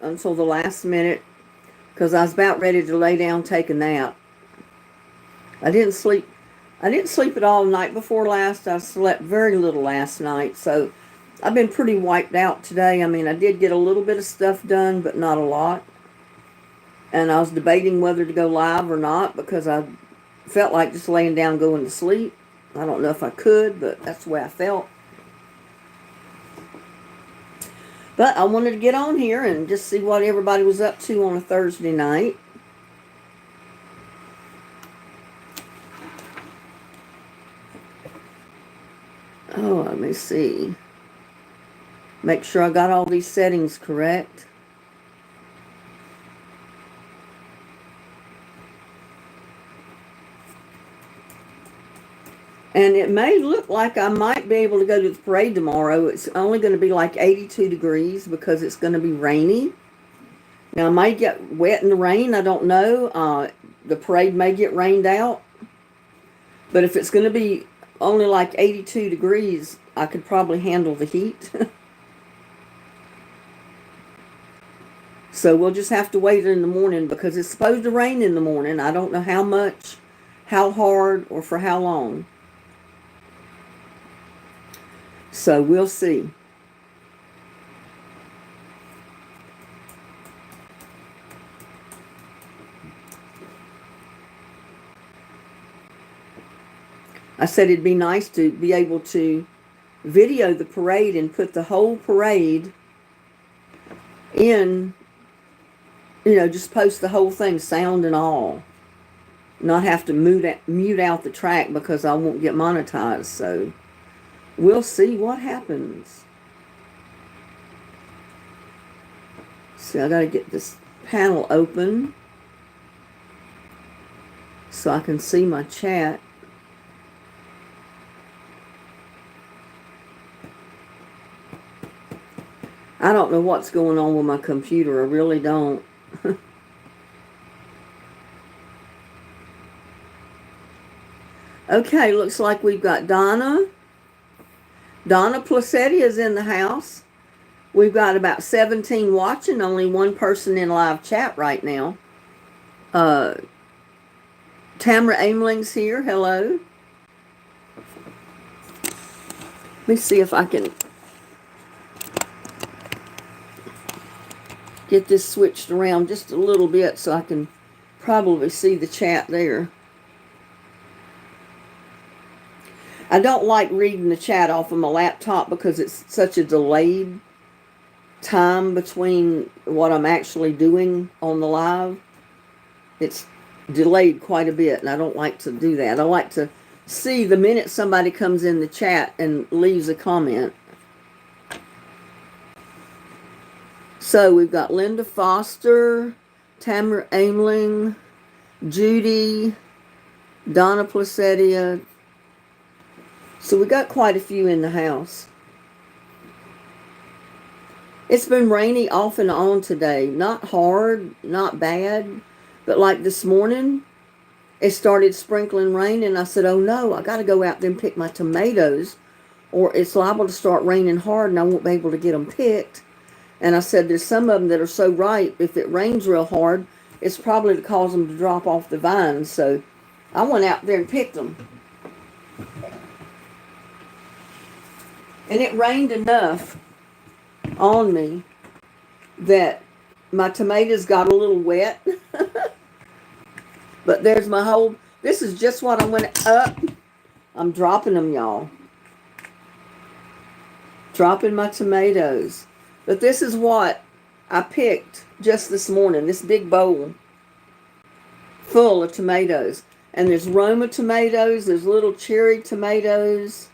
until the last minute because I was about ready to lay down, take a nap. I didn't sleep at all the night before last. I slept very little last night, so I've been pretty wiped out today. I mean, I did get a little bit of stuff done, but not a lot. And I was debating whether to go live or not because I felt like just laying down going to sleep. I don't know if I could, but that's the way I felt. But I wanted to get on here and just see what everybody was up to on a Thursday night. Oh, let me see. Make sure I got all these settings correct. And it may look like I might be able to go to the parade tomorrow. It's only going to be like 82 degrees because it's going to be rainy. Now, I might get wet in the rain. I don't know. The parade may get rained out. But if it's going to be only like 82 degrees, I could probably handle the heat. So we'll just have to wait in the morning because it's supposed to rain in the morning. I don't know how much, how hard, or for how long. So we'll see. I said it'd be nice to be able to video the parade and put the whole parade in, just post the whole thing, sound and all. Not have to mute out the track because I won't get monetized. So we'll see what happens. See, I got to get this panel open so I can see my chat. I don't know what's going on with my computer. I really don't. Okay, looks like we've got Donna. Donna Placetti is in the house. We've got about 17 watching, only one person in live chat right now. Tamara Aimling's here. Hello. Let me see if I can get this switched around just a little bit so I can probably see the chat there. I don't like reading the chat off of my laptop because it's such a delayed time between what I'm actually doing on the live. It's delayed quite a bit, and I don't like to do that. I like to see the minute somebody comes in the chat and leaves a comment. So we've got Linda Foster, Tamara Aimling, Judy, Donna Placetia. So we got quite a few in the house. It's been rainy off and on today. Not hard, not bad. But like this morning, it started sprinkling rain, and I said, oh no, I got to go out there and pick my tomatoes, or it's liable to start raining hard and I won't be able to get them picked. And I said, there's some of them that are so ripe, if it rains real hard, it's probably to cause them to drop off the vines. So I went out there and picked them. And it rained enough on me that my tomatoes got a little wet. But there's my whole, this is just what I went up. I'm dropping them, y'all. Dropping my tomatoes. But this is what I picked just this morning. This big bowl full of tomatoes. And there's Roma tomatoes. There's little cherry tomatoes.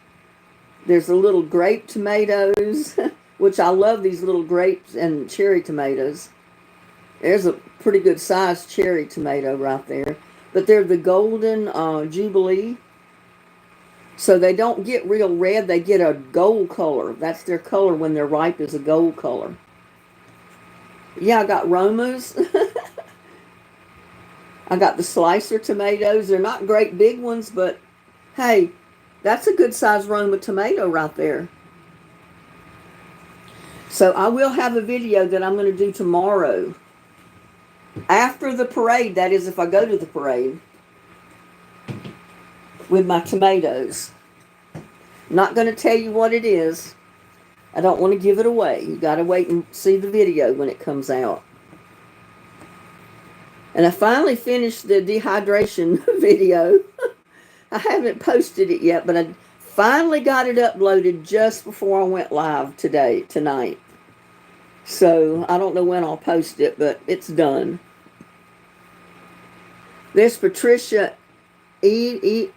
There's the little grape tomatoes, which I love these little grapes and cherry tomatoes. There's a pretty good sized cherry tomato right there. But they're the golden Jubilee. So they don't get real red. They get a gold color. That's their color when they're ripe, is a gold color. Yeah, I got Romas. I got the slicer tomatoes. They're not great big ones, but hey, that's a good size Roma tomato right there. So I will have a video that I'm going to do tomorrow. After the parade, that is if I go to the parade, with my tomatoes. Not going to tell you what it is. I don't want to give it away. You got to wait and see the video when it comes out. And I finally finished the dehydration video. I haven't posted it yet, but I finally got it uploaded just before I went live tonight. So I don't know when I'll post it, but it's done. There's Patricia Eads.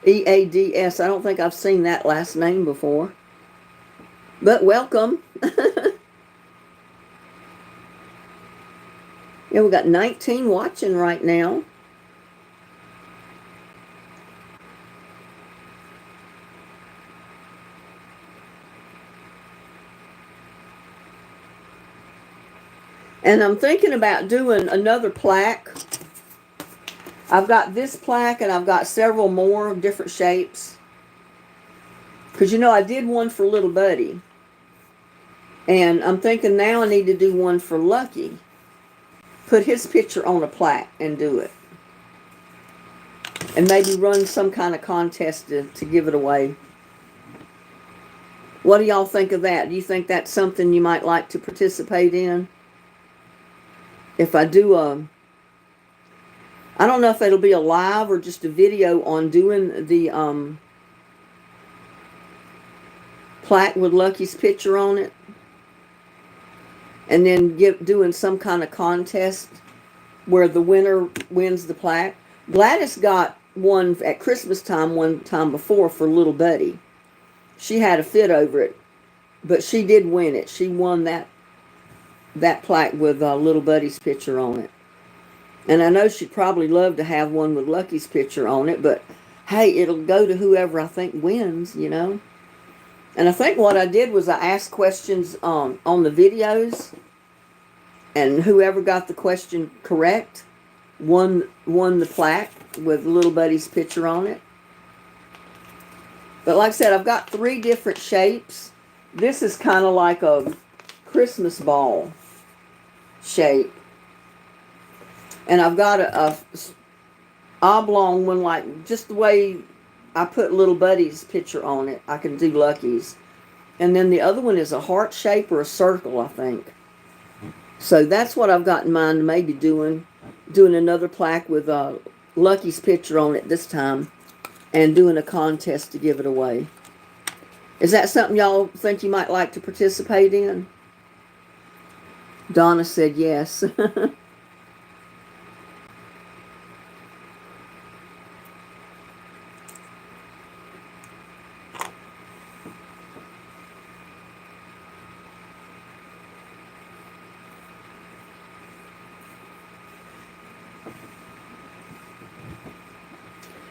EADS. I don't think I've seen that last name before. But welcome. Yeah, we got 19 watching right now. And I'm thinking about doing another plaque. I've got this plaque and I've got several more different shapes. Because, I did one for Little Buddy. And I'm thinking now I need to do one for Lucky. Put his picture on a plaque and do it. And maybe run some kind of contest to give it away. What do y'all think of that? Do you think that's something you might like to participate in? If I do I don't know if it'll be a live or just a video on doing the plaque with Lucky's picture on it. And then doing some kind of contest where the winner wins the plaque. Gladys got one at Christmas time one time before for Little Buddy. She had a fit over it, but she did win it. She won that plaque with Little Buddy's picture on it. And I know she'd probably love to have one with Lucky's picture on it, but hey, it'll go to whoever I think wins, And I think what I did was I asked questions on the videos, and whoever got the question correct won the plaque with Little Buddy's picture on it. But like I said, I've got 3 different shapes. This is kind of like a Christmas ball shape. And I've got a oblong one, like just the way I put Little Buddy's picture on it. I can do Lucky's. And then the other one is a heart shape or a circle, I think. So that's what I've got in mind, maybe doing another plaque with Lucky's picture on it this time, and doing a contest to give it away. Is that something y'all think you might like to participate in? Donna said yes.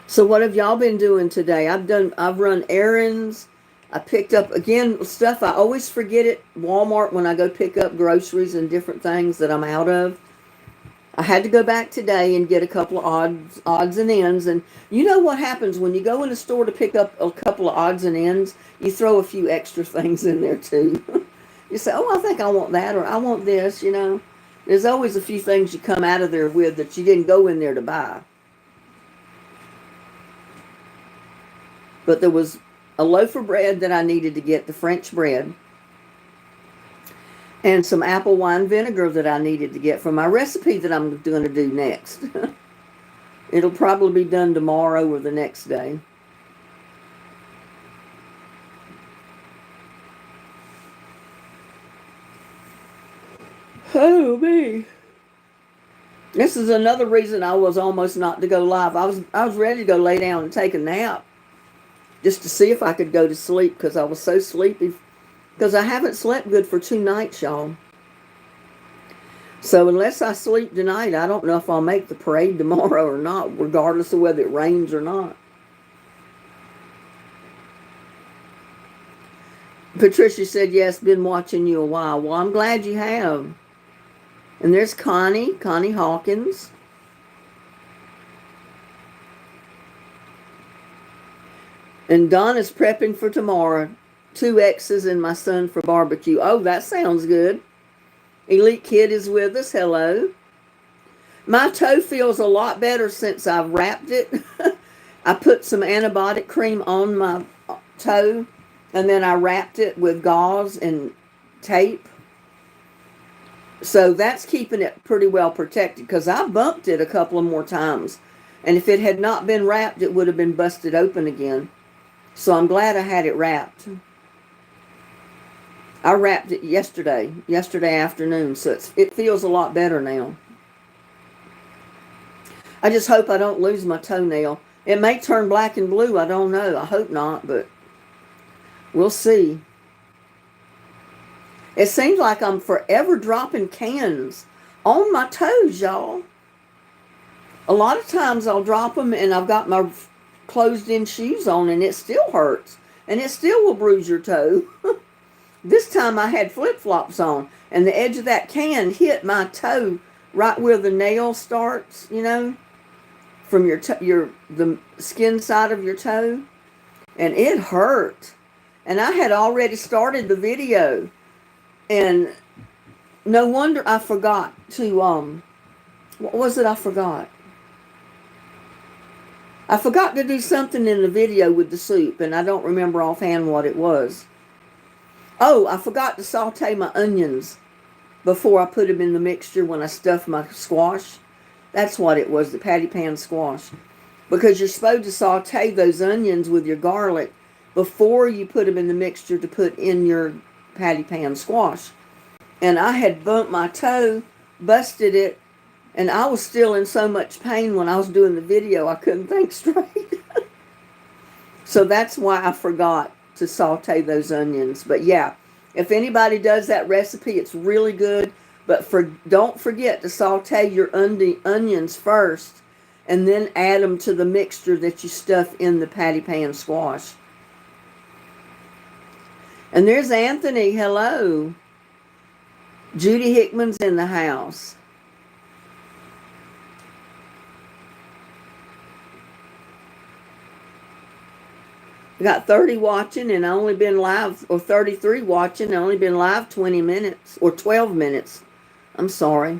So what have y'all been doing today? I've run errands. I picked up, again, stuff I always forget at Walmart when I go pick up groceries and different things that I'm out of. I had to go back today and get a couple of odds and ends. And you know what happens when you go in a store to pick up a couple of odds and ends? You throw a few extra things in there too. You say, oh, I think I want that, or I want this, There's always a few things you come out of there with that you didn't go in there to buy. But there was a loaf of bread that I needed to get, the French bread, and some apple wine vinegar that I needed to get for my recipe that I'm going to do next. It'll probably be done tomorrow or the next day. Oh, me. This is another reason I was almost not to go live. I was ready to go lay down and take a nap, just to see if I could go to sleep, because I was so sleepy. Because I haven't slept good for 2 nights, y'all. So unless I sleep tonight, I don't know if I'll make the parade tomorrow or not, regardless of whether it rains or not. Patricia said, yes, been watching you a while. Well, I'm glad you have. And there's Connie Hawkins. And Donna's prepping for tomorrow. 2 X's and my son for barbecue. Oh, that sounds good. Elite Kid is with us. Hello. My toe feels a lot better since I've wrapped it. I put some antibiotic cream on my toe, and then I wrapped it with gauze and tape. So that's keeping it pretty well protected, because I bumped it a couple of more times. And if it had not been wrapped, it would have been busted open again. So I'm glad I had it wrapped. I wrapped it yesterday afternoon, so it feels a lot better now. I just hope I don't lose my toenail. It may turn black and blue, I don't know. I hope not, but we'll see. It seems like I'm forever dropping cans on my toes, y'all. A lot of times I'll drop them and I've got my closed-in shoes on and it still hurts. And it still will bruise your toe. This time I had flip-flops on and the edge of that can hit my toe right where the nail starts, you know, from the skin side of your toe. And it hurt. And I had already started the video. And no wonder I forgot to, what was it I forgot? I forgot to do something in the video with the soup, and I don't remember offhand what it was. Oh, I forgot to saute my onions before I put them in the mixture when I stuffed my squash. That's what it was, the patty pan squash. Because you're supposed to saute those onions with your garlic before you put them in the mixture to put in your patty pan squash. And I had bumped my toe, busted it, and I was still in so much pain when I was doing the video I couldn't think straight. So that's why I forgot to saute those onions. But yeah, if anybody does that recipe, it's really good. But don't forget to saute your onions first and then add them to the mixture that you stuff in the patty pan squash. And there's Anthony. Hello. Judy Hickman's in the house. I got 30 watching and I only been live, or 33 watching, I only been live 20 minutes, or 12 minutes. I'm sorry.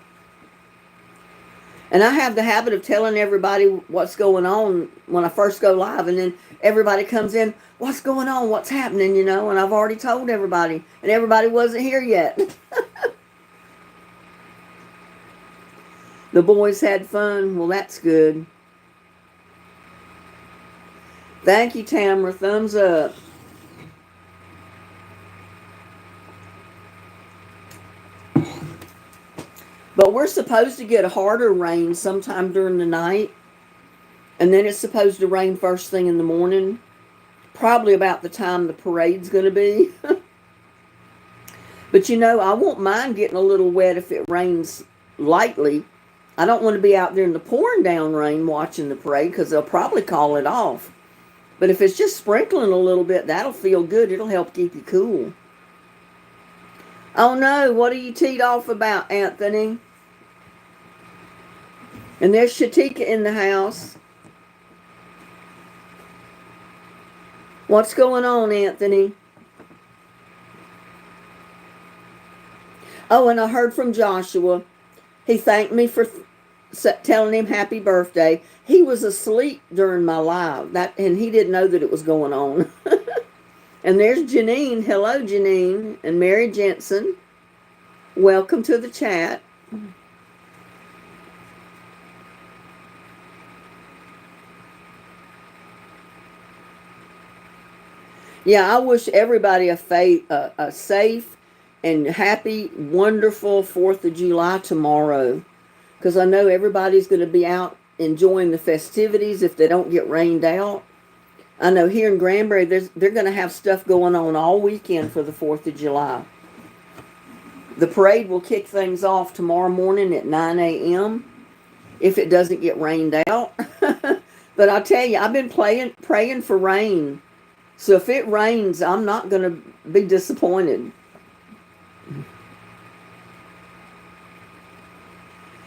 And I have the habit of telling everybody what's going on when I first go live, and then everybody comes in, what's going on, what's happening, you know, and I've already told everybody, and everybody wasn't here yet. The boys had fun. Well, that's good. Thank you, Tamara. Thumbs up. But we're supposed to get a harder rain sometime during the night. And then it's supposed to rain first thing in the morning. Probably about the time the parade's going to be. But you know, I won't mind getting a little wet if it rains lightly. I don't want to be out there in the pouring down rain watching the parade, because they'll probably call it off. But if it's just sprinkling a little bit, that'll feel good. It'll help keep you cool. Oh no, what are you teed off about, Anthony? And there's Shatika in the house. What's going on, Anthony? Oh, and I heard from Joshua. He thanked me for telling him happy birthday. He was asleep during my live, and he didn't know that it was going on. And there's Janine. Hello, Janine. And Mary Jensen. Welcome to the chat. Yeah, I wish everybody a safe and happy, wonderful 4th of July tomorrow. Because I know everybody's going to be out enjoying the festivities if they don't get rained out. I know here in Granbury, they're going to have stuff going on all weekend for the 4th of July. The parade will kick things off tomorrow morning at 9 a.m. if it doesn't get rained out. But I'll tell you, I've been praying for rain. So if it rains, I'm not going to be disappointed.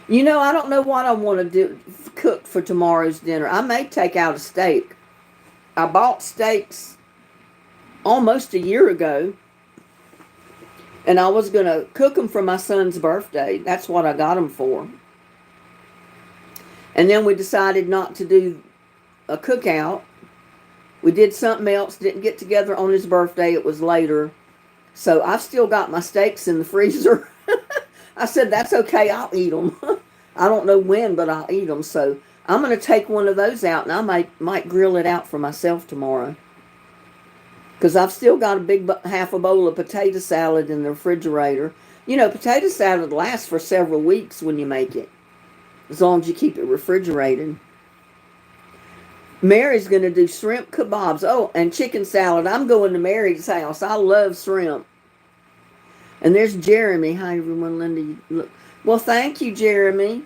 You know, I don't know what I want to cook for tomorrow's dinner. I may take out a steak. I bought steaks almost a year ago, and I was going to cook them for my son's birthday. That's what I got them for. And then we decided not to do a cookout. We did something else, didn't get together on his birthday. It was later. So I've still got my steaks in the freezer. I said, that's okay, I'll eat them. I don't know when, but I'll eat them. So I'm going to take one of those out, and I might grill it out for myself tomorrow. Because I've still got a big half a bowl of potato salad in the refrigerator. You know, potato salad lasts for several weeks when you make it, as long as you keep it refrigerated. Mary's going to do shrimp kebabs. Oh, and chicken salad. I'm going to Mary's house. I love shrimp. And there's Jeremy. Hi, everyone. Linda, look. Well, thank you, Jeremy.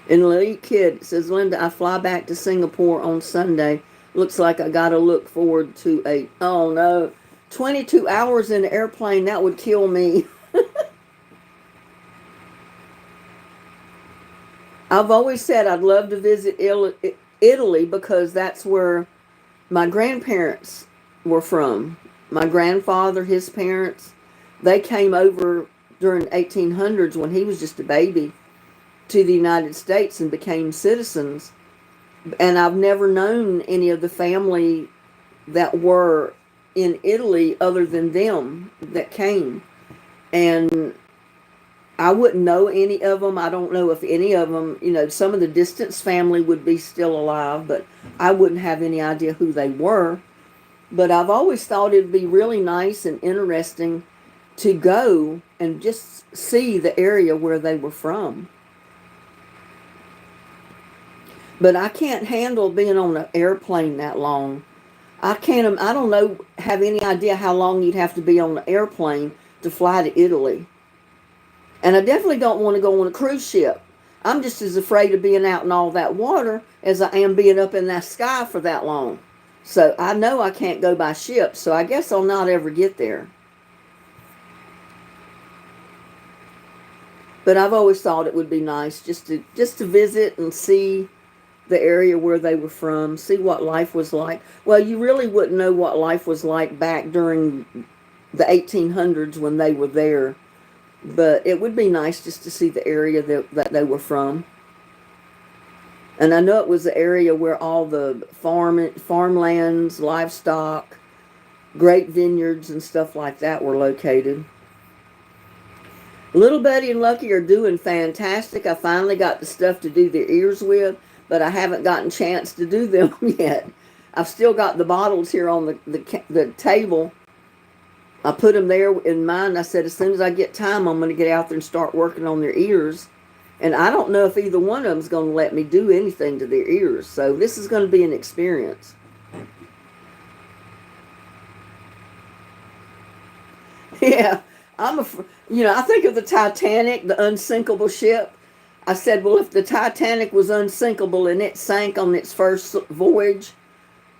And Elite Kid says, Linda, I fly back to Singapore on Sunday. Looks like I got to look forward to oh no, 22 hours in an airplane. That would kill me. I've always said I'd love to visit Italy because that's where my grandparents were from. My grandfather, his parents, they came over during 1800s when he was just a baby to the United States and became citizens. And I've never known any of the family that were in Italy other than them that came. And I wouldn't know any of them. I don't know if any of them, you know, some of the distant family would be still alive, but I wouldn't have any idea who they were. But I've always thought it'd be really nice and interesting to go and just see the area where they were from. But I can't handle being on an airplane that long. I don't have any idea how long you'd have to be on an airplane to fly to Italy. And I definitely don't want to go on a cruise ship. I'm just as afraid of being out in all that water as I am being up in that sky for that long. So I know I can't go by ship, so I guess I'll not ever get there. But I've always thought it would be nice just to visit and see the area where they were from, see what life was like. Well, you really wouldn't know what life was like back during the 1800s when they were there. But it would be nice just to see the area that they were from. And I know it was the area where all the farmlands, livestock, grape vineyards, and stuff like that were located. Little Buddy and Lucky are doing fantastic. I finally got the stuff to do their ears with, but I haven't gotten a chance to do them yet. I've still got the bottles here on the table. I put them there in mine. I said, as soon as I get time, I'm going to get out there and start working on their ears. And I don't know if either one of them is going to let me do anything to their ears. So this is going to be an experience. Yeah, I think of the Titanic, the unsinkable ship. I said, well, if the Titanic was unsinkable and it sank on its first voyage,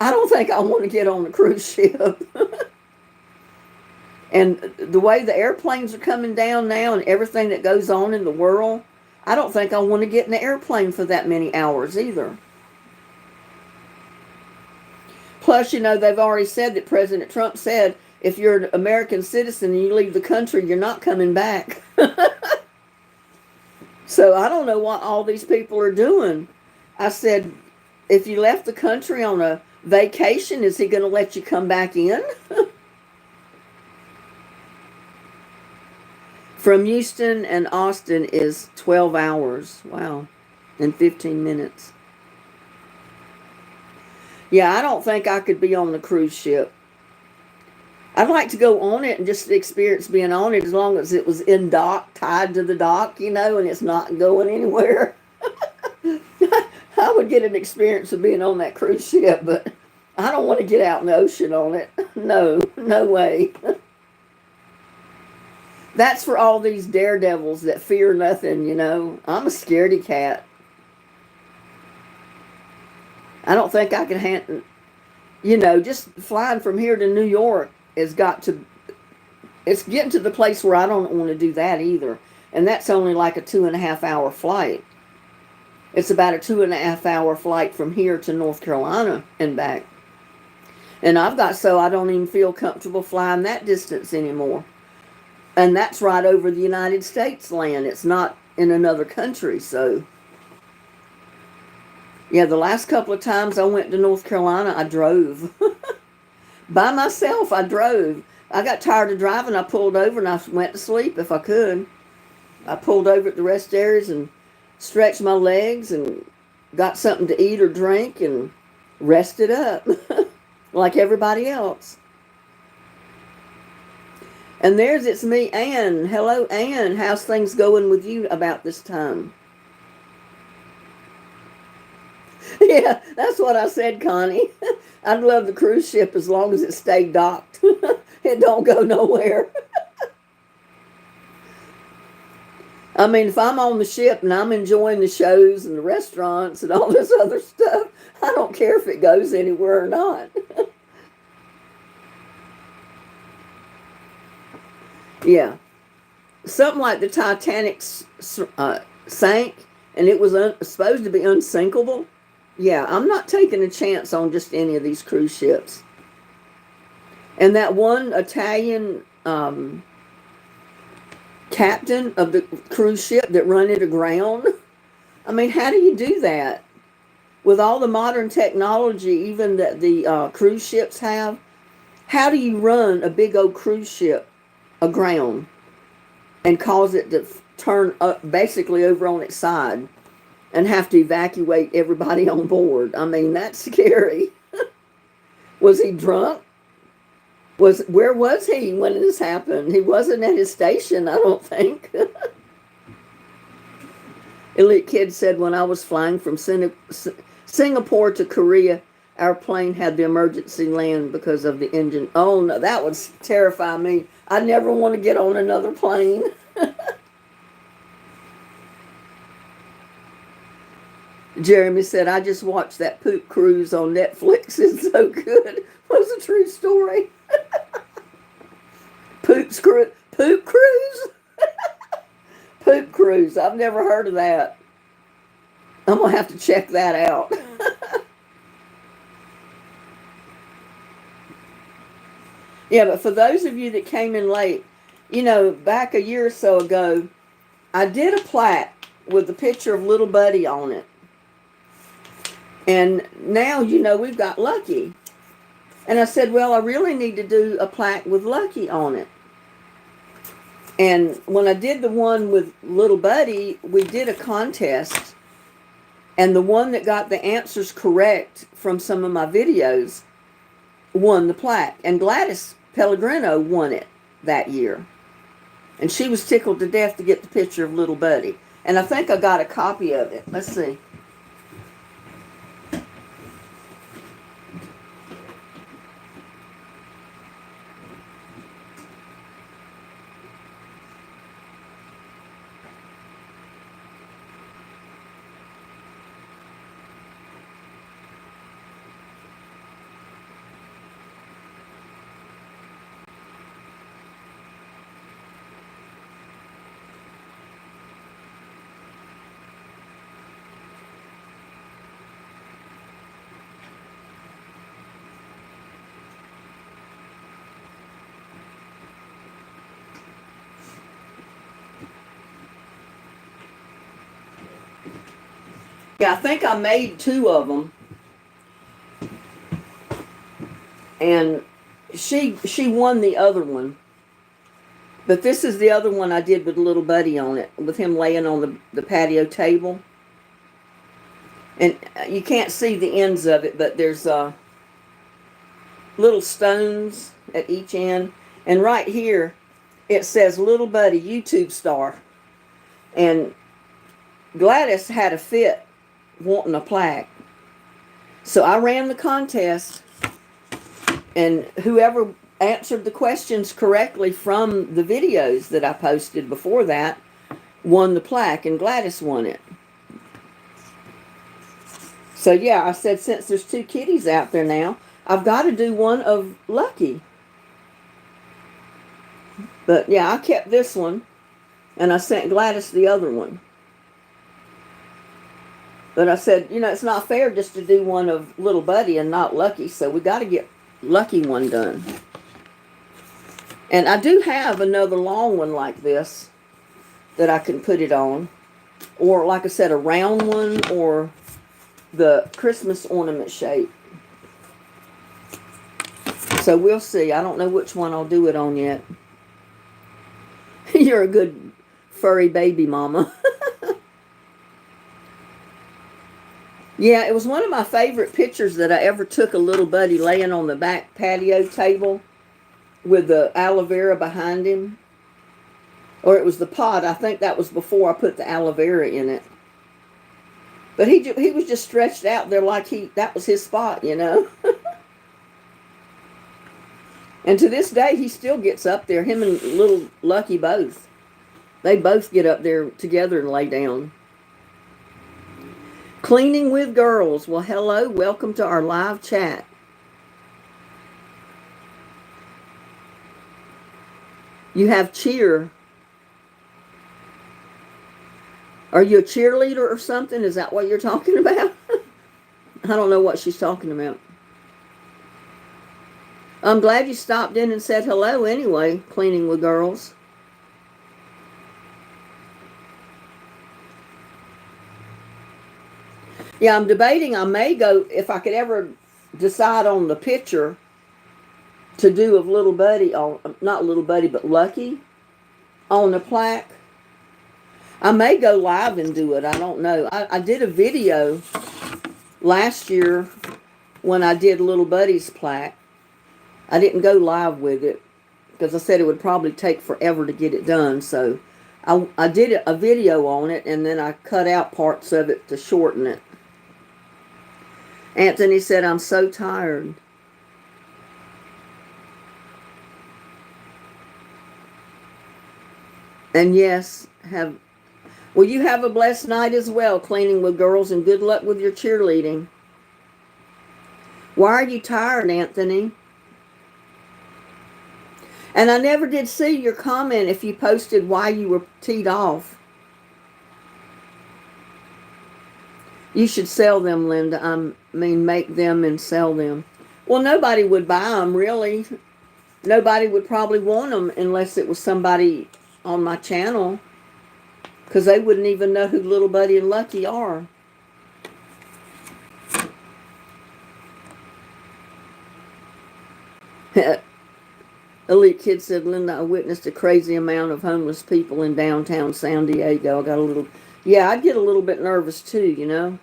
I don't think I want to get on a cruise ship. And the way the airplanes are coming down now and everything that goes on in the world, I don't think I want to get in an airplane for that many hours either. Plus, they've already said that President Trump said, if you're an American citizen and you leave the country, you're not coming back. So I don't know what all these people are doing. I said, if you left the country on a vacation, is he going to let you come back in? From Houston and Austin is 12 hours. Wow. And 15 minutes. Yeah, I don't think I could be on the cruise ship. I'd like to go on it and just experience being on it as long as it was in dock, tied to the dock, and it's not going anywhere. I would get an experience of being on that cruise ship, but I don't want to get out in the ocean on it. No way. That's for all these daredevils that fear nothing, I'm a scaredy cat. I don't think I can handle, just flying from here to New York it's getting to the place where I don't want to do that either. And that's only like a 2.5 hour flight. It's about a 2.5 hour flight from here to North Carolina and back. And I've got so I don't even feel comfortable flying that distance anymore. And that's right over the United States land. It's not in another country. So, yeah, the last couple of times I went to North Carolina, I drove. By myself, I drove. I got tired of driving. I pulled over and I went to sleep if I could. I pulled over at the rest areas and stretched my legs and got something to eat or drink and rested up like everybody else. And it's me, Ann. Hello, Ann. How's things going with you about this time? Yeah, that's what I said, Connie. I'd love the cruise ship as long as it stayed docked. It don't go nowhere. I mean, if I'm on the ship and I'm enjoying the shows and the restaurants and all this other stuff, I don't care if it goes anywhere or not. Yeah. Something like the Titanic sank and it was supposed to be unsinkable. Yeah, I'm not taking a chance on just any of these cruise ships. And that one Italian captain of the cruise ship that run it aground, I mean, how do you do that? With all the modern technology, even that the cruise ships have, how do you run a big old cruise ship aground and cause it to turn up basically over on its side and have to evacuate everybody on board? I mean, that's scary. Was he drunk? Where was he when this happened? He wasn't at his station, I don't think. Elite Kid said, when I was flying from Singapore to Korea, our plane had the emergency land because of the engine. Oh no, that would terrify me. I never want to get on another plane. Jeremy said, I just watched that poop cruise on Netflix. It's so good. It was a true story. Poop cruise? Poop cruise. I've never heard of that. I'm going to have to check that out. Yeah, but for those of you that came in late, back a year or so ago, I did a plaque with the picture of little Buddy on it. And now, we've got Lucky. And I said, well, I really need to do a plaque with Lucky on it. And when I did the one with little Buddy, we did a contest. And the one that got the answers correct from some of my videos won the plaque. And Gladys Pellegrino won it that year. And she was tickled to death to get the picture of little Buddy. And I think I got a copy of it. Let's see. Yeah, I think I made 2 of them. And she won the other one. But this is the other one I did with little Buddy on it, with him laying on the patio table. And you can't see the ends of it, but there's little stones at each end. And right here, it says little Buddy, YouTube star. And Gladys had a fit wanting a plaque. So I ran the contest, and whoever answered the questions correctly from the videos that I posted before that won the plaque, and Gladys won it. So yeah, I said, since there's 2 kitties out there now, I've got to do one of Lucky. But yeah, I kept this one, and I sent Gladys the other one. But I said, it's not fair just to do one of Little Buddy and not Lucky, so we got to get Lucky one done. And I do have another long one like this that I can put it on. Or, like I said, a round one or the Christmas ornament shape. So we'll see. I don't know which one I'll do it on yet. You're a good furry baby mama. Yeah, it was one of my favorite pictures that I ever took, a Little Buddy laying on the back patio table with the aloe vera behind him. Or it was the pot. I think that was before I put the aloe vera in it. But he was just stretched out there like that was his spot, And to this day, he still gets up there. Him and little Lucky both. They both get up there together and lay down. Cleaning with girls. Well, hello. Welcome to our live chat. You have cheer. Are you a cheerleader or something? Is that what you're talking about? I don't know what she's talking about. I'm glad you stopped in and said hello anyway, Cleaning with Girls. Yeah, I'm debating. I may go, if I could ever decide on the picture to do of Little Buddy, or not Little Buddy, but Lucky on the plaque. I may go live and do it. I don't know. I did a video last year when I did Little Buddy's plaque. I didn't go live with it because I said it would probably take forever to get it done. So I did a video on it, and then I cut out parts of it to shorten it. Anthony said, I'm so tired. And yes, well, you have a blessed night as well, Cleaning with Girls, and good luck with your cheerleading. Why are you tired, Anthony? And I never did see your comment if you posted why you were teed off. You should sell them, Linda. I mean, make them and sell them. Well, nobody would buy them, really. Nobody would probably want them unless it was somebody on my channel, because they wouldn't even know who Little Buddy and Lucky are. Elite Kid said, Linda, I witnessed a crazy amount of homeless people in downtown San Diego. I got a little, yeah, I'd get a little bit nervous too,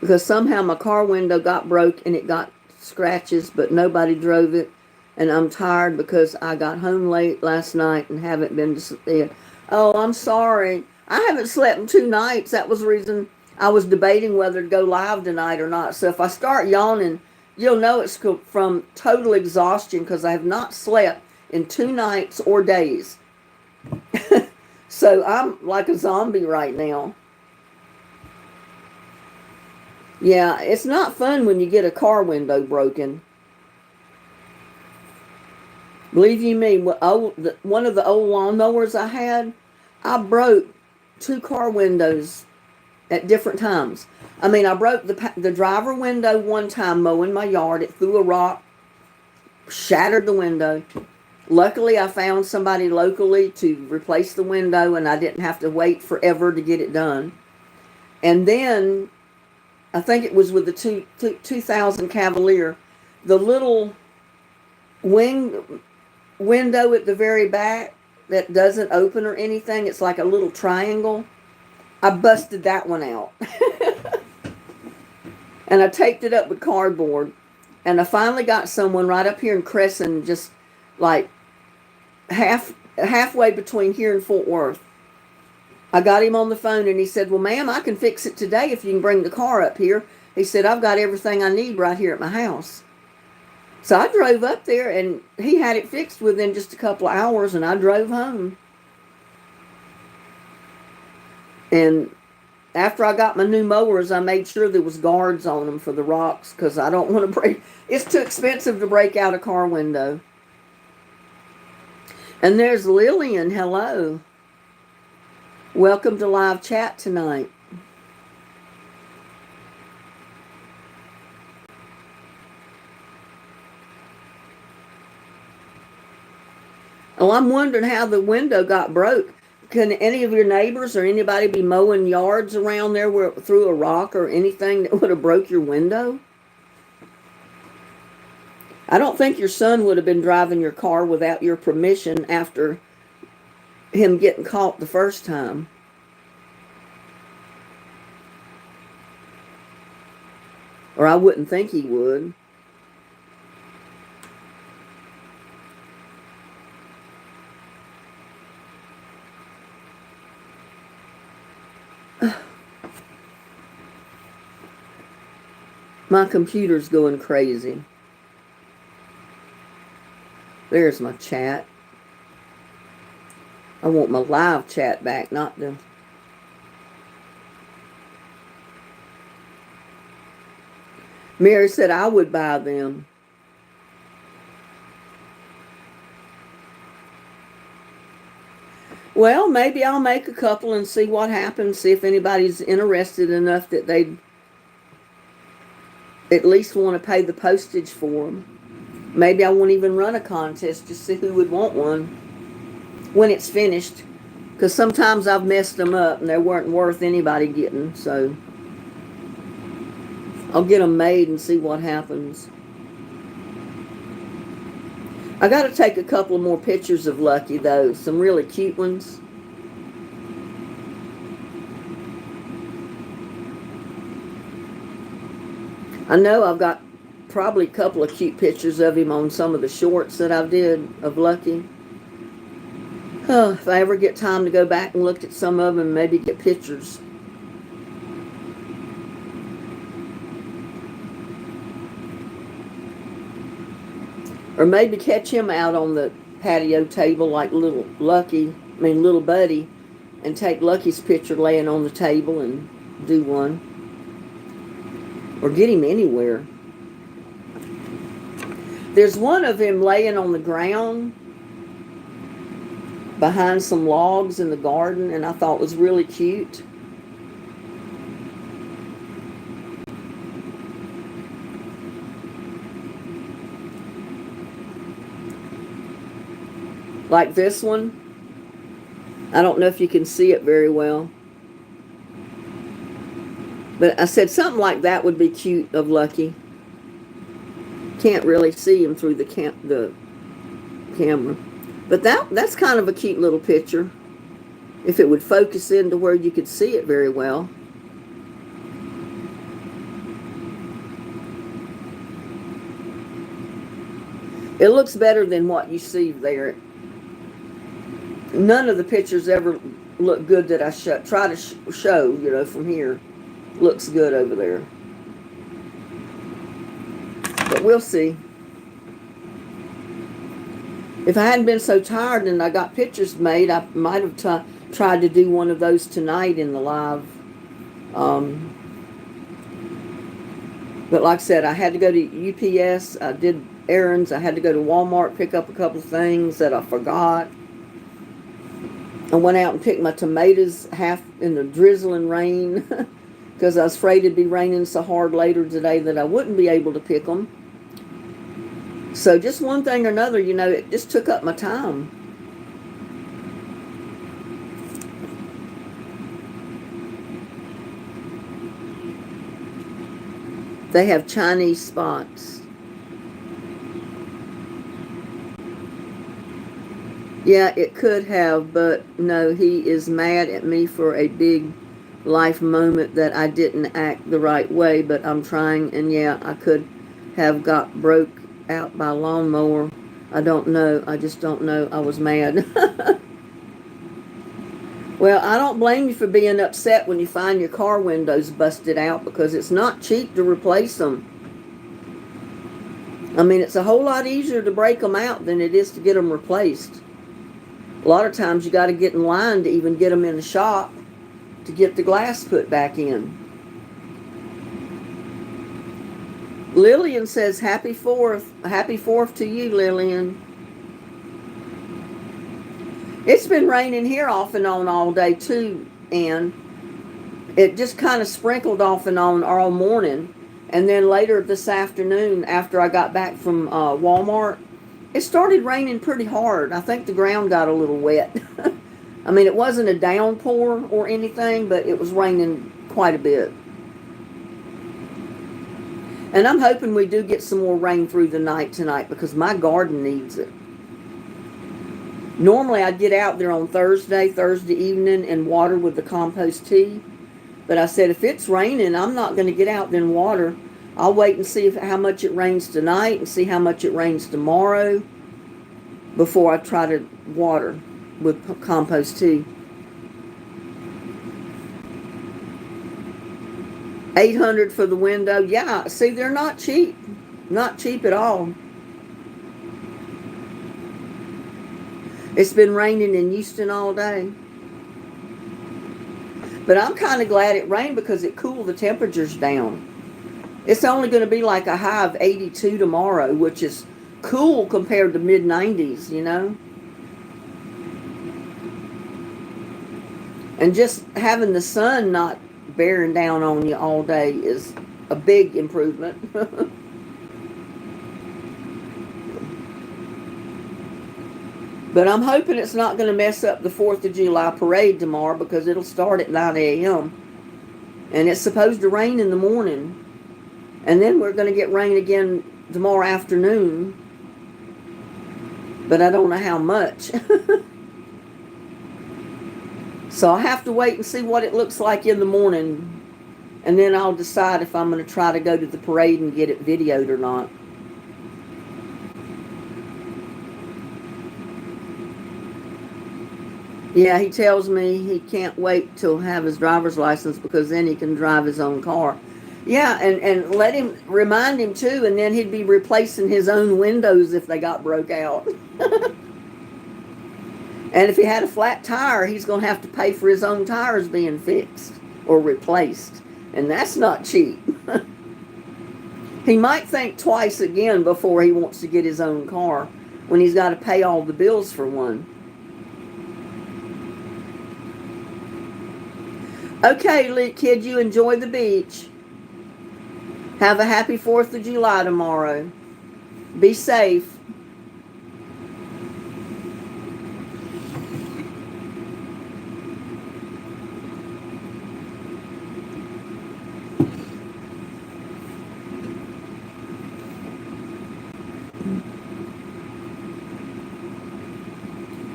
because somehow my car window got broke and it got scratches, but nobody drove it. And I'm tired because I got home late last night and haven't been to sleep. Oh, I'm sorry. I haven't slept in 2 nights. That was the reason I was debating whether to go live tonight or not. So if I start yawning, you'll know it's from total exhaustion because I have not slept in 2 nights or days. So I'm like a zombie right now. Yeah, it's not fun when you get a car window broken. Believe you me, one of the old lawnmowers I had, I broke 2 car windows at different times. I mean, I broke the driver window one time mowing my yard. It threw a rock, shattered the window. Luckily, I found somebody locally to replace the window, and I didn't have to wait forever to get it done. And then, I think it was with the 2000 Cavalier, the little window at the very back that doesn't open or anything. It's like a little triangle. I busted that one out. And I taped it up with cardboard. And I finally got someone right up here in Crescent, just like halfway between here and Fort Worth. I got him on the phone and he said, well, ma'am, I can fix it today if you can bring the car up here. He said, I've got everything I need right here at my house. So I drove up there and he had it fixed within just a couple of hours, and I drove home. And after I got my new mowers, I made sure there was guards on them for the rocks because I don't want to break. It's too expensive to break out a car window. And there's Lillian. Hello. Welcome to live chat tonight. Oh, I'm wondering how the window got broke. Can any of your neighbors or anybody be mowing yards around there where it threw a rock or anything that would have broke your window? I don't think your son would have been driving your car without your permission after him getting caught the first time. Or I wouldn't think he would. My computer's going crazy. There's my chat. I want my live chat back, not the... Mary said I would buy them. Well, maybe I'll make a couple and see what happens, see if anybody's interested enough that they'd at least want to pay the postage for them. Maybe I won't even run a contest, just see who would want one when it's finished. Because sometimes I've messed them up and they weren't worth anybody getting, so I'll get them made and see what happens. I got to take a couple more pictures of Lucky, though. Some really cute ones. I know I've got probably a couple of cute pictures of him on some of the shorts that I did of Lucky. If I ever get time to go back and look at some of them, maybe get pictures. Or maybe catch him out on the patio table like little Buddy, and take Lucky's picture laying on the table and do one. Or get him anywhere. There's one of him laying on the ground behind some logs in the garden, and I thought was really cute. Like this one. I don't know if you can see it very well. But I said something like that would be cute of Lucky. Can't really see him through the camera. But that's kind of a cute little picture. If it would focus into where you could see it very well. It looks better than what you see there. None of the pictures ever look good that I try to show, from here. Looks good over there. But we'll see. If I hadn't been so tired and I got pictures made, I might have tried to do one of those tonight in the live. But like I said, I had to go to UPS. I did errands. I had to go to Walmart, pick up a couple of things that I forgot. I went out and picked my tomatoes half in the drizzling rain because I was afraid it'd be raining so hard later today that I wouldn't be able to pick them. So just one thing or another, it just took up my time. They have Chinese spots. Yeah, it could have, but no, he is mad at me for a big life moment that I didn't act the right way, but I'm trying, and yeah, I could have got broke out by a lawnmower. I don't know. I just don't know. I was mad. Well, I don't blame you for being upset when you find your car windows busted out, because it's not cheap to replace them. I mean, it's a whole lot easier to break them out than it is to get them replaced. A lot of times you got to get in line to even get them in the shop to get the glass put back in. Lillian says, Happy 4th. Happy 4th to you, Lillian. It's been raining here off and on all day too, and it just kind of sprinkled off and on all morning. And then later this afternoon, after I got back from Walmart, It started raining pretty hard. I think the ground got a little wet. I mean, it wasn't a downpour or anything, but it was raining quite a bit. And I'm hoping we do get some more rain through the night tonight because my garden needs it. Normally I'd get out there on Thursday evening, and water with the compost tea. But I said, if it's raining, I'm not going to get out there and water. I'll wait and see how much it rains tonight and see how much it rains tomorrow before I try to water with compost tea. 800 for the window. Yeah, see, they're not cheap. Not cheap at all. It's been raining in Houston all day. But I'm kind of glad it rained because it cooled the temperatures down. It's only going to be like a high of 82 tomorrow, which is cool compared to mid-90s, you know. And just having the sun not bearing down on you all day is a big improvement. But I'm hoping it's not going to mess up the 4th of July parade tomorrow because it'll start at 9 a.m. And it's supposed to rain in the morning. And then we're going to get rain again tomorrow afternoon. But I don't know how much. So I'll have to wait and see what it looks like in the morning. And then I'll decide if I'm going to try to go to the parade and get it videoed or not. Yeah, he tells me he can't wait till have his driver's license because then he can drive his own car. Yeah, and let him, remind him too, and then he'd be replacing his own windows if they got broke out. And if he had a flat tire, he's going to have to pay for his own tires being fixed or replaced. And that's not cheap. He might think twice again before he wants to get his own car when he's got to pay all the bills for one. Okay, kid, you enjoy the beach. Have a happy 4th of July tomorrow. Be safe.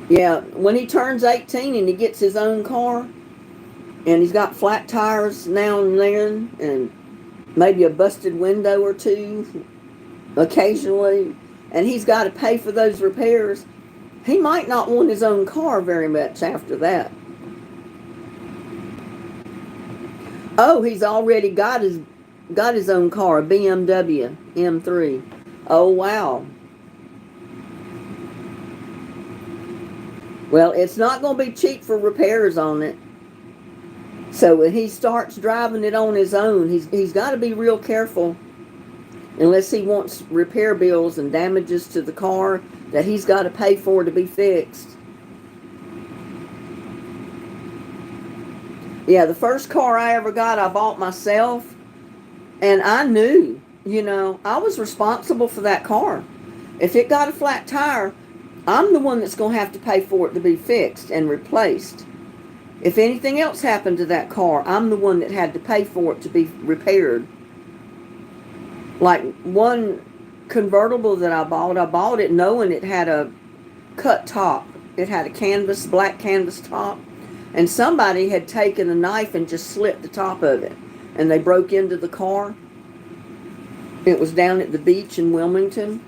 Yeah, when he turns 18 and he gets his own car, and he's got flat tires now and then, and maybe a busted window or two occasionally, and he's got to pay for those repairs, he might not want his own car very much after that. Oh, he's already got his own car, a BMW M3. Oh, wow. Well, it's not going to be cheap for repairs on it. So when he starts driving it on his own, he's got to be real careful, unless he wants repair bills and damages to the car that he's got to pay for to be fixed. Yeah, the first car I ever got, I bought myself, and I knew, I was responsible for that car. If it got a flat tire, I'm the one that's going to have to pay for it to be fixed and replaced. If anything else happened to that car, I'm the one that had to pay for it to be repaired. Like one convertible that I bought it knowing it had a cut top. It had a black canvas top. And somebody had taken a knife and just slit the top of it. And they broke into the car. It was down at the beach in Wilmington.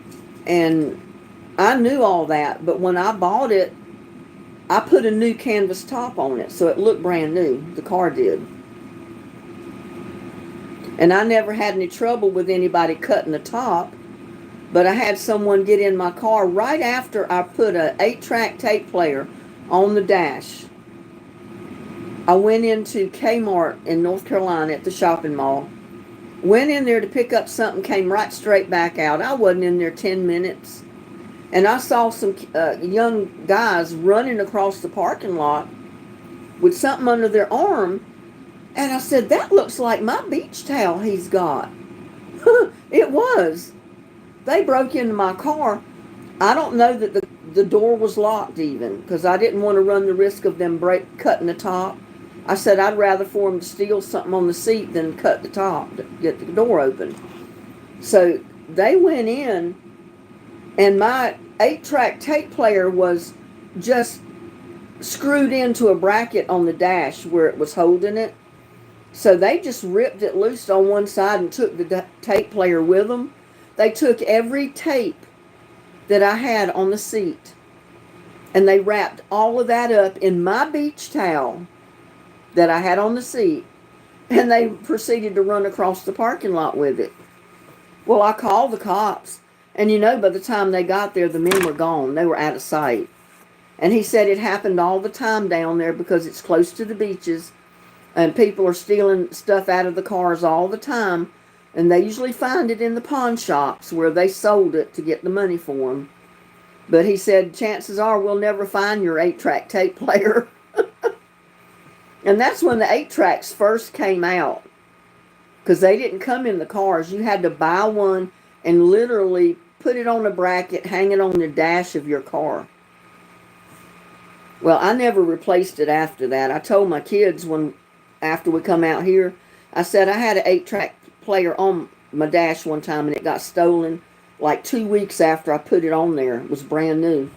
And I knew all that, but when I bought it, I put a new canvas top on it, so it looked brand new. The car did. And I never had any trouble with anybody cutting the top, but I had someone get in my car right after I put a 8-track tape player on the dash. I went into Kmart in North Carolina at the shopping mall. Went in there to pick up something, came right straight back out. I wasn't in there 10 minutes. And I saw some young guys running across the parking lot with something under their arm. And I said, that looks like my beach towel he's got. It was. They broke into my car. I don't know that the door was locked even, because I didn't want to run the risk of them cutting the top. I said I'd rather for them to steal something on the seat than cut the top to get the door open. So they went in, and my 8-track tape player was just screwed into a bracket on the dash where it was holding it. So they just ripped it loose on one side and took the tape player with them. They took every tape that I had on the seat, and they wrapped all of that up in my beach towel that I had on the seat, and they proceeded to run across the parking lot with it. Well, I called the cops, and by the time they got there, the men were gone. They were out of sight. And he said it happened all the time down there because it's close to the beaches, and people are stealing stuff out of the cars all the time, and they usually find it in the pawn shops where they sold it to get the money for them. But he said chances are we'll never find your 8-track tape player. And that's when the 8-tracks first came out, because they didn't come in the cars. You had to buy one and literally put it on a bracket, hang it on the dash of your car. Well, I never replaced it after that. I told my kids after we come out here, I said I had an 8-track player on my dash one time, and it got stolen like 2 weeks after I put it on there. It was brand new.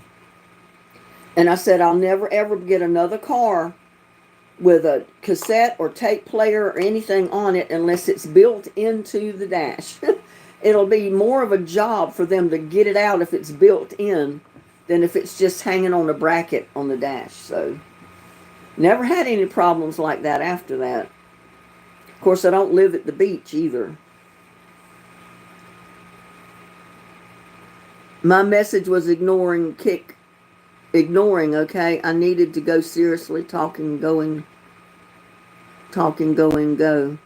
And I said I'll never ever get another car with a cassette or tape player or anything on it unless it's built into the dash. It'll be more of a job for them to get it out if it's built in than if it's just hanging on a bracket on the dash. So never had any problems like that after that. Of course, I don't live at the beach either. My message was ignoring, okay? I needed to go seriously, talking, going, go.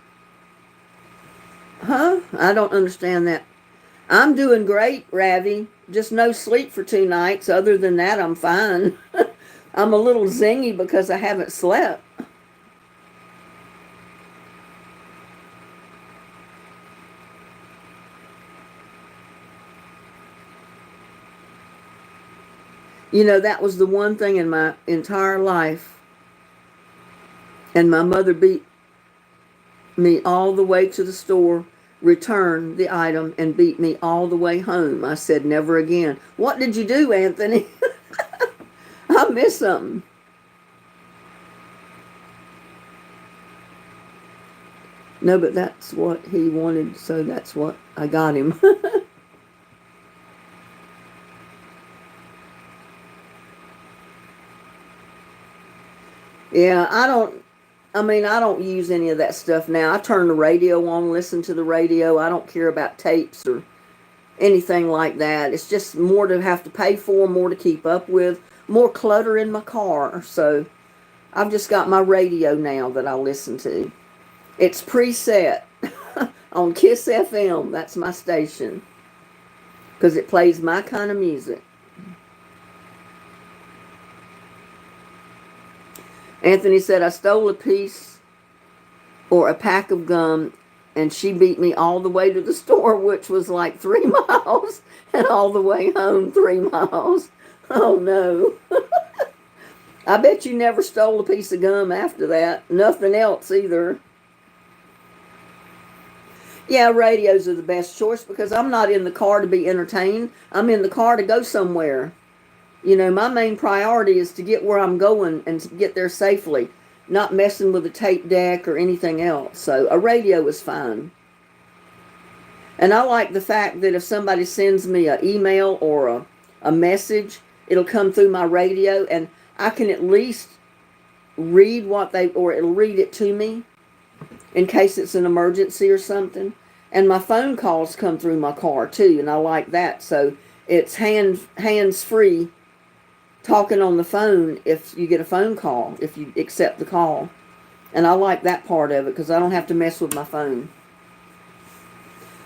Huh? I don't understand that. I'm doing great, Ravi. Just no sleep for 2 nights. Other than that, I'm fine. I'm a little zingy because I haven't slept. That was the one thing in my entire life. And my mother beat me all the way to the store, returned the item, and beat me all the way home. I said, never again. What did you do, Anthony? I missed something. No, but that's what he wanted, so that's what I got him. Yeah, I don't use any of that stuff now. I turn the radio on, listen to the radio. I don't care about tapes or anything like that. It's just more to have to pay for, more to keep up with, more clutter in my car. So I've just got my radio now that I listen to. It's preset on Kiss FM. That's my station, because it plays my kind of music. Anthony said, I stole a piece or a pack of gum, and she beat me all the way to the store, which was like 3 miles, and all the way home 3 miles. Oh, no. I bet you never stole a piece of gum after that. Nothing else either. Yeah, radios are the best choice because I'm not in the car to be entertained. I'm in the car to go somewhere. My main priority is to get where I'm going and to get there safely, not messing with a tape deck or anything else. So a radio is fine. And I like the fact that if somebody sends me an email or a message, it'll come through my radio, and I can at least read or it'll read it to me in case it's an emergency or something. And my phone calls come through my car too, and I like that. So it's hands-free talking on the phone if you get a phone call, if you accept the call. And I like that part of it because I don't have to mess with my phone.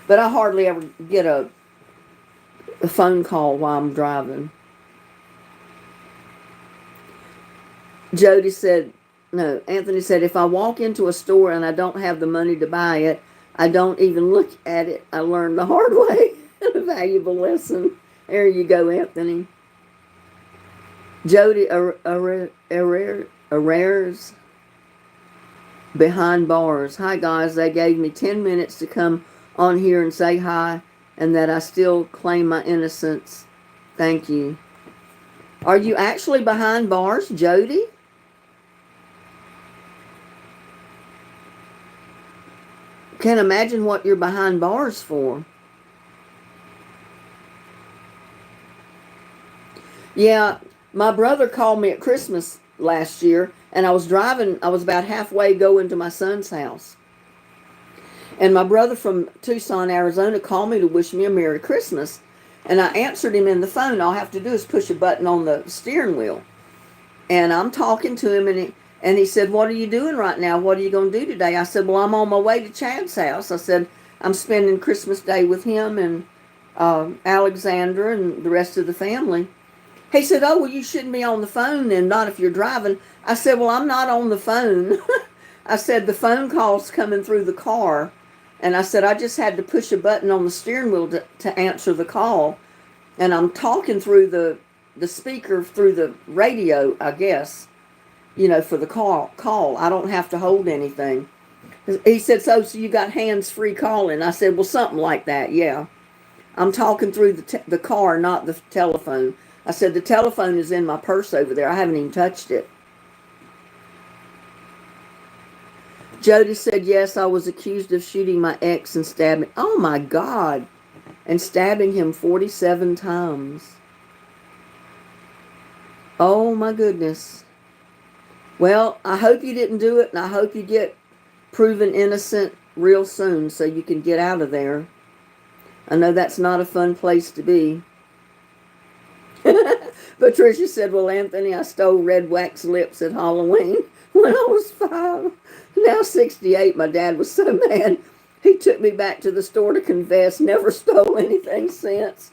But I hardly ever get a phone call while I'm driving. Anthony said, if I walk into a store and I don't have the money to buy it, I don't even look at it. I learned the hard way. A valuable lesson. There you go, Anthony. Jody Arrears behind bars. Hi guys, they gave me 10 minutes to come on here and say hi, and that I still claim my innocence. Thank you. Are you actually behind bars, Jody? Can't imagine what you're behind bars for. Yeah, my brother called me at Christmas last year, and I was driving, I was about halfway going to my son's house. And my brother from Tucson, Arizona called me to wish me a Merry Christmas. And I answered him in the phone. All I have to do is push a button on the steering wheel. And I'm talking to him, and he said, "What are you doing right now? What are you going to do today?" I said, "Well, I'm on my way to Chad's house." I said, "I'm spending Christmas Day with him and Alexandra and the rest of the family." He said, "Oh, well, you shouldn't be on the phone then, not if you're driving." I said, "Well, I'm not on the phone." I said, "The phone call's coming through the car." And I said, "I just had to push a button on the steering wheel to answer the call. And I'm talking through the speaker through the radio, I guess, for the call. I don't have to hold anything." He said, so you got hands-free calling?" I said, "Well, something like that, yeah. I'm talking through the car, not the telephone." I said, "The telephone is in my purse over there. I haven't even touched it." Jody said, "Yes, I was accused of shooting my ex and stabbing." Oh, my God. And stabbing him 47 times. Oh, my goodness. Well, I hope you didn't do it, and I hope you get proven innocent real soon so you can get out of there. I know that's not a fun place to be. Patricia said, "Well, Anthony, I stole red wax lips at Halloween when I was 5. Now 68, my dad was so mad. He took me back to the store to confess. Never stole anything since."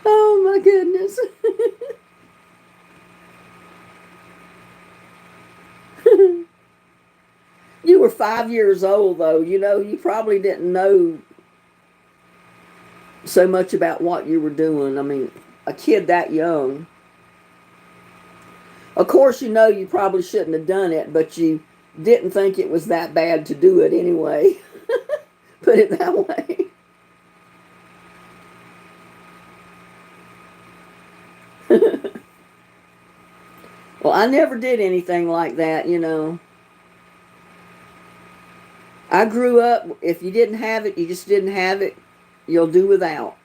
Oh, my goodness. You were 5 years old, though. You probably didn't know so much about what you were doing. I mean, a kid that young. Of course, you probably shouldn't have done it, but you didn't think it was that bad to do it anyway. Put it that way. Well, I never did anything like that. I grew up, if you didn't have it, you just didn't have it. You'll do without.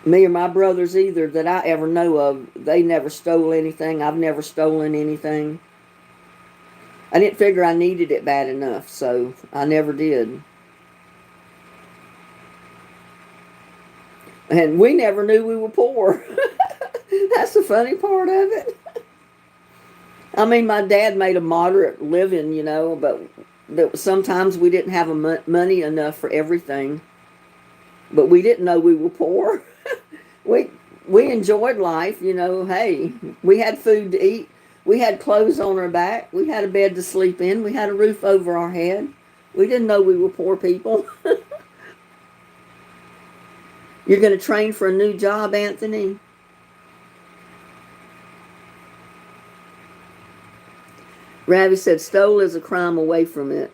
Me or my brothers either that I ever know of, they never stole anything. I've never stolen anything. I didn't figure I needed it bad enough, so I never did. And we never knew we were poor. That's the funny part of it. I mean, my dad made a moderate living, but sometimes we didn't have money enough for everything. But we didn't know we were poor. we enjoyed life, hey, we had food to eat. We had clothes on our back. We had a bed to sleep in. We had a roof over our head. We didn't know we were poor people. You're going to train for a new job, Anthony? Ravi said, "Stole is a crime away from it."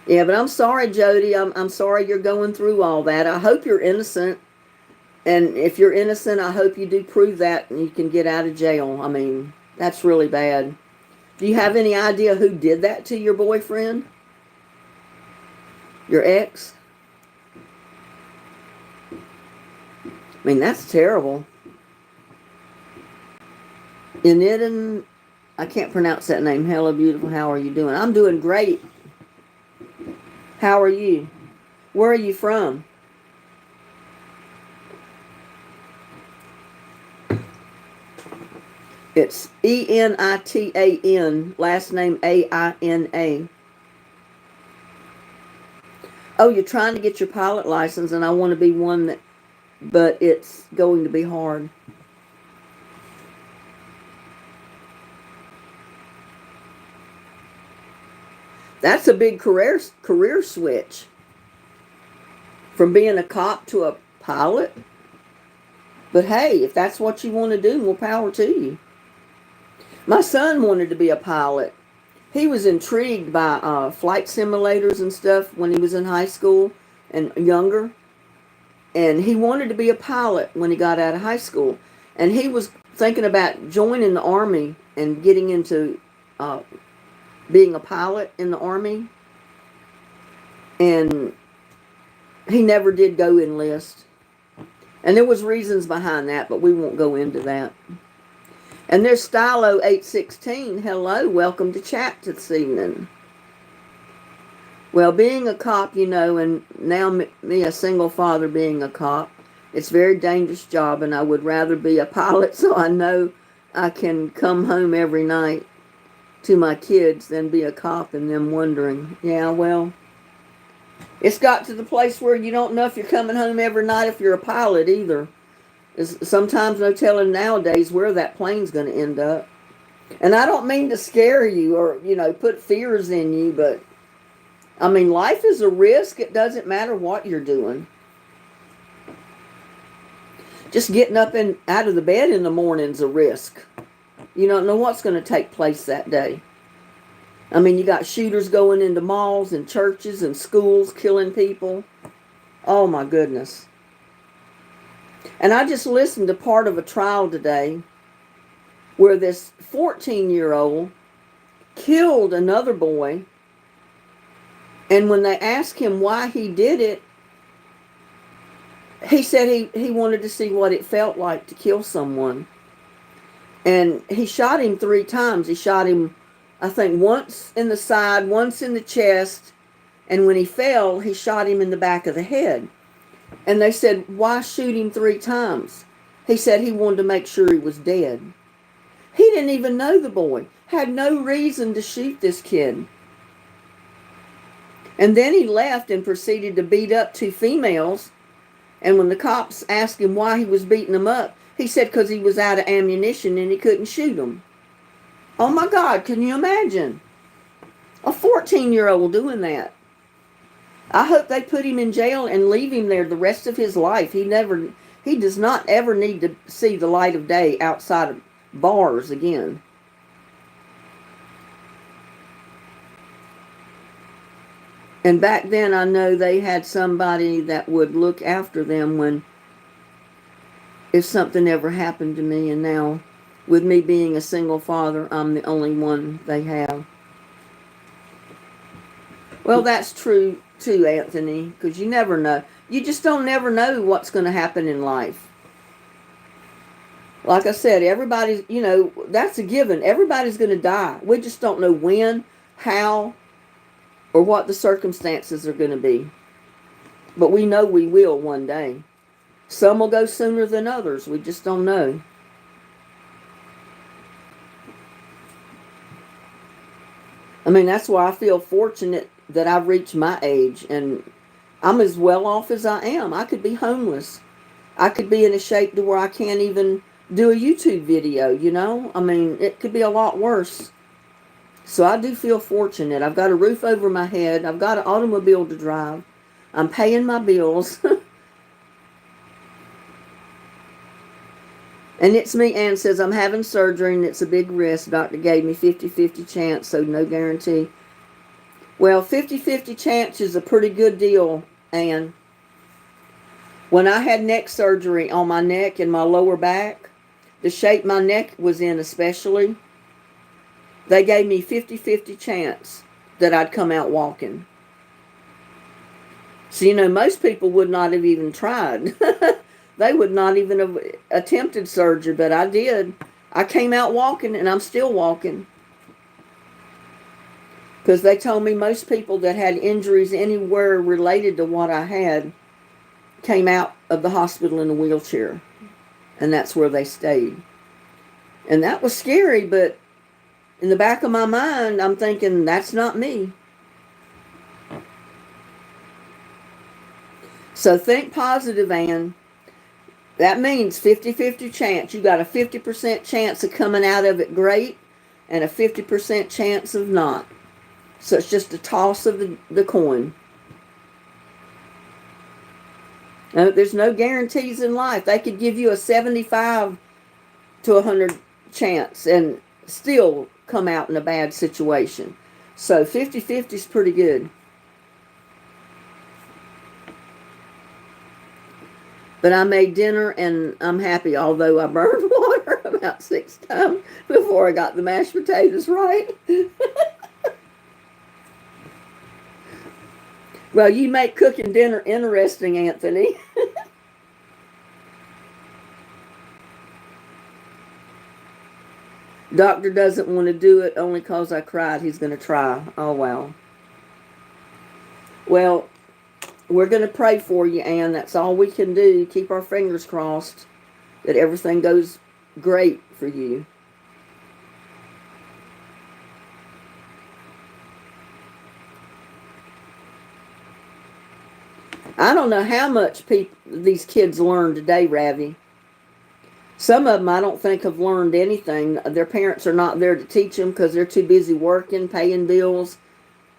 Yeah, but I'm sorry, Jody. I'm sorry you're going through all that. I hope you're innocent. And if you're innocent, I hope you do prove that and you can get out of jail. I mean, that's really bad. Do you have any idea who did that to your boyfriend? Your ex? I mean, that's terrible. Inidin, I can't pronounce that name. Hello, beautiful. How are you doing? I'm doing great. How are you? Where are you from? It's Enitan, last name Aina. Oh, you're trying to get your pilot license, and I want to be one but it's going to be hard. That's a big career switch. From being a cop to a pilot. But hey, if that's what you want to do, more power to you. My son wanted to be a pilot. He was intrigued by flight simulators and stuff when he was in high school and younger. And he wanted to be a pilot when he got out of high school. And he was thinking about joining the Army and getting into being a pilot in the Army. And he never did go enlist. And there was reasons behind that, but we won't go into that. And there's Stylo 816. Hello, welcome to chat this evening. Well, being a cop, you know, and now me, a single father, being a cop, it's a very dangerous job, and I would rather be a pilot so I know I can come home every night to my kids than be a cop and them wondering, yeah, well, it's got to the place where you don't know if you're coming home every night if you're a pilot either. There's sometimes no telling nowadays where that plane's going to end up. And I don't mean to scare you or, you know, put fears in you, but I mean, life is a risk. It doesn't matter what you're doing. Just getting up and out of the bed in the morning's a risk. You don't know what's going to take place that day. I mean, you got shooters going into malls and churches and schools, killing people. Oh, my goodness. And I just listened to part of a trial today where this 14-year-old killed another boy. And when they asked him why he did it, he said he wanted to see what it felt like to kill someone. And he shot him 3 times. He shot him, I think, once in the side, once in the chest. And when he fell, he shot him in the back of the head. And they said, why shoot him 3 times? He said he wanted to make sure he was dead. He didn't even know the boy. Had no reason to shoot this kid. And then he left and proceeded to beat up 2 females. And when the cops asked him why he was beating them up, he said because he was out of ammunition and he couldn't shoot them. Oh my God, can you imagine? A 14-year-old doing that. I hope they put him in jail and leave him there the rest of his life. He does not ever need to see the light of day outside of bars again. And back then, I know they had somebody that would look after them if something ever happened to me. And now, with me being a single father, I'm the only one they have. Well, that's true too, Anthony, because you never know. You just don't never know what's going to happen in life. Like I said, everybody's, you know, that's a given. Everybody's going to die. We just don't know when, how, or what the circumstances are going to be. But we know we will one day. Some will go sooner than others. We just don't know. I mean, that's why I feel fortunate that I've reached my age. And I'm as well off as I am. I could be homeless. I could be in a shape to where I can't even do a YouTube video, you know? I mean, it could be a lot worse. So I do feel fortunate. I've got a roof over my head. I've got an automobile to drive. I'm paying my bills. And it's me, Ann says, I'm having surgery and it's a big risk. Doctor gave me 50-50 chance, so no guarantee. Well, 50-50 chance is a pretty good deal, Ann. When I had neck surgery on my neck and my lower back, the shape my neck was in especially, they gave me 50-50 chance that I'd come out walking. So, you know, most people would not have even tried. They would not even have attempted surgery, but I did. I came out walking, and I'm still walking. Because they told me most people that had injuries anywhere related to what I had came out of the hospital in a wheelchair. And that's where they stayed. And that was scary, but in the back of my mind, I'm thinking, that's not me. So think positive, Ann. That means 50-50 chance. You got a 50% chance of coming out of it great and a 50% chance of not. So it's just a toss of the coin. Now, there's no guarantees in life. They could give you a 75 to 100 chance and still come out in a bad situation. So 50-50 is pretty good. But I made dinner and I'm happy, although I burned water about 6 times before I got the mashed potatoes right. Well, you make cooking dinner interesting, Anthony. Doctor doesn't want to do it only because I cried. He's going to try. Oh, wow. Well, we're going to pray for you, Ann. That's all we can do. Keep our fingers crossed that everything goes great for you. I don't know how much these kids learn today, Ravi. Some of them I don't think have learned anything. Their parents are not there to teach them because they're too busy working, paying bills,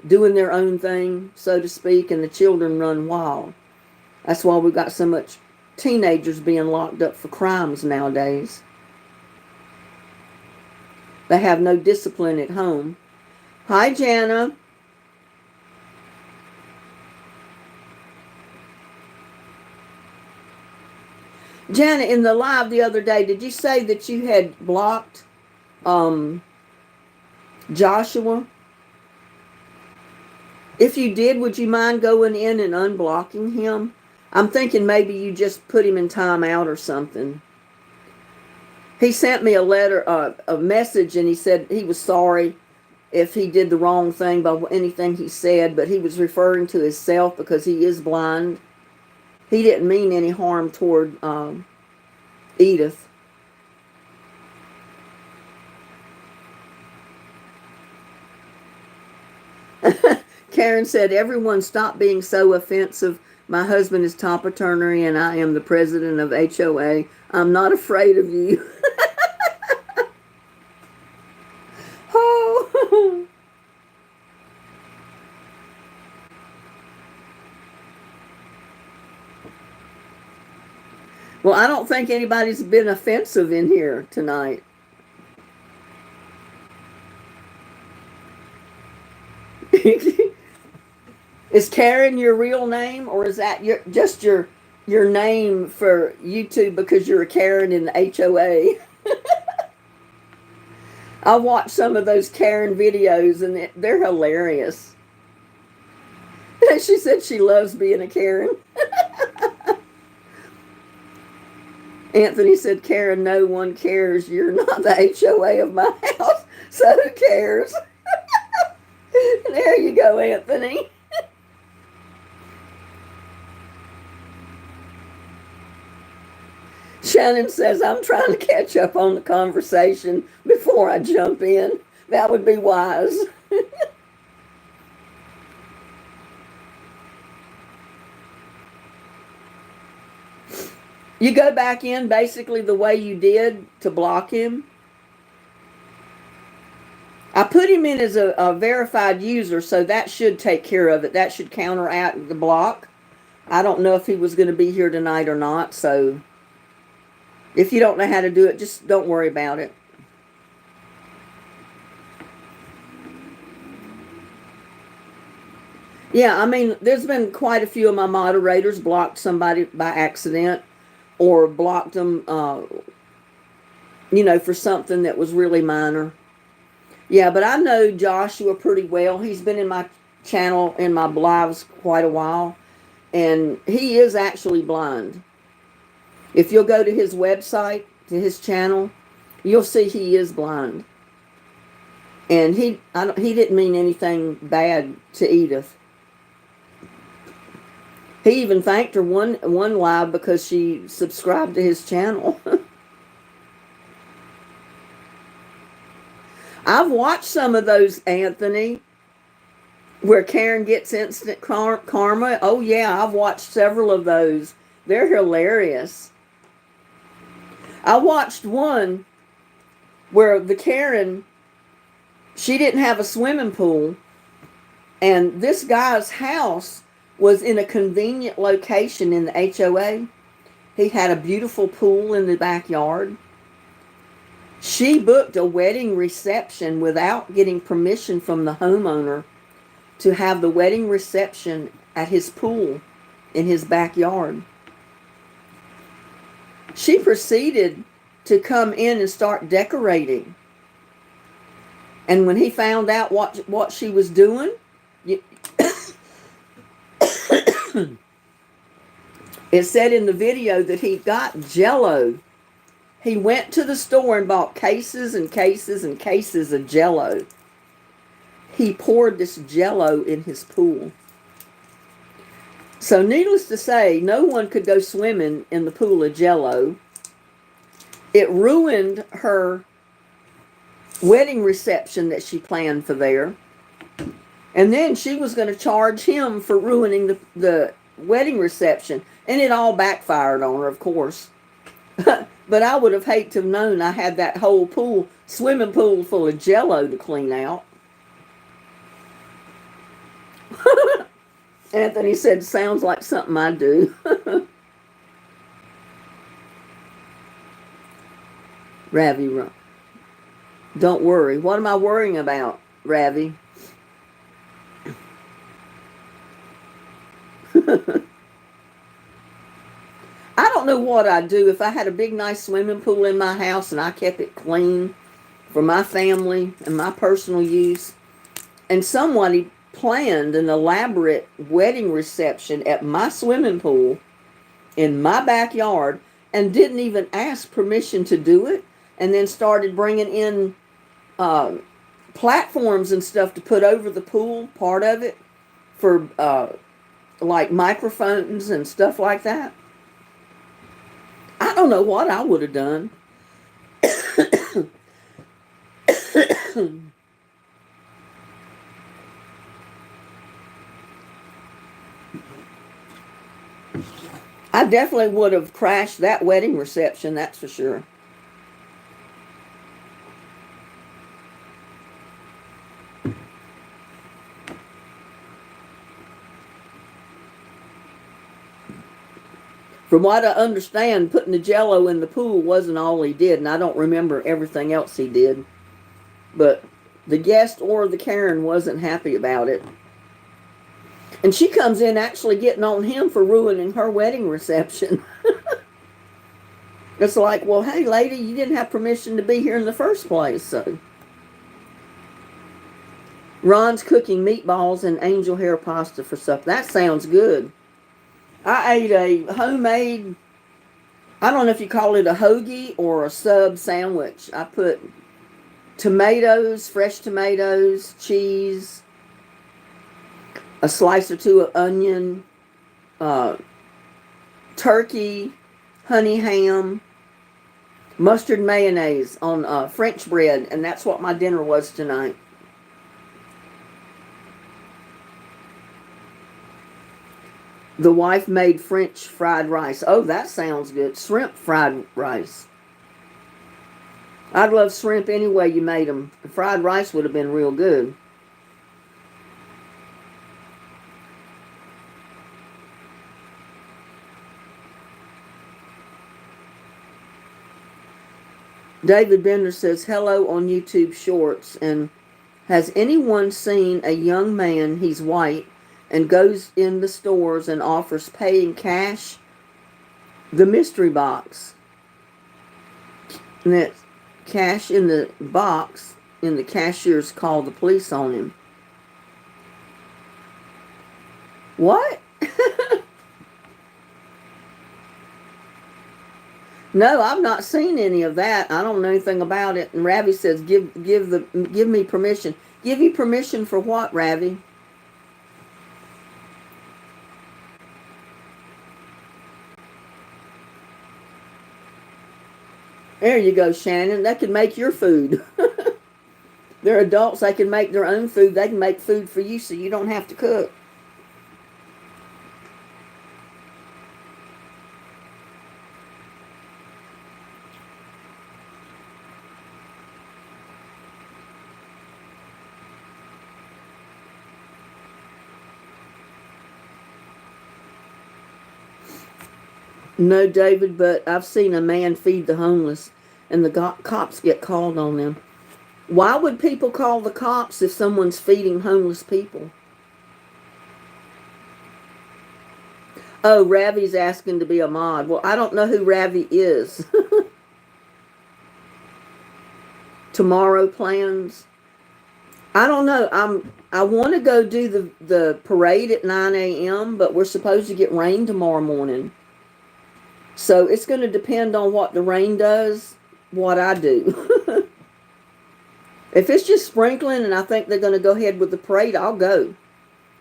doing their own thing, so to speak, and the children run wild. That's why we've got so much teenagers being locked up for crimes nowadays. They have no discipline at home. Hi, Jana. Jana, in the live the other day, did you say that you had blocked Joshua? If you did, would you mind going in and unblocking him? I'm thinking maybe you just put him in timeout or something. He sent me a letter, a message, and he said he was sorry if he did the wrong thing by anything he said, but he was referring to himself because he is blind. He didn't mean any harm toward Edith. Karen said, everyone stop being so offensive. My husband is top attorney and I am the president of HOA. I'm not afraid of you. Oh. Well, I don't think anybody's been offensive in here tonight. Is Karen your real name, or is that just your name for YouTube because you're a Karen in the HOA? I watched some of those Karen videos and they're hilarious. She said she loves being a Karen. Anthony said, Karen, no one cares. You're not the HOA of my house, so who cares? There you go, Anthony. Shannon says, I'm trying to catch up on the conversation before I jump in. That would be wise. You go back in basically the way you did to block him. I put him in as a verified user, so that should take care of it. That should counteract the block. I don't know if he was going to be here tonight or not, so if you don't know how to do it, just don't worry about it. Yeah, I mean, there's been quite a few of my moderators blocked somebody by accident or blocked them, for something that was really minor. Yeah, but I know Joshua pretty well. He's been in my channel, in my lives quite a while, and he is actually blind. If you'll go to his website, to his channel, you'll see he is blind. And he didn't mean anything bad to Edith. He even thanked her one live because she subscribed to his channel. I've watched some of those, Anthony, where Karen gets instant karma. Oh, yeah, I've watched several of those. They're hilarious. I watched one where the Karen, she didn't have a swimming pool, And this guy's house was in a convenient location in the HOA. He had a beautiful pool in the backyard. She booked a wedding reception without getting permission from the homeowner to have the wedding reception at his pool in his backyard. She proceeded to come in and start decorating. And when he found out what she was doing, it said in the video that he got Jell-O. He went to the store and bought cases and cases and cases of Jell-O. He poured this Jell-O in his pool. So needless to say, no one could go swimming in the pool of Jell-O. It ruined her wedding reception that she planned for there. And then she was going to charge him for ruining the wedding reception. And it all backfired on her, of course. But I would have hated to have known I had that whole pool, swimming pool full of Jell-O to clean out. Anthony said, sounds like something I do. Ravi, don't worry. What am I worrying about, Ravi? I don't know what I'd do if I had a big, nice swimming pool in my house and I kept it clean for my family and my personal use, and somebody planned an elaborate wedding reception at my swimming pool in my backyard and didn't even ask permission to do it, and then started bringing in platforms and stuff to put over the pool, part of it, for like microphones and stuff like that. I don't know what I would have done. I definitely would have crashed that wedding reception, that's for sure. From what I understand, putting the Jell-O in the pool wasn't all he did, and I don't remember everything else he did. But the guest or the Karen wasn't happy about it. And she comes in actually getting on him for ruining her wedding reception. It's like, well, hey, lady, you didn't have permission to be here in the first place, so. Ron's cooking meatballs and angel hair pasta for supper. That sounds good. I ate a homemade, I don't know if you call it a hoagie or a sub sandwich. I put tomatoes, fresh tomatoes, cheese, a slice or two of onion, turkey, honey ham, mustard mayonnaise on French bread, and that's what my dinner was tonight. The wife made French fried rice. Oh, that sounds good. Shrimp fried rice. I'd love shrimp any way you made them. The fried rice would have been real good. David Bender says, hello on YouTube Shorts. And has anyone seen a young man, he's white, and goes in the stores and offers paying cash? The mystery box. And that cash in the box, and the cashier's call the police on him. What? No, I've not seen any of that. I don't know anything about it. And Ravi says, give me permission. Give you permission for what, Ravi? There you go, Shannon. That could make your food. They're adults. They can make their own food. They can make food for you so you don't have to cook. No, David, but I've seen a man feed the homeless, and the cops get called on them. Why would people call the cops if someone's feeding homeless people? Oh, Ravi's asking to be a mod. Well, I don't know who Ravi is. Tomorrow plans. I don't know. I want to go do the parade at 9 a.m., but we're supposed to get rain tomorrow morning. So it's going to depend on what the rain does, what I do. If it's just sprinkling and I think they're going to go ahead with the parade, I'll go.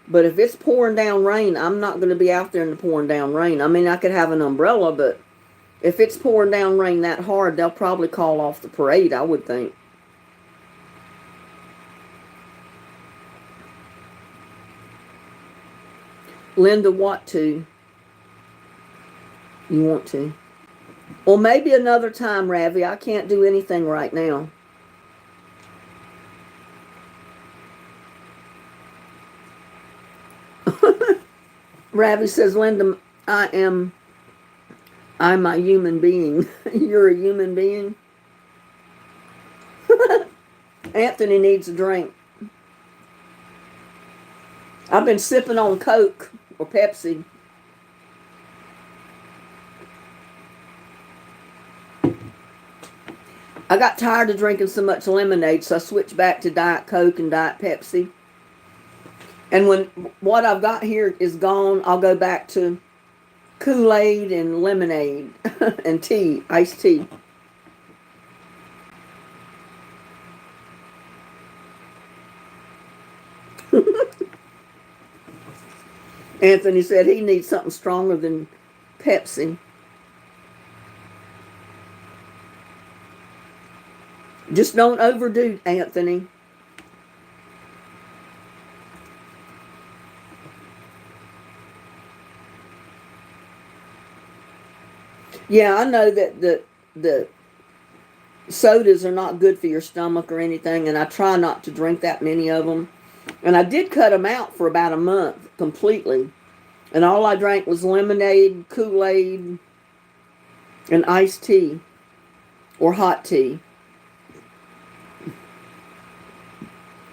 But if it's pouring down rain, I'm not going to be out there in the pouring down rain. I mean, I could have an umbrella, but if it's pouring down rain that hard, they'll probably call off the parade, I would think. Linda, what to? You want to? Well, maybe another time, Ravi. I can't do anything right now. Ravi says, Linda, I'm a human being. You're a human being? Anthony needs a drink. I've been sipping on Coke or Pepsi. I got tired of drinking so much lemonade, so I switched back to Diet Coke and Diet Pepsi. And when what I've got here is gone, I'll go back to Kool-Aid and lemonade and tea, iced tea. Anthony said he needs something stronger than Pepsi. Just don't overdo, Anthony. Yeah, I know that the sodas are not good for your stomach or anything, and I try not to drink that many of them. And I did cut them out for about a month completely. And all I drank was lemonade, Kool-Aid, and iced tea or hot tea.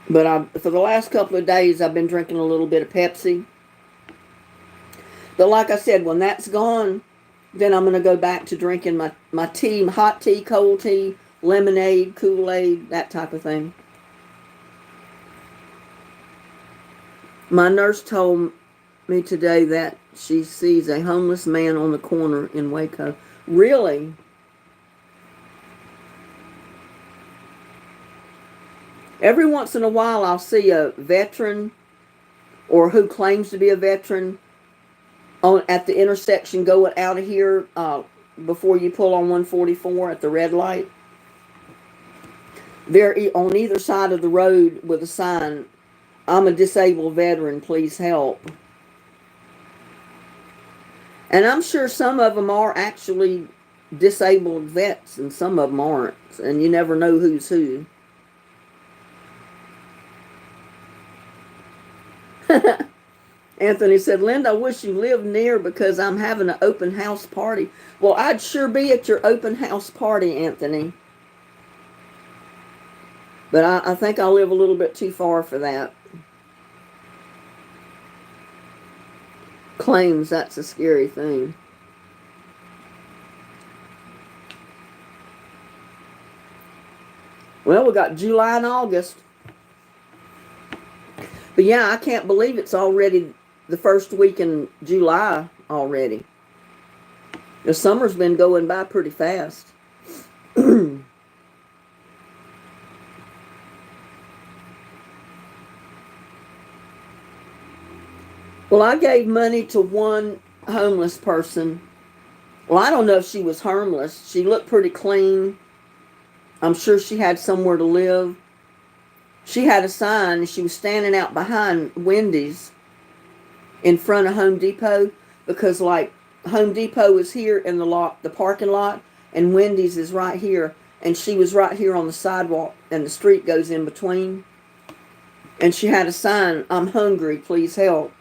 But for the last couple of days, I've been drinking a little bit of Pepsi. But like I said, when that's gone, then I'm going to go back to drinking my tea, hot tea, cold tea, lemonade, Kool-Aid, that type of thing. My nurse told me today that she sees a homeless man on the corner in Waco. Really? Every once in a while I'll see a veteran or who claims to be a veteran at the intersection going out of here before you pull on 144 at the red light. They're on either side of the road with a sign, I'm a disabled veteran, please help. And I'm sure some of them are actually disabled vets and some of them aren't. And you never know who's who. Anthony said, Linda, I wish you lived near because I'm having an open house party. Well, I'd sure be at your open house party, Anthony. But I think I live a little bit too far for that. Claims that's a scary thing. Well, we got July and August. But yeah, I can't believe it's already the first week in July already. The summer's been going by pretty fast. Well, I gave money to one homeless person. Well, I don't know if she was homeless. She looked pretty clean. I'm sure she had somewhere to live. She had a sign. She was standing out behind Wendy's in front of Home Depot because, like, Home Depot is here in the parking lot, and Wendy's is right here. And she was right here on the sidewalk, and the street goes in between. And she had a sign, I'm hungry, please help.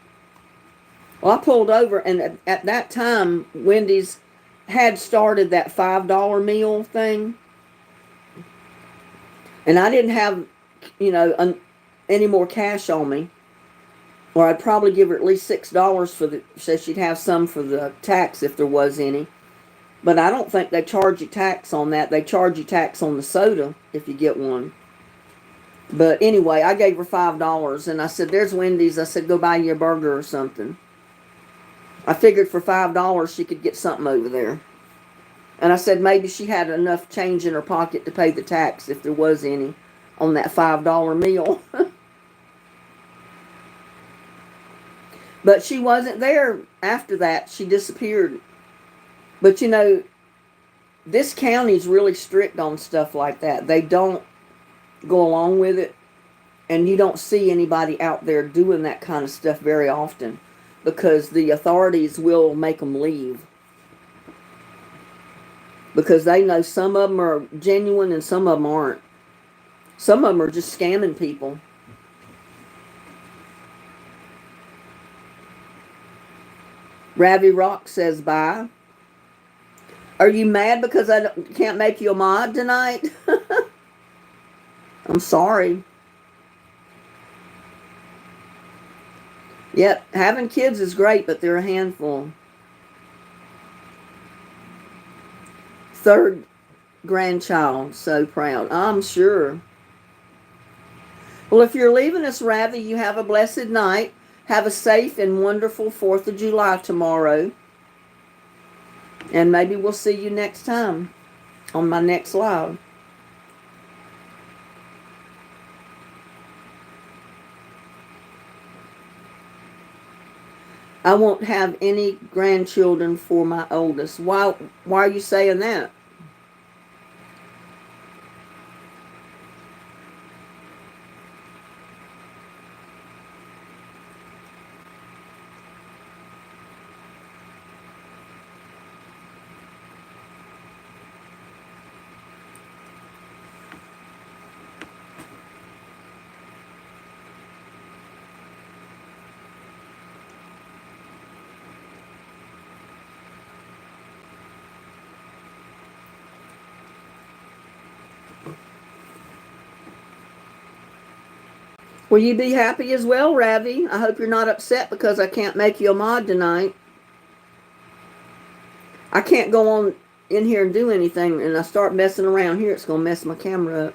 Well, I pulled over, and at that time, Wendy's had started that $5 meal thing, and I didn't have, any more cash on me, or I'd probably give her at least $6 so she'd have some for the tax if there was any. But I don't think they charge you tax on that. They charge you tax on the soda if you get one. But anyway, I gave her $5, and I said, "There's Wendy's." I said, "Go buy you a burger or something." I figured for $5 she could get something over there. And I said maybe she had enough change in her pocket to pay the tax if there was any on that $5 meal. But she wasn't there after that. She disappeared. But this county's really strict on stuff like that. They don't go along with it. And you don't see anybody out there doing that kind of stuff very often, because the authorities will make them leave. Because they know some of them are genuine and some of them aren't. Some of them are just scamming people. Ravi Rock says bye. Are you mad because I can't make you a mod tonight? I'm sorry. Yep, having kids is great, but they're a handful. Third grandchild, so proud. I'm sure. Well, if you're leaving us, Ravi, you have a blessed night. Have a safe and wonderful 4th of July tomorrow. And maybe we'll see you next time on my next live. I won't have any grandchildren for my oldest. Why are you saying that? Will you be happy as well, Ravi? I hope you're not upset because I can't make you a mod tonight. I can't go on in here and do anything, and I start messing around here, it's going to mess my camera up.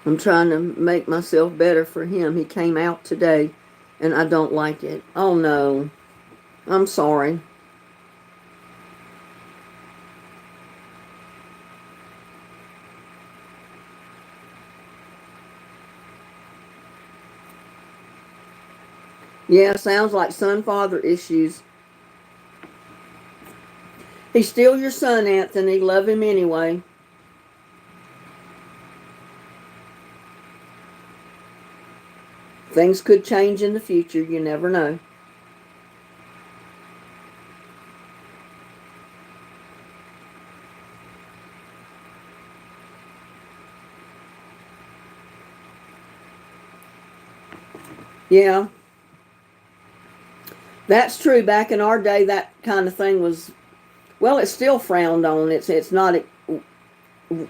I'm trying to make myself better for him. He came out today, and I don't like it. Oh, no. I'm sorry. Yeah, sounds like son-father issues. He's still your son, Anthony. Love him anyway. Things could change in the future. You never know. Yeah. That's true. Back in our day, that kind of thing was, well, it's still frowned on. It's not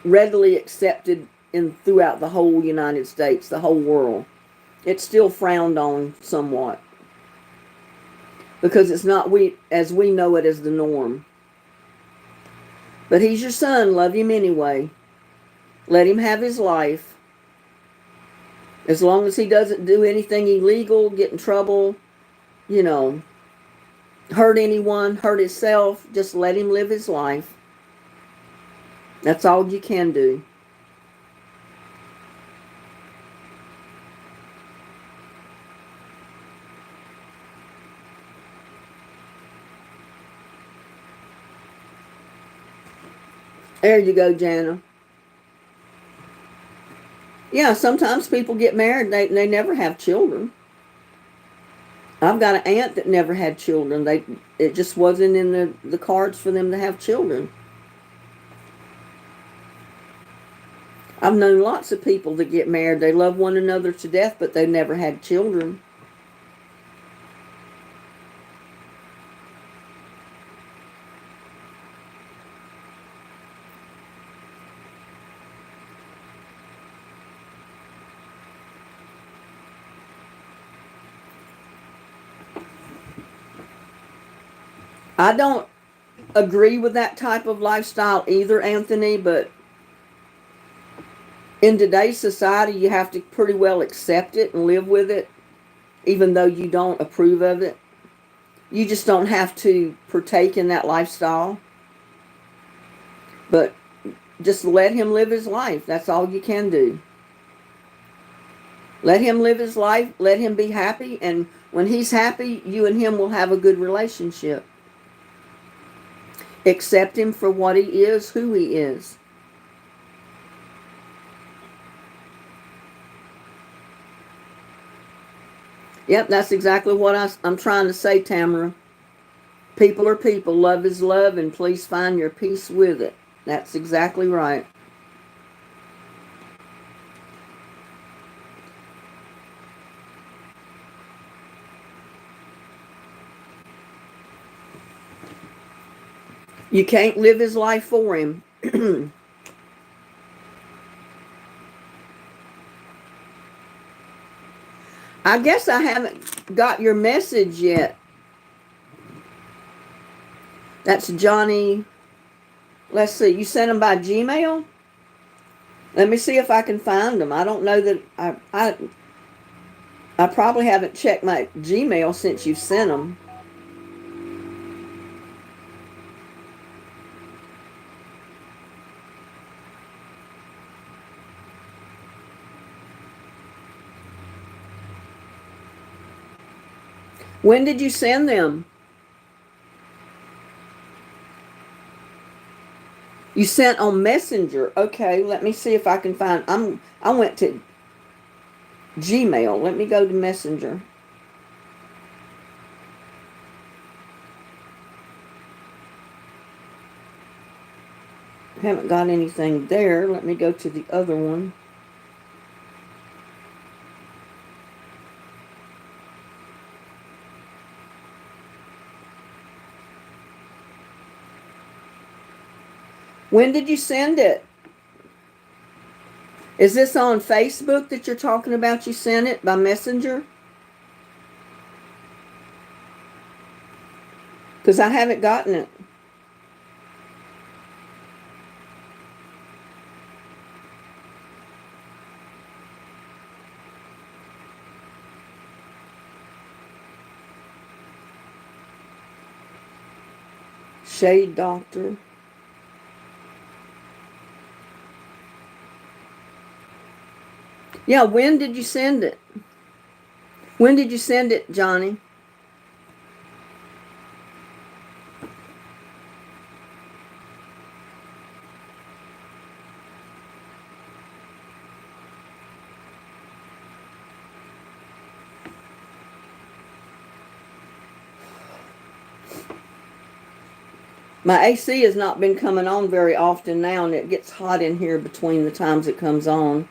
readily accepted throughout the whole United States, the whole world. It's still frowned on somewhat because it's not as we know it as the norm. But he's your son. Love him anyway. Let him have his life. As long as he doesn't do anything illegal, get in trouble, hurt anyone, hurt himself, just let him live his life. That's all you can do. There you go, Jana. Yeah, sometimes people get married, they never have children. I've got an aunt that never had children. It just wasn't in the cards for them to have children. I've known lots of people that get married. They love one another to death, but they never had children. I don't agree with that type of lifestyle either, Anthony, but in today's society, you have to pretty well accept it and live with it, even though you don't approve of it. You just don't have to partake in that lifestyle, but just let him live his life. That's all you can do. Let him live his life, let him be happy, and when he's happy, you and him will have a good relationship. Accept him for what he is, who he is. Yep, that's exactly what I'm trying to say, Tamara. People are people. Love is love, and please find your peace with it. That's exactly right. You can't live his life for him. I guess I haven't got your message yet. That's Johnny. Let's see. You sent them by Gmail? Let me see if I can find them. I don't know that I probably haven't checked my Gmail since you sent them. When did you send them? You sent on Messenger. Okay, let me see if I can find. I went to Gmail. Let me go to Messenger. Haven't got anything there. Let me go to the other one. When did you send it? Is this on Facebook that you're talking about? You sent it by Messenger? Because I haven't gotten it. Shade Doctor. Yeah, when did you send it? When did you send it, Johnny? My AC has not been coming on very often now, and it gets hot in here between the times it comes on.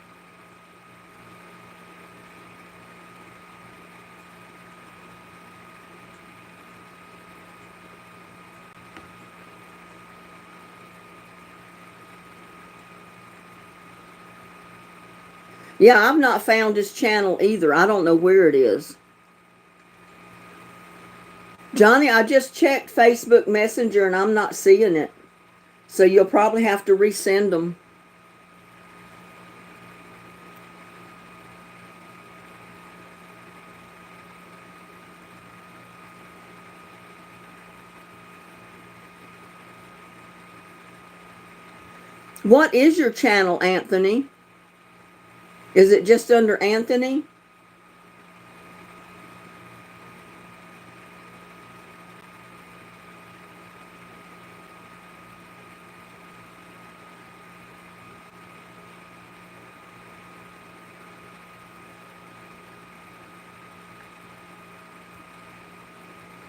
Yeah, I've not found his channel either. I don't know where it is. Johnny, I just checked Facebook Messenger and I'm not seeing it. So you'll probably have to resend them. What is your channel, Anthony? Is it just under Anthony?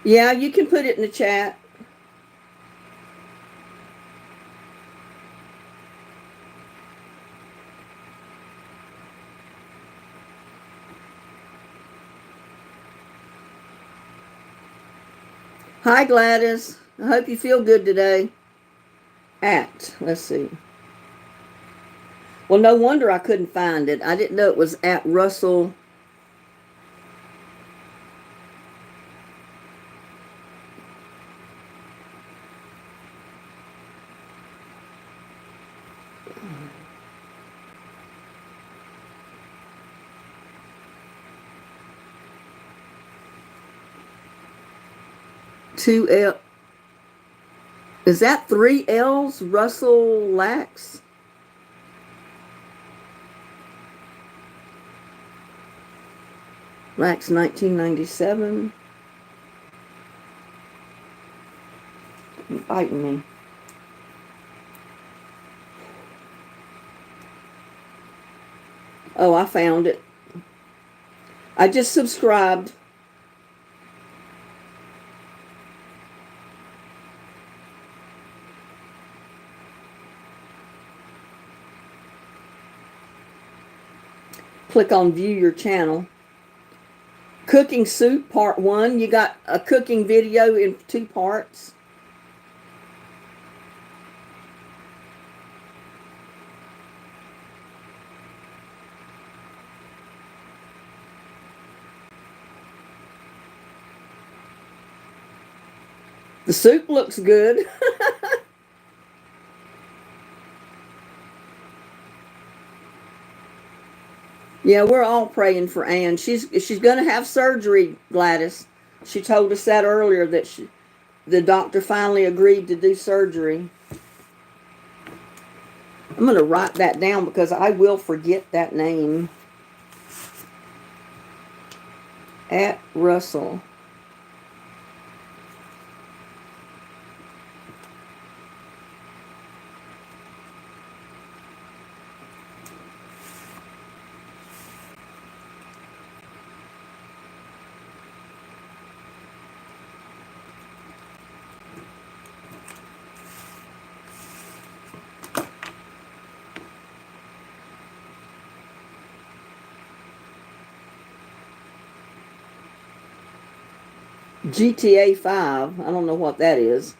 Yeah, you can put it in the chat. Hi, Gladys. I hope you feel good today. Let's see. Well, no wonder I couldn't find it. I didn't know it was at Russell. Two L. Is that three L's? Russell Lax? Lax 1997. Biting me. Oh, I found it. I just subscribed. Click on view your channel. Cooking soup part 1. You got a cooking video in 2 parts. The soup looks good. Yeah, we're all praying for Ann. She's going to have surgery, Gladys. She told us that earlier, that the doctor finally agreed to do surgery. I'm going to write that down because I will forget that name. At Russell. GTA 5. I don't know what that is.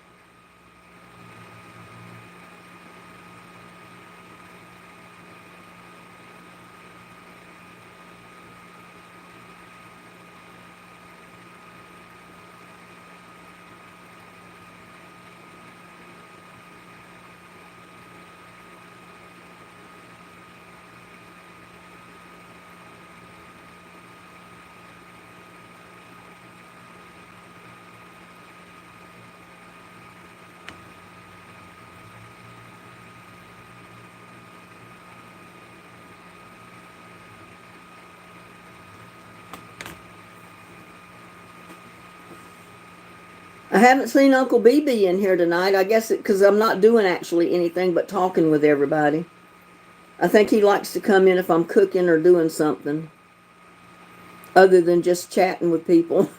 I haven't seen Uncle BB in here tonight. I guess because I'm not doing actually anything but talking with everybody. I think he likes to come in if I'm cooking or doing something other than just chatting with people.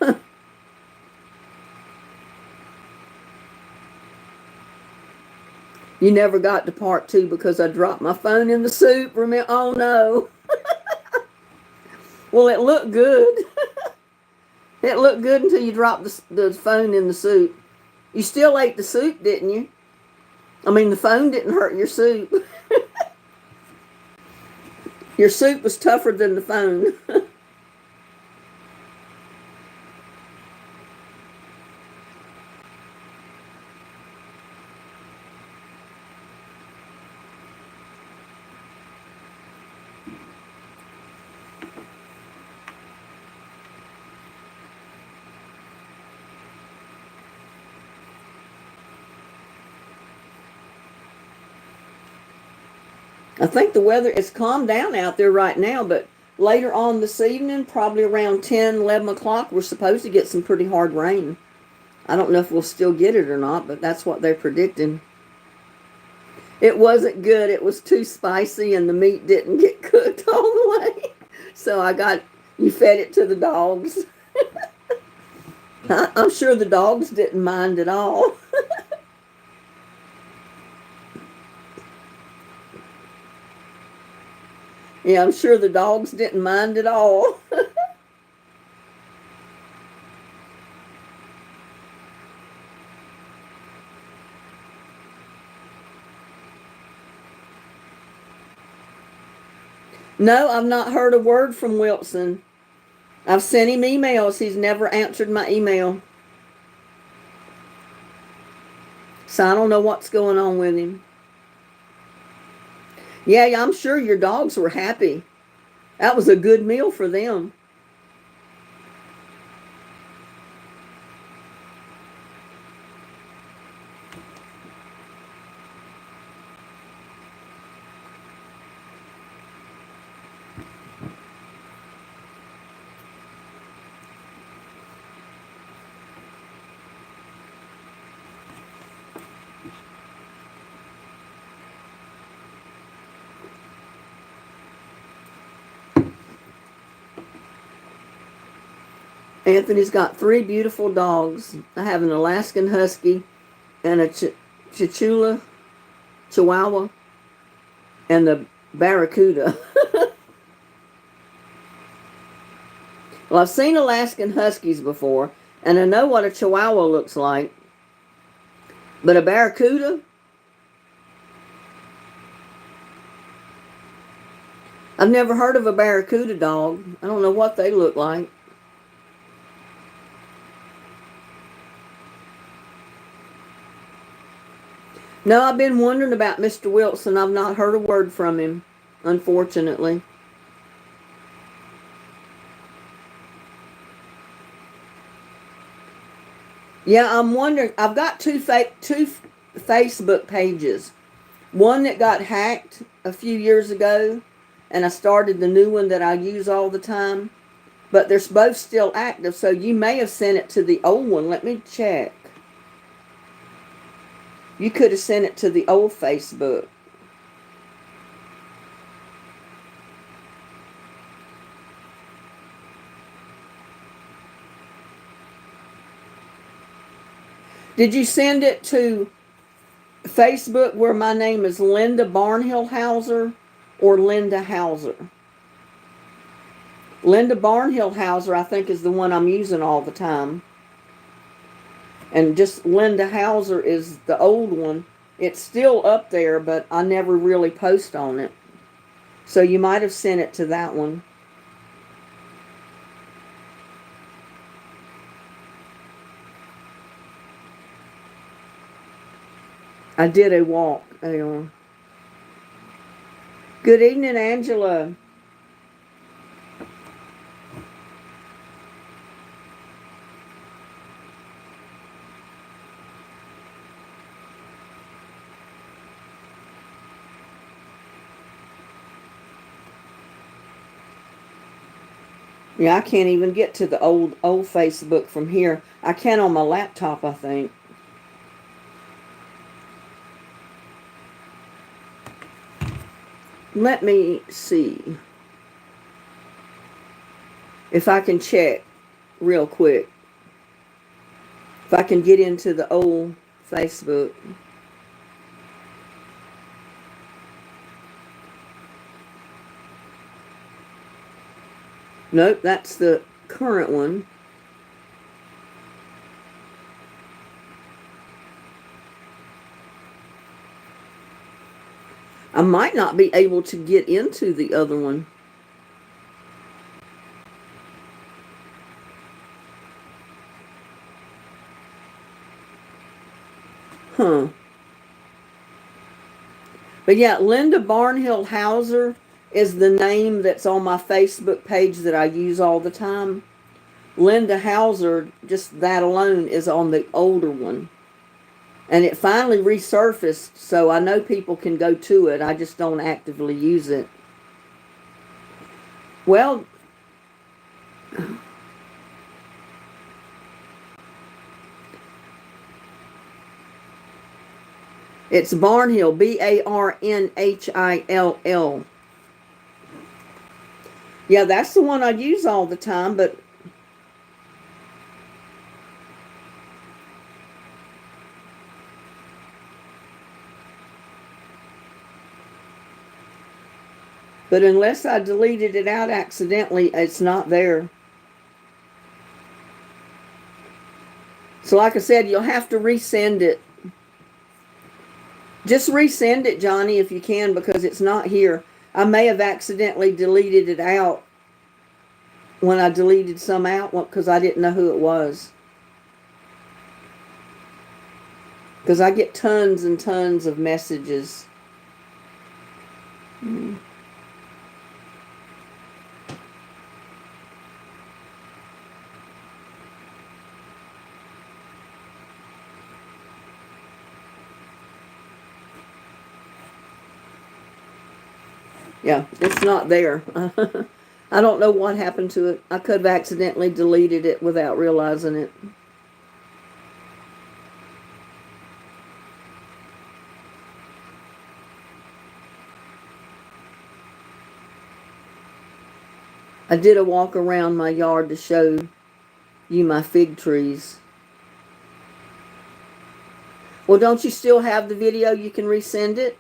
You never got to part 2 because I dropped my phone in the soup. Remember? Oh no. Well, it looked good. It looked good until you dropped the phone in the soup. You still ate the soup, didn't you? I mean, the phone didn't hurt your soup. Your soup was tougher than the phone. I think the weather has calmed down out there right now, but later on this evening, probably around 10, 11 o'clock, we're supposed to get some pretty hard rain. I don't know if we'll still get it or not, but that's what they're predicting. It wasn't good. It was too spicy and the meat didn't get cooked all the way. So you fed it to the dogs. I'm sure the dogs didn't mind at all. Yeah, I'm sure the dogs didn't mind at all. No, I've not heard a word from Wilson. I've sent him emails. He's never answered my email. So I don't know what's going on with him. Yeah, I'm sure your dogs were happy. That was a good meal for them. Anthony's got 3 beautiful dogs. I have an Alaskan Husky and a Chihuahua, and the Barracuda. Well, I've seen Alaskan Huskies before, and I know what a Chihuahua looks like. But a Barracuda? I've never heard of a Barracuda dog. I don't know what they look like. No, I've been wondering about Mr. Wilson. I've not heard a word from him, unfortunately. Yeah, I'm wondering. I've got two Facebook pages. One that got hacked a few years ago, and I started the new one that I use all the time. But they're both still active, so you may have sent it to the old one. Let me check. You could have sent it to the old Facebook. Did you send it to Facebook where my name is Linda Barnhill Hauser or Linda Hauser? Linda Barnhill Hauser, I think, is the one I'm using all the time. And just Linda Hauser is the old one. It's still up there, but I never really post on it. So you might have sent it to that one. I did a walk. Good evening, Angela. Yeah, I can't even get to the old Facebook from here. I can on my laptop, I think. Let me see if I can check real quick. If I can get into the old Facebook. Nope, that's the current one. I might not be able to get into the other one. Huh. But yeah, Linda Barnhill Hauser is the name that's on my Facebook page that I use all the time. Linda Hauser, just that alone, is on the older one. And it finally resurfaced, so I know people can go to it. I just don't actively use it. Well, it's Barnhill, Barnhill. Yeah, that's the one I use all the time, but But unless I deleted it out accidentally, it's not there. So like I said, you'll have to resend it. Just resend it, Johnny, if you can, because it's not here. I may have accidentally deleted it out when I deleted some out because I didn't know who it was. Because I get tons and tons of messages. Yeah, it's not there. I don't know what happened to it. I could have accidentally deleted it without realizing it. I did a walk around my yard to show you my fig trees. Well, don't you still have the video? You can resend it?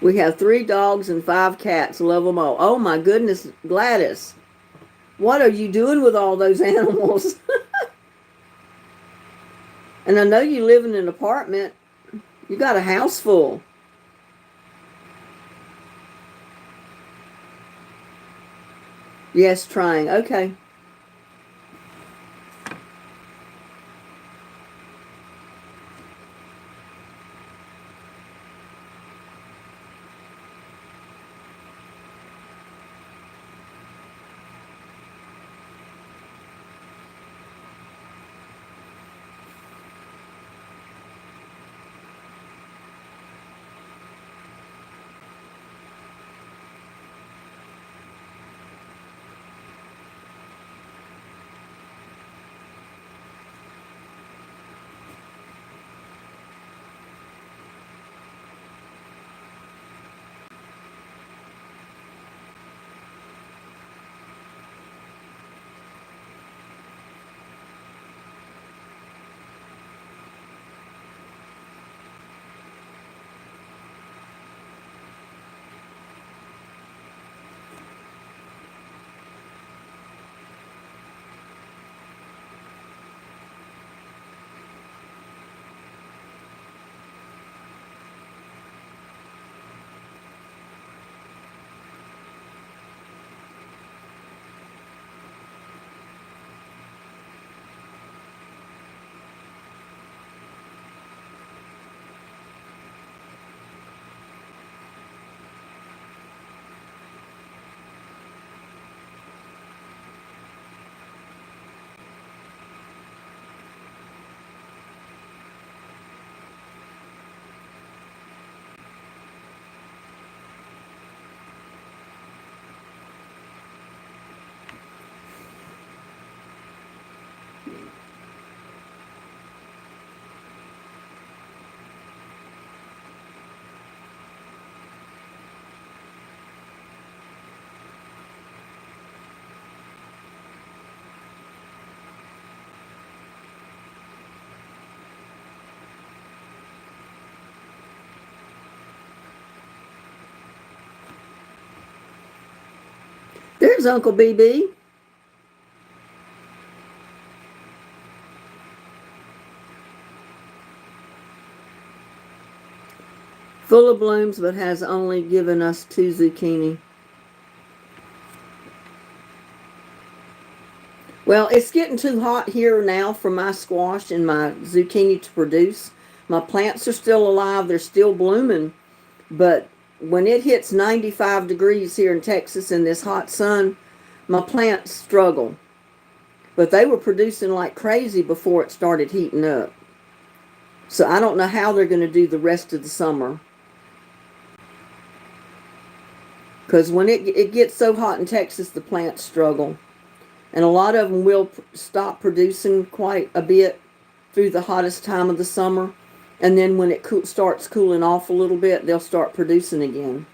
We have 3 dogs and 5 cats. Love them all. Oh my goodness, Gladys. What are you doing with all those animals? And I know you live in an apartment. You got a house full. Yes, trying. Okay. There's Uncle BB. Full of blooms, but has only given us 2 zucchini. Well, it's getting too hot here now for my squash and my zucchini to produce. My plants are still alive. They're still blooming. But when it hits 95 degrees here in Texas in this hot sun, my plants struggle. But they were producing like crazy before it started heating up. So I don't know how they're going to do the rest of the summer. Because when it gets so hot in Texas, the plants struggle. And a lot of them will stop producing quite a bit through the hottest time of the summer. And then when it starts cooling off a little bit, they'll start producing again.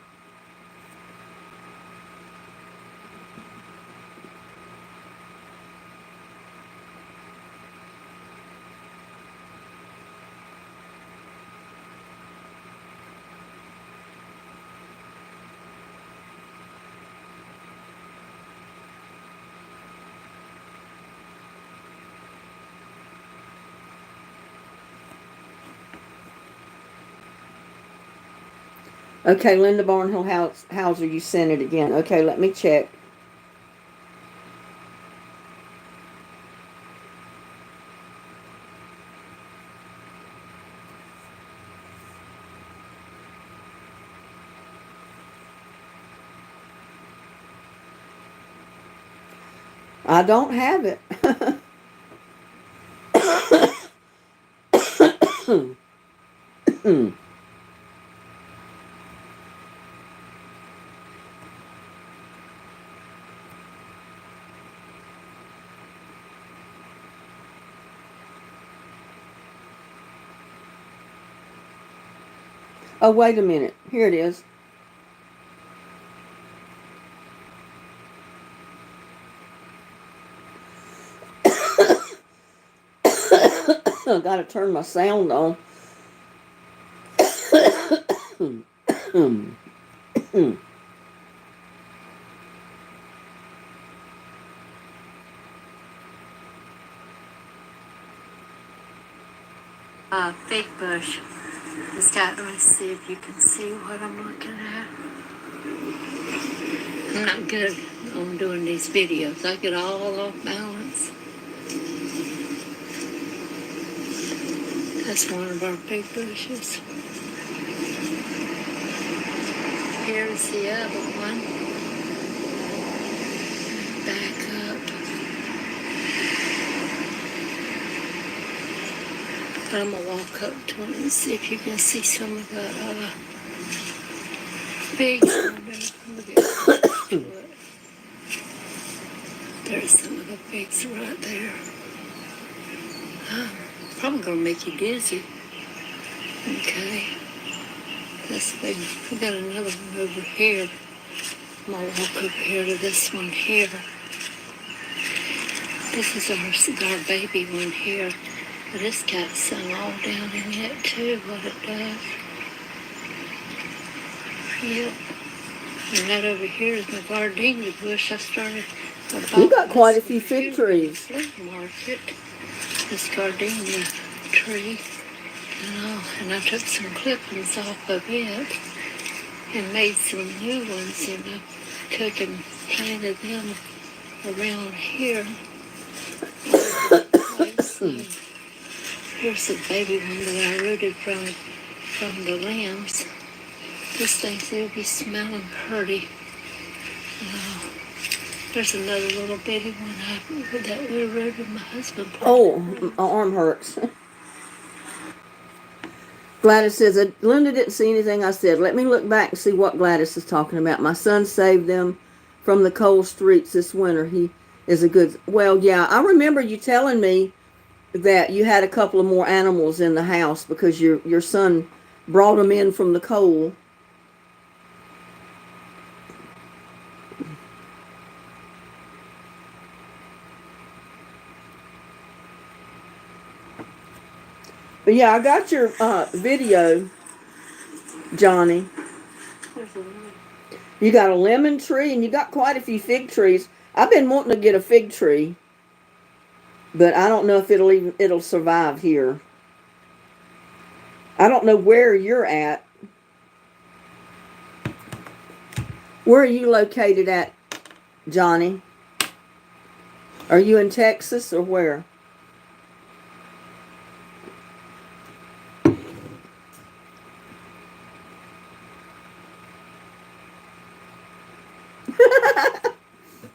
Okay, Linda Barnhill Hauser, you sent it again. Okay, let me check. I don't have it. Oh, wait a minute. Here it is. I gotta turn my sound on. Fig bush. Let me see if you can see what I'm looking at. I'm not good on doing these videos. I get all off balance. That's one of our fig bushes. Here's the other one. Back up. But I'm going to walk up to it and see if you can see some of the figs on there. There's some of the figs right there. Probably going to make you dizzy. Okay. This big. We got another one over here. I'm going to walk over here to this one here. This is our baby one here. But it's got some all down in it too, what it does. Yep. And that over here is my gardenia bush. I started. You got quite a few fig trees. Market. This gardenia tree. And I took some clippings off of it and made some new ones, and I took and planted them around here. Here's the baby one that I rooted from the lambs. This thing will be smelling pretty. There's another little bitty one that we rooted. My husband planted. Oh, my arm hurts. Gladys says, Linda didn't see anything I said. Let me look back and see what Gladys is talking about. My son saved them from the cold streets this winter. He is a good... Well, yeah, I remember you telling me that you had a couple of more animals in the house because your son brought them in from the cold. But yeah, I got your video, Johnny. You got a lemon tree and you got quite a few fig trees. I've been wanting to get a fig tree, but I don't know if it'll survive here. I don't know where you're at. Where are you located at, Johnny? Are you in Texas or where?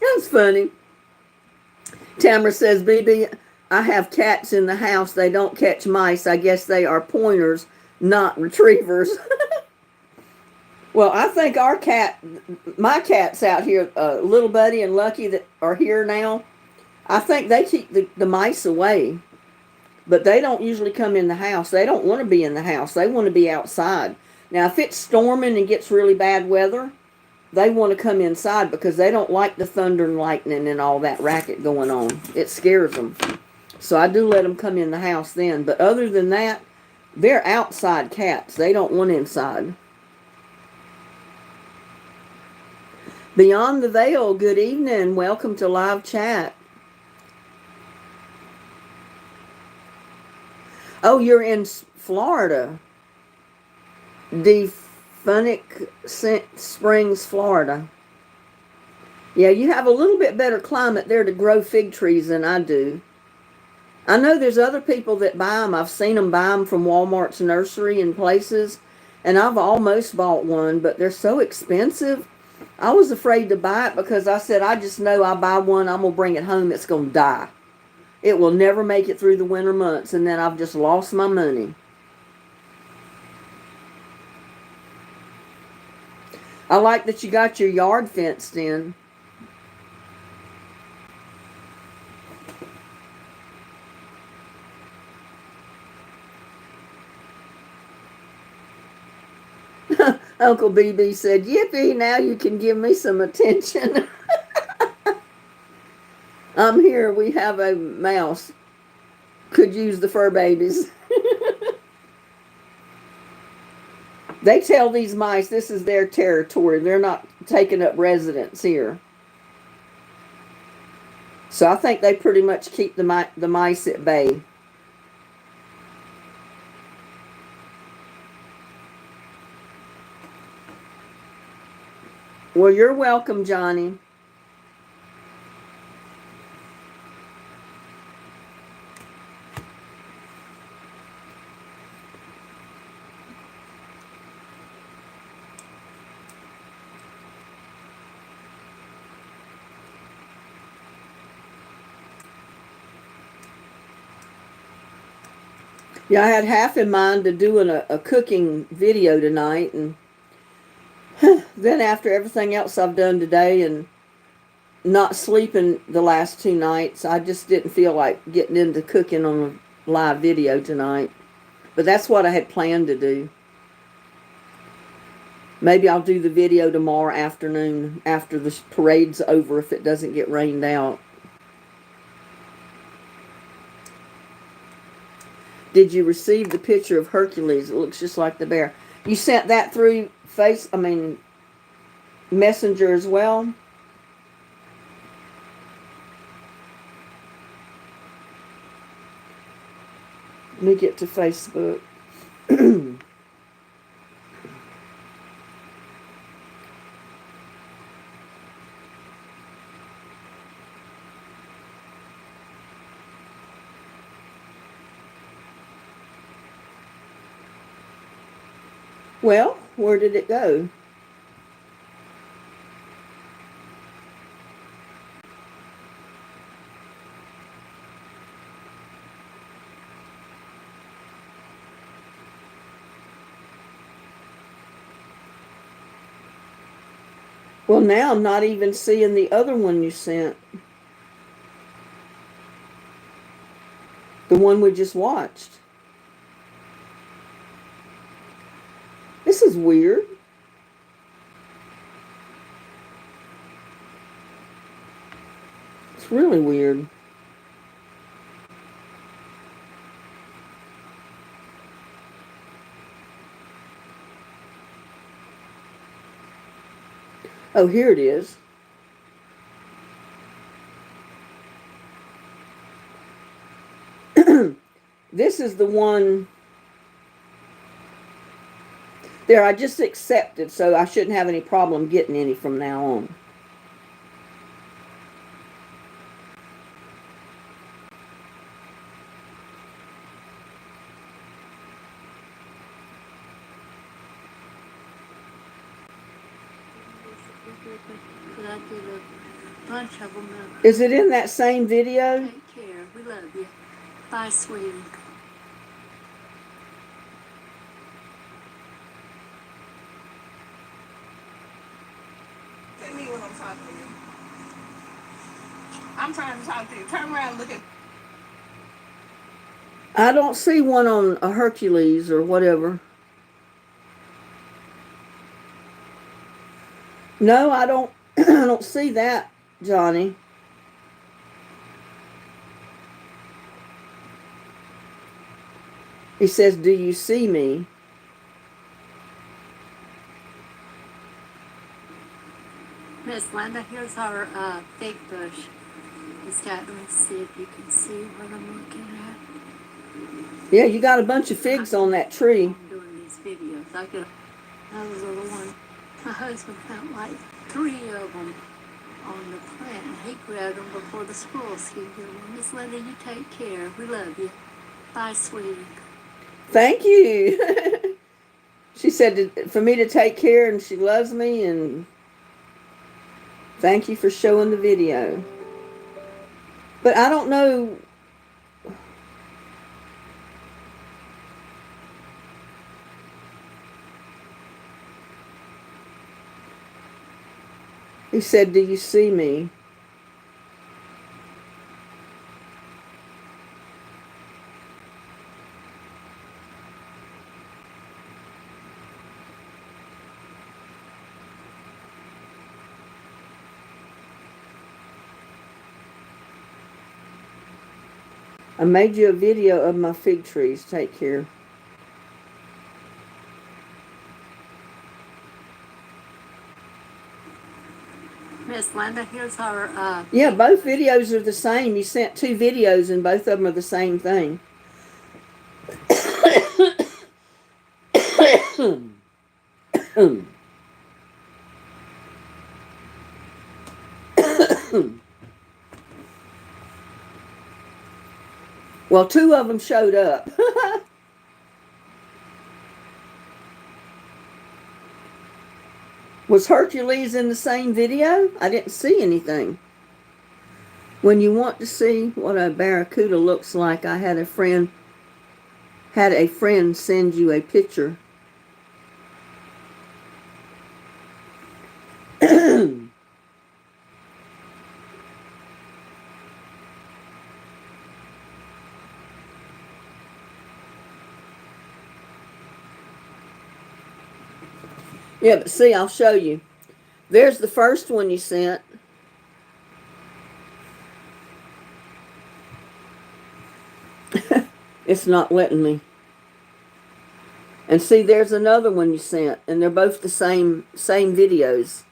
That's funny. Tamara says, BB, I have cats in the house. They don't catch mice. I guess they are pointers, not retrievers. Well, I think my cat's out here, Little Buddy and Lucky that are here now. I think they keep the mice away, but they don't usually come in the house. They don't want to be in the house. They want to be outside. Now, if it's storming and gets really bad weather, they want to come inside because they don't like the thunder and lightning and all that racket going on. It scares them. So I do let them come in the house then. But other than that, they're outside cats. They don't want inside. Beyond the Veil, good evening. Welcome to live chat. Oh, you're in Florida. Defunic Springs, Florida. Yeah, you have a little bit better climate there to grow fig trees than I do. I know there's other people that buy them. I've seen them buy them from Walmart's nursery and places, and I've almost bought one, but they're so expensive. I was afraid to buy it because I said, I just know I buy one, I'm going to bring it home, it's going to die. It will never make it through the winter months, and then I've just lost my money. I like that you got your yard fenced in. Uncle BB said, yippee, now you can give me some attention. I'm here. We have a mouse. Could use the fur babies. They tell these mice this is their territory. They're not taking up residence here. So I think they pretty much keep the mice at bay. Well, you're welcome, Johnny. Yeah, I had half in mind to doing a cooking video tonight, and then after everything else I've done today and not sleeping the last 2 nights, I just didn't feel like getting into cooking on a live video tonight. But that's what I had planned to do. Maybe I'll do the video tomorrow afternoon after the parade's over if it doesn't get rained out. Did you receive the picture of Hercules? It looks just like the bear. You sent that through Messenger as well? Let me get to Facebook. Well, where did it go? Well, now I'm not even seeing the other one you sent. The one we just watched. This is weird. It's really weird. Oh, here it is. This is the one. There, I just accepted, so I shouldn't have any problem getting any from now on. Is it in that same video? Take care. We love you. Bye, sweetie. I'm trying to talk to you. Turn around and look at. I don't see one on a Hercules or whatever. No, I don't. I don't see that, Johnny. He says, "Do you see me?" Miss Linda, here's our fig bush. It's got, let me see if you can see what I'm looking at. Yeah, you got a bunch of figs on that tree. I'm doing these videos. I get those are the ones. My husband found like 3 of them on the plant, and he grabbed them before the squirrels came here. Well, Miss Linda, you take care. We love you. Bye, sweetie. Thank you. She said for me to take care, and she loves me, and thank you for showing the video. But I don't know. He said, "Do you see me?" I made you a video of my fig trees. Take care. Miss Linda, here's our Yeah, both videos are the same. You sent 2 videos, and both of them are the same thing. Well, 2 of them showed up. Was Hercules in the same video? I didn't see anything. When you want to see what a barracuda looks like, I had a friend send you a picture. Yeah, but see, I'll show you. There's the first one you sent. It's not letting me. And see, there's another one you sent, and they're both the same videos.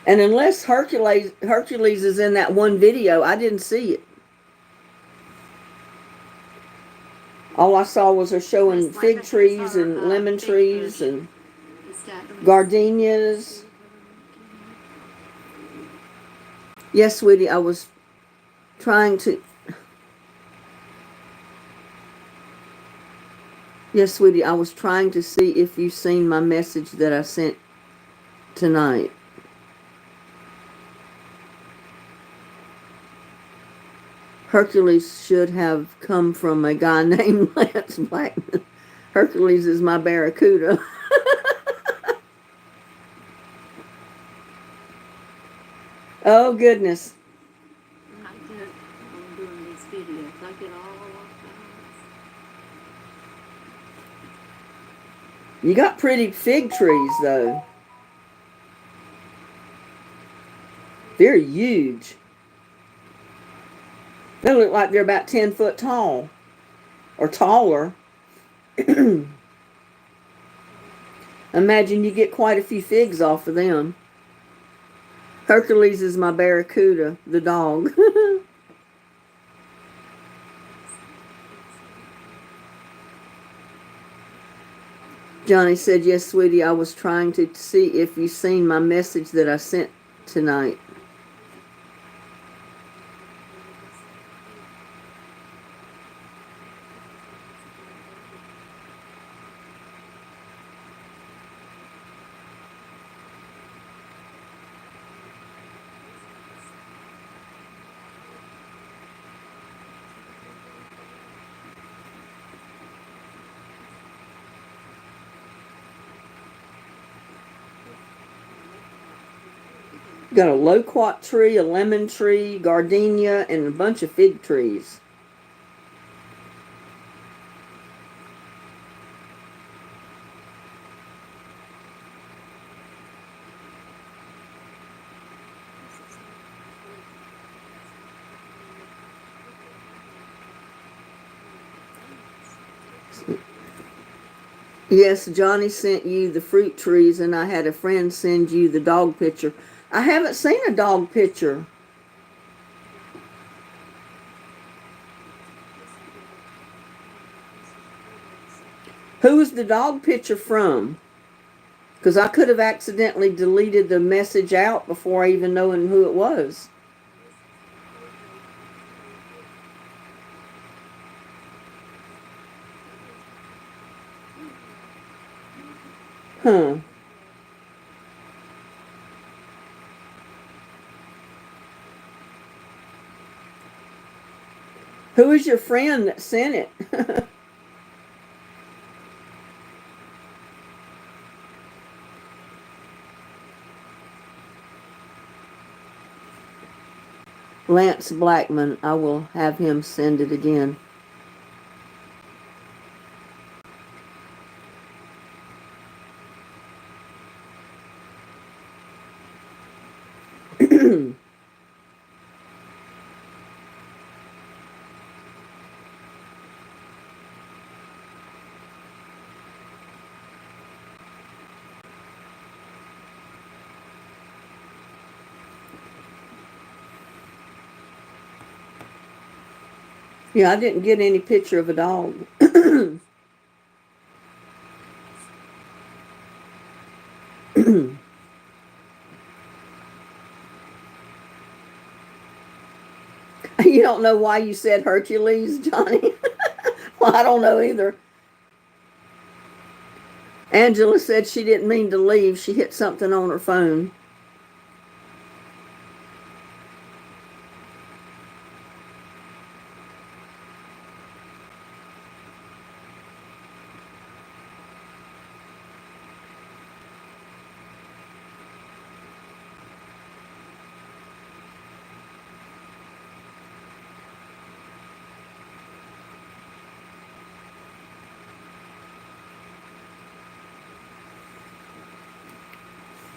And unless Hercules is in that one video, I didn't see it. All I saw was her showing fig trees and lemon trees and gardenias. Yes, sweetie, I was trying to... Yes, sweetie, I was trying to see if you've seen my message that I sent tonight. Hercules should have come from a guy named Lance Blackman. Hercules is my barracuda. Oh, goodness. I get I'm doing these videos. I get all off You got pretty fig trees, though. They're huge. They look like they're about 10 foot tall. Or taller. Imagine you get quite a few figs off of them. Hercules is my barracuda, the dog. Johnny said, yes, sweetie, I was trying to see if you seen my message that I sent tonight. Got a loquat tree, a lemon tree, gardenia, and a bunch of fig trees. Yes, Johnny sent you the fruit trees, and I had a friend send you the dog picture. I haven't seen a dog picture. Who is the dog picture from? Because I could have accidentally deleted the message out before I even knowing who it was. Huh. Who is your friend that sent it? Lance Blackman. I will have him send it again. Yeah, I didn't get any picture of a dog. You don't know why you said Hercules, Johnny? Well, I don't know either. Angela said she didn't mean to leave. She hit something on her phone.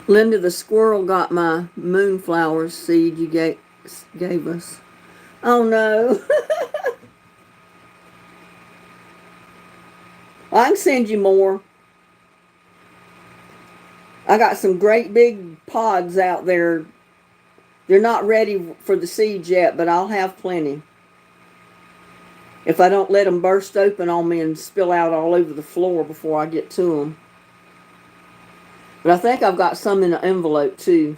Linda the squirrel got my moonflower seed you gave us. Oh no. I can send you more. I got some great big pods out there. They're not ready for the seeds yet, but I'll have plenty. If I don't let them burst open on me and spill out all over the floor before I get to them. But I think I've got some in an envelope too.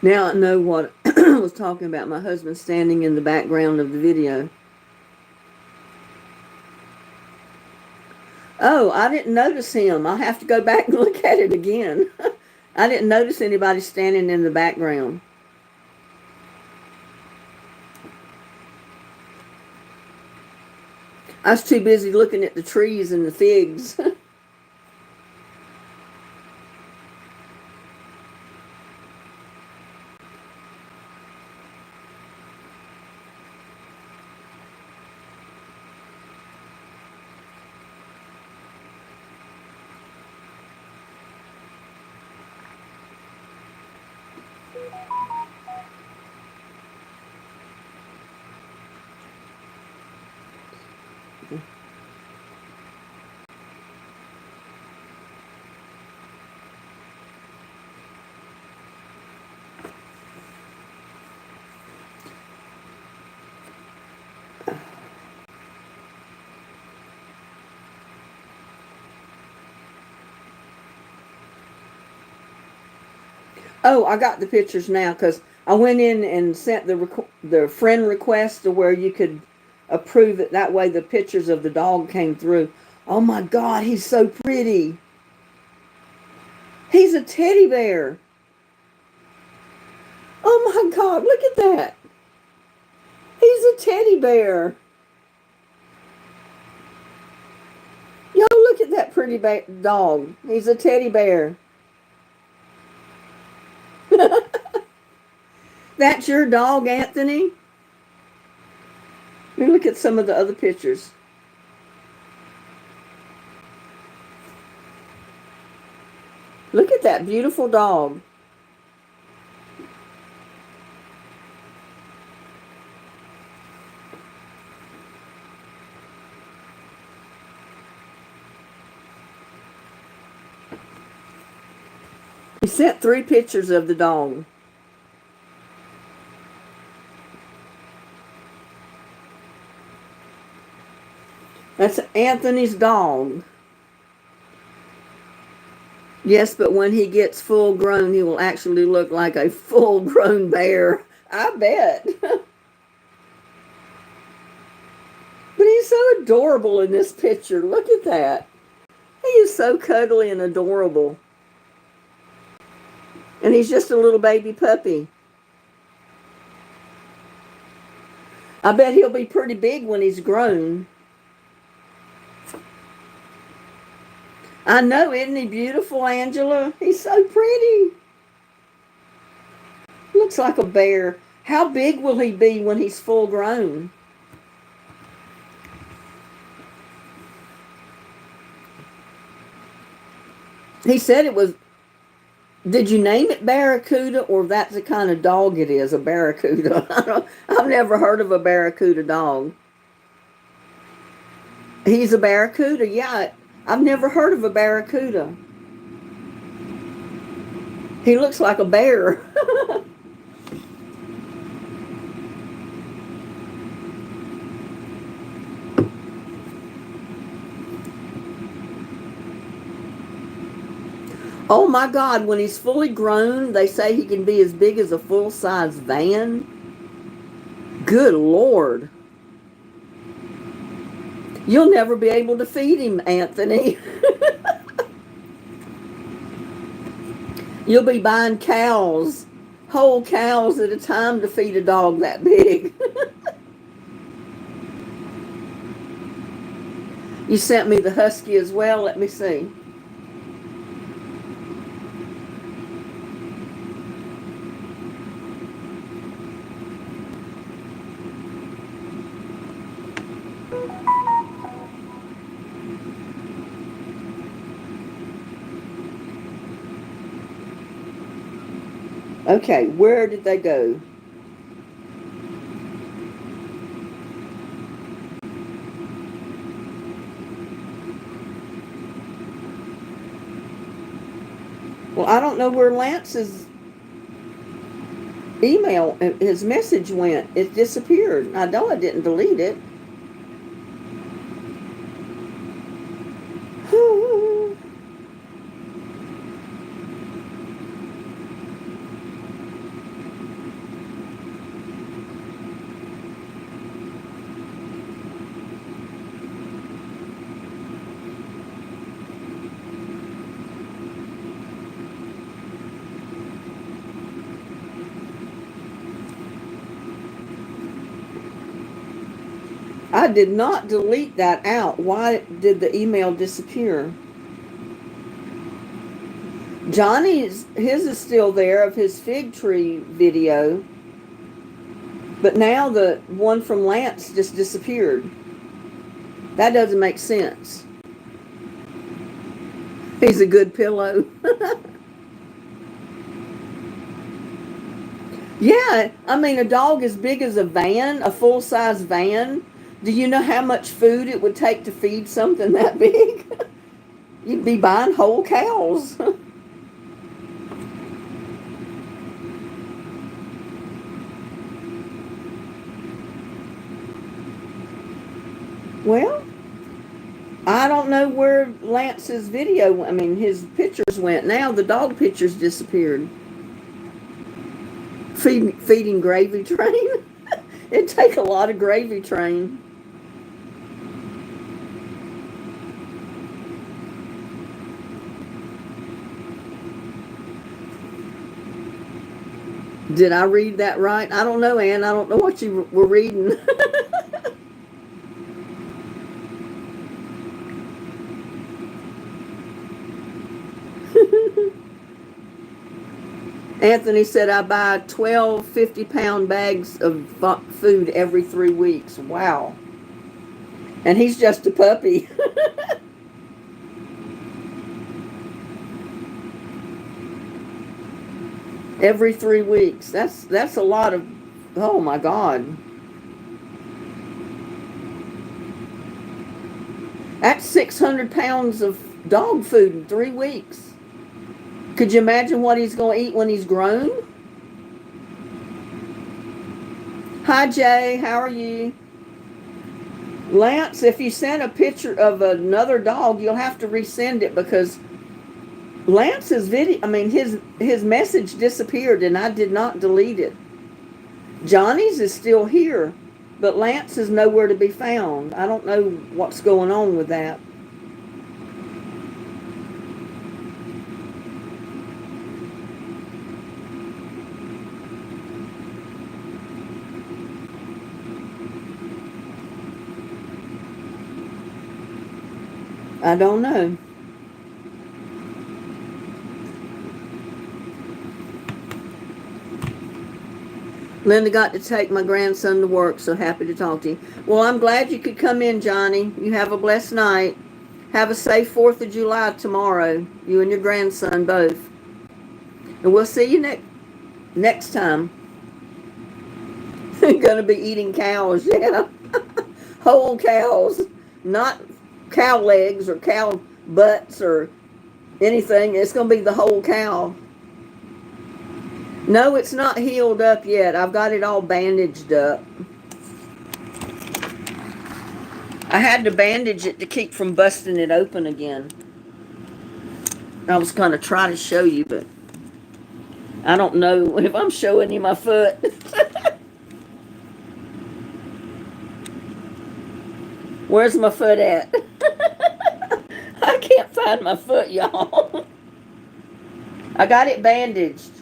Now I know what I was talking about. My husband standing in the background of the video. Oh, I didn't notice him. I'll have to go back and look at it again. I didn't notice anybody standing in the background. I was too busy looking at the trees and the figs. Oh, I got the pictures now because I went in and sent the friend request to where you could approve it. That way the pictures of the dog came through. Oh my God, he's so pretty. He's a teddy bear. Oh my God, look at that. a teddy bear. Yo, look at that pretty dog. He's a teddy bear. That's your dog, Anthony? Let me look at some of the other pictures. Look at that beautiful dog. He sent 3 pictures of the dog. That's Anthony's dog. Yes, but when he gets full grown, he will actually look like a full grown bear. I bet. But he's so adorable in this picture. Look at that. He is so cuddly and adorable. And he's just a little baby puppy. I bet he'll be pretty big when he's grown. I know, isn't he beautiful, Angela? He's so pretty. Looks like a bear. How big will he be when he's full grown? He said it was, did you name it Barracuda, or that's the kind of dog it is, a Barracuda? I've never heard of a Barracuda dog. He's a Barracuda, yeah. I've never heard of a Barracuda. He looks like a bear. Oh my God, when he's fully grown, they say he can be as big as a full-size van. Good Lord. You'll never be able to feed him, Anthony. You'll be buying cows, whole cows at a time to feed a dog that big. You sent me the husky as well. Let me see. Okay, where did they go? Well, I don't know where Lance's email, his message went. It disappeared. I know I didn't delete it. I did not delete that out. Why did the email disappear? Johnny's, his is still there of his fig tree video. But now the one from Lance just disappeared. That doesn't make sense. He's a good pillow. Yeah, I mean, a dog as big as a van, a full-size van. Do you know how much food it would take to feed something that big? You'd be buying whole cows. Well, I don't know where Lance's video, I mean, his pictures went. Now the dog pictures disappeared. Feeding gravy train. It'd take a lot of gravy train. Did I read that right? I don't know, Ann. I don't know what you were reading. Anthony said I buy 12 50-pound bags of food every 3 weeks. Wow. And he's just a puppy. Every 3 weeks. That's a lot of, oh my God. That's 600 pounds of dog food in 3 weeks. Could you imagine what he's going to eat when he's grown? Hi, Jay. How are you? Lance, if you send a picture of another dog, you'll have to resend it because Lance's video, his message disappeared and I did not delete it. Johnny's is still here, but Lance is nowhere to be found. I don't know what's going on with that. I don't know. Linda got to take my grandson to work, so happy to talk to you. Well, I'm glad you could come in, Johnny. You have a blessed night. Have a safe 4th of July tomorrow, you and your grandson both. And we'll see you next time. Gonna be eating cows, yeah. Whole cows, not cow legs or cow butts or anything. It's gonna be the whole cow. No, it's not healed up yet. I've got it all bandaged up. I had to bandage it to keep from busting it open again. I was going to try to show you, but I don't know if I'm showing you my foot. Where's my foot at? I can't find my foot, y'all. I got it bandaged.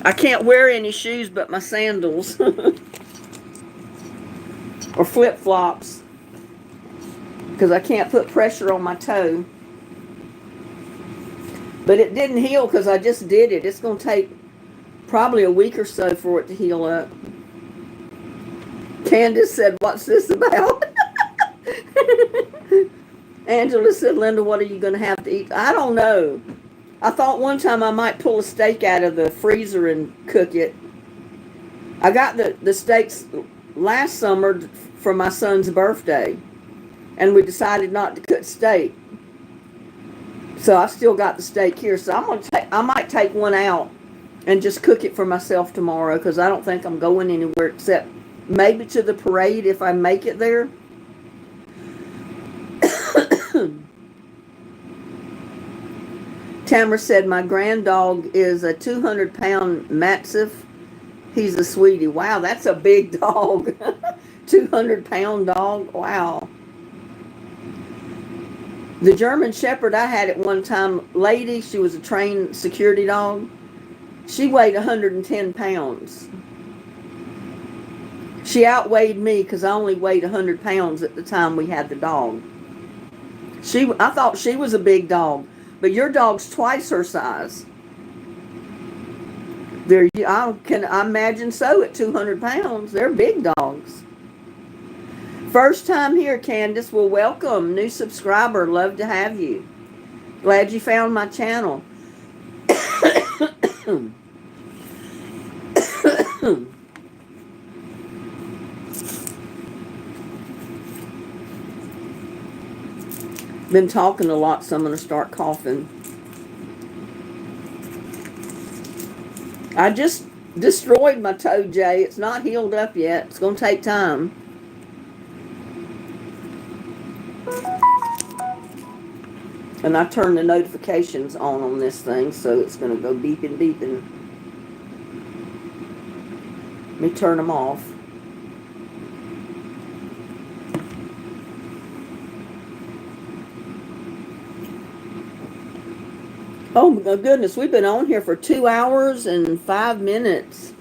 I can't wear any shoes but my sandals. Or flip-flops. Because I can't put pressure on my toe. But it didn't heal because I just did it. It's going to take probably a week or so for it to heal up. Candace said, what's this about? Angela said, Linda, what are you going to have to eat? I don't know. I thought one time I might pull a steak out of the freezer and cook it. I got the steaks last summer for my son's birthday. And we decided not to cook steak. So I still got the steak here. So I might take one out and just cook it for myself tomorrow because I don't think I'm going anywhere except maybe to the parade if I make it there. Tamara said, my granddog is a 200-pound Mastiff. He's a sweetie. Wow, that's a big dog. 200-pound dog. Wow. The German Shepherd I had at one time, lady, she was a trained security dog. She weighed 110 pounds. She outweighed me because I only weighed 100 pounds at the time we had the dog. I thought she was a big dog, but your dog's twice her size. I imagine so at 200 pounds. They're big dogs. First time here, Candace. Well, welcome. New subscriber. Love to have you. Glad you found my channel. Been talking a lot, so I'm going to start coughing. I just destroyed my toe, Jay. It's not healed up yet. It's going to take time. And I turned the notifications on this thing, so it's going to go beeping, beeping. Let me turn them off. Oh my goodness, we've been on here for 2 hours and 5 minutes.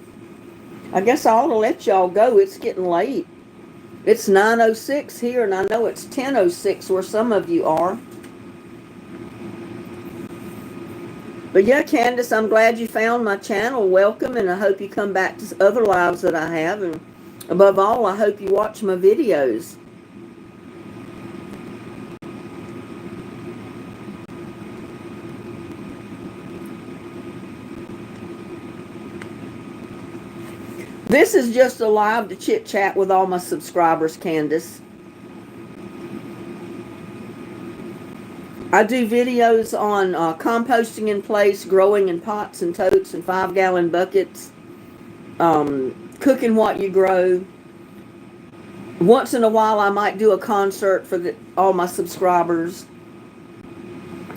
I guess I ought to let y'all go. It's getting late. It's 9:06 here, and I know it's 10:06 where some of you are. But yeah, Candace, I'm glad you found my channel. Welcome, and I hope you come back to other lives that I have. And above all, I hope you watch my videos. This is just a live to chit chat with all my subscribers, Candace. I do videos on composting in place, growing in pots and totes and 5-gallon buckets, cooking what you grow. Once in a while, I might do a concert for all my subscribers.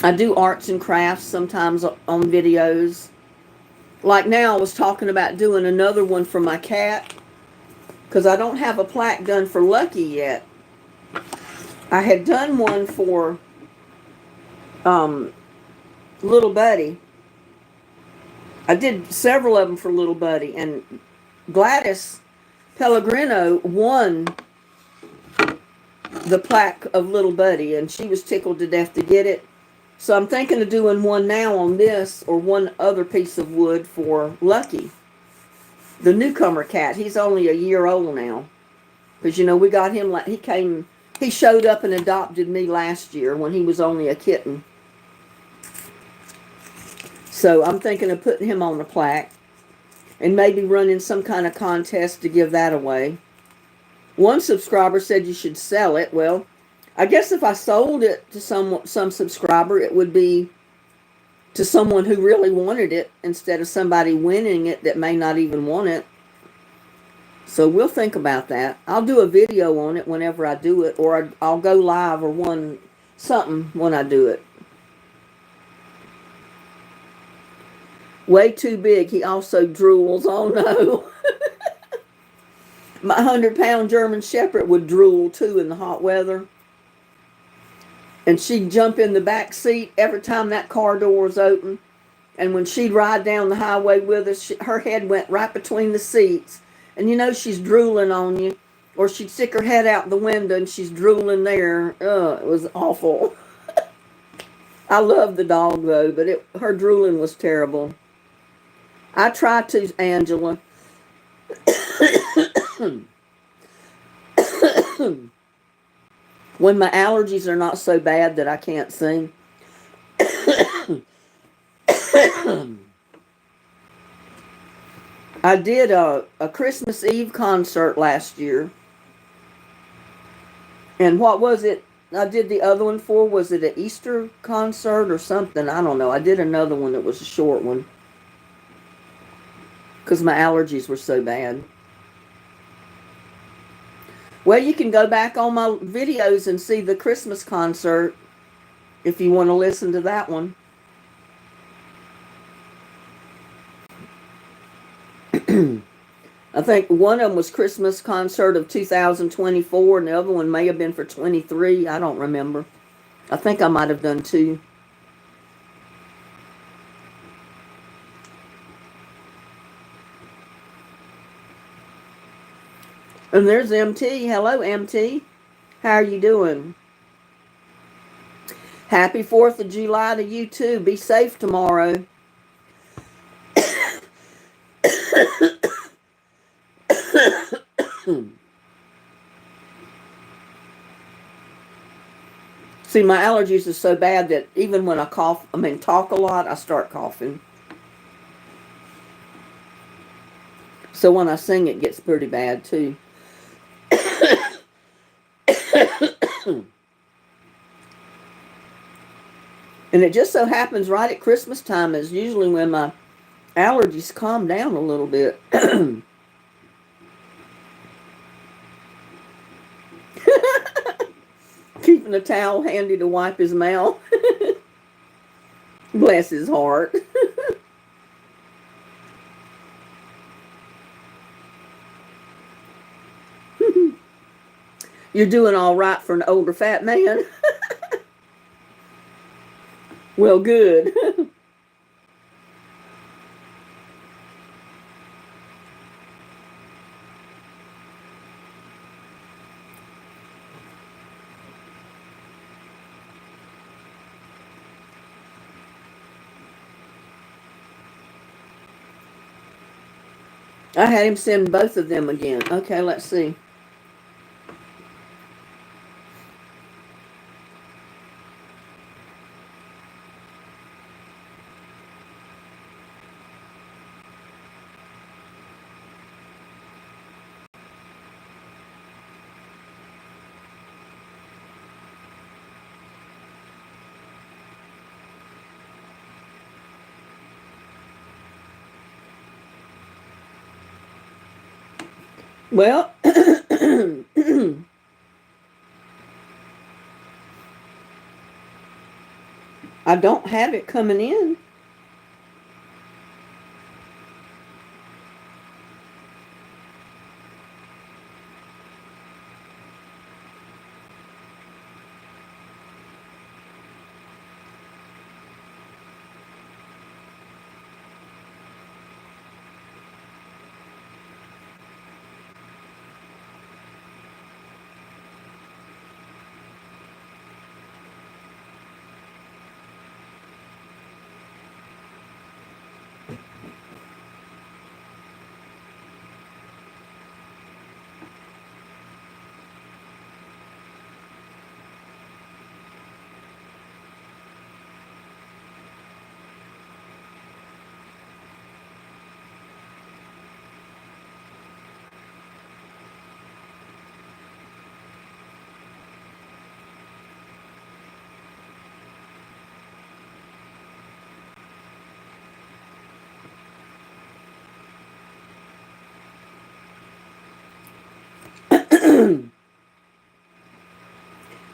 I do arts and crafts sometimes on videos. Like now, I was talking about doing another one for my cat because I don't have a plaque done for Lucky yet. I had done one for Little Buddy. I did several of them for Little Buddy, and Gladys Pellegrino won the plaque of Little Buddy, and she was tickled to death to get it. So I'm thinking of doing one now on this or one other piece of wood for Lucky, the newcomer cat. He's only a year old now. Because, you know, we got him, like, he showed up and adopted me last year when he was only a kitten. So I'm thinking of putting him on the plaque and maybe running some kind of contest to give that away. One subscriber said you should sell it. Well, I guess if I sold it to some subscriber, it would be to someone who really wanted it instead of somebody winning it that may not even want it. So we'll think about that. I'll do a video on it whenever I do it, or I'll go live or something when I do it. Way too big. He also drools. Oh no. My 100-pound German Shepherd would drool too in the hot weather. And she'd jump in the back seat every time that car door was open. And when she'd ride down the highway with us, her head went right between the seats. And you know she's drooling on you. Or she'd stick her head out the window and she's drooling there. It was awful. I love the dog though, but her drooling was terrible. I try to, Angela. When my allergies are not so bad that I can't sing. I did a Christmas Eve concert last year. And what was it I did the other one for? Was it an Easter concert or something? I don't know. I did another one that was a short one. Because my allergies were so bad. Well, you can go back on my videos and see the Christmas concert if you want to listen to that one. I think one of them was Christmas concert of 2024, and the other one may have been for 23. I don't remember. I think I might have done two. And there's MT. Hello, MT. How are you doing? Happy 4th of July to you too. Be safe tomorrow. See, my allergies are so bad that even when I talk a lot, I start coughing. So when I sing, it gets pretty bad too. And it just so happens right at Christmas time is usually when my allergies calm down a little bit. Keeping a towel handy to wipe his mouth. Bless his heart. You're doing all right for an older fat man. Well, good. I had him send both of them again. Okay, let's see. Well, I don't have it coming in.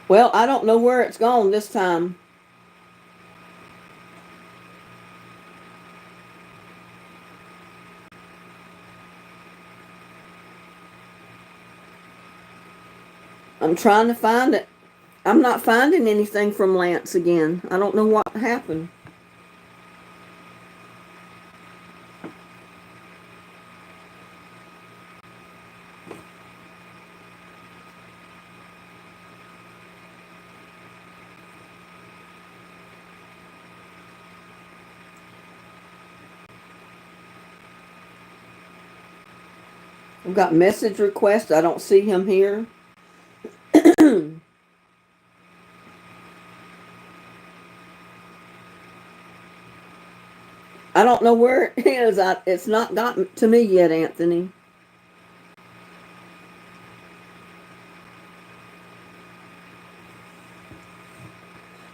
Well, I don't know where it's gone this time. I'm trying to find it. I'm not finding anything from Lance again. I don't know what happened. I've got message request. I don't see him here. I don't know where it is. It's not gotten to me yet, Anthony.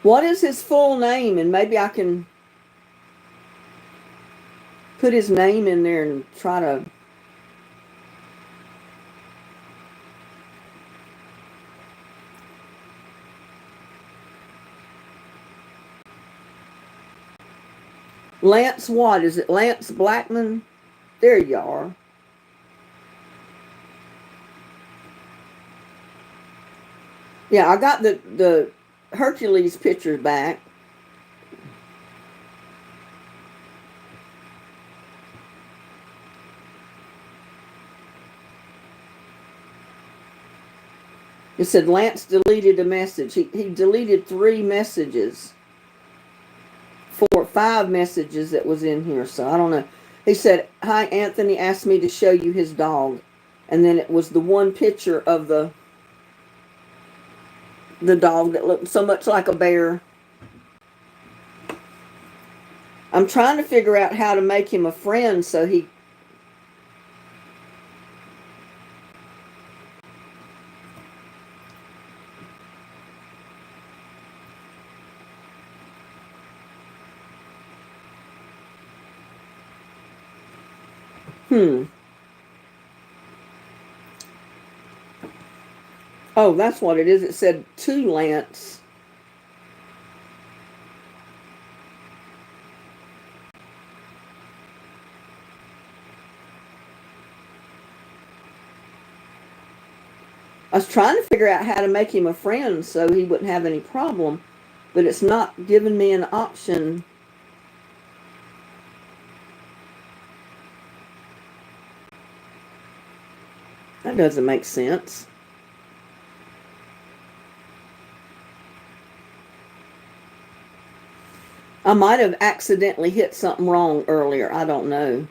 What is his full name? And maybe I can put his name in there and try to. Lance what? Is it Lance Blackman? There you are. Yeah, I got the Hercules pictures back. It said Lance deleted a message. He deleted 3 messages. 5 messages that was in here. So I don't know. He said, "Hi, Anthony asked me to show you his dog." And then it was the one picture of the dog that looked so much like a bear. I'm trying to figure out how to make him a friend so he. Oh, that's what it is. It said to Lance. I was trying to figure out how to make him a friend so he wouldn't have any problem, but it's not giving me an option. That doesn't make sense. I might have accidentally hit something wrong earlier. I don't know.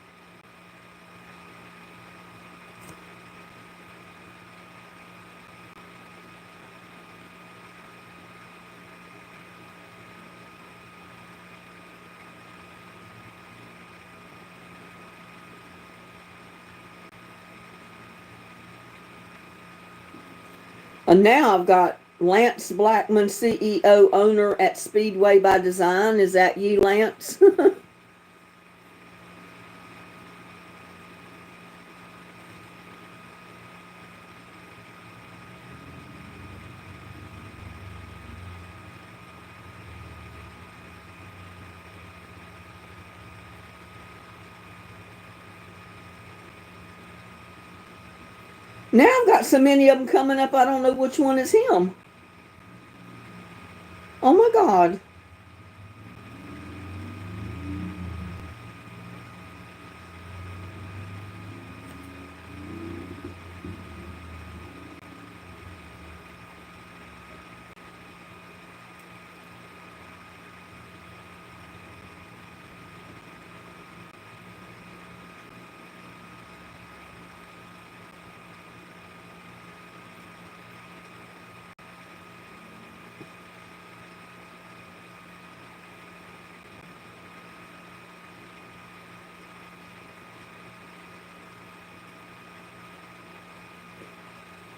And now I've got Lance Blackman, CEO, owner at Speedway by Design. Is that you, Lance? Now I've got so many of them coming up, I don't know which one is him. Oh my God.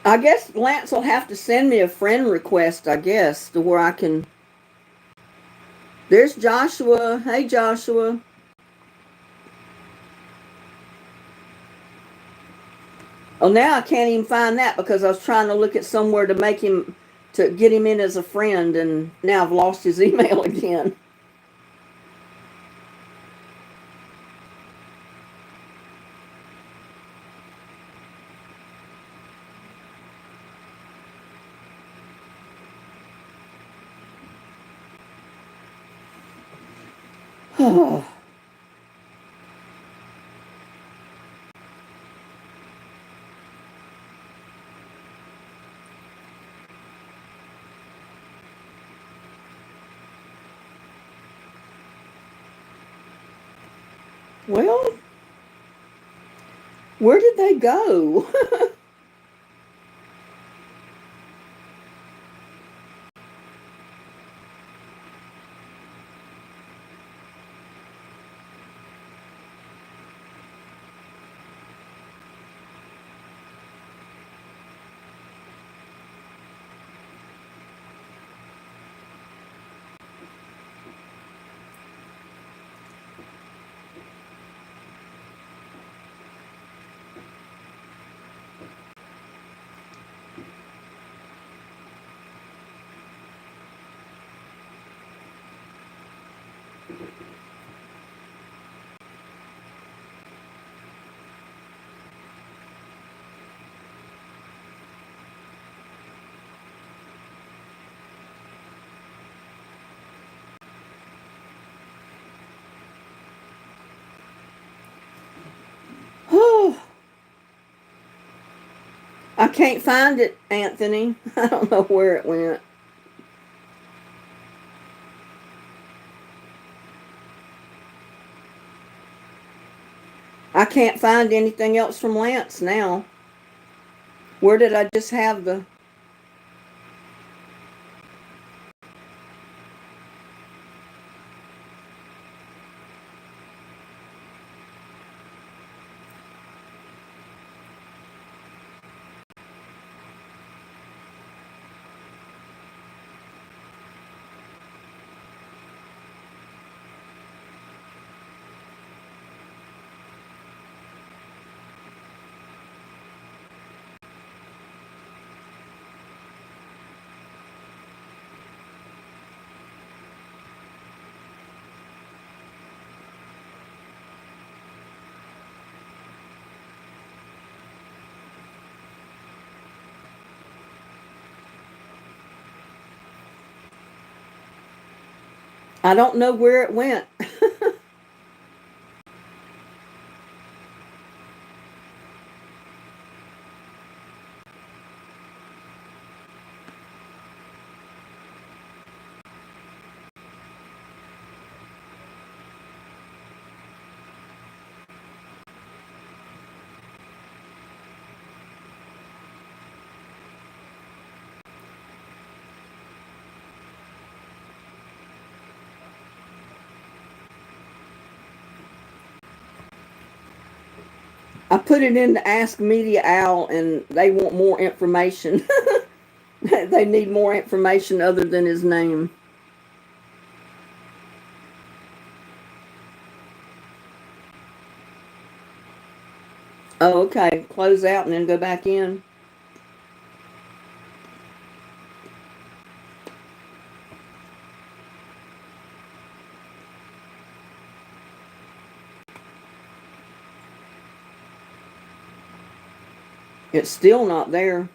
I guess Lance will have to send me a friend request, I guess, to where I can. There's Joshua. Hey, Joshua. Oh, now I can't even find that because I was trying to look at somewhere to make him, to get him in as a friend, and now I've lost his email again. Oh, well, where did they go? Oh, I can't find it, Anthony. I don't know where it went. I can't find anything else from Lance now. Where did I just have the. I don't know where it went. I put it in the Ask Media Owl and they want more information. They need more information other than his name. Oh, okay. Close out and then go back in. It's still not there.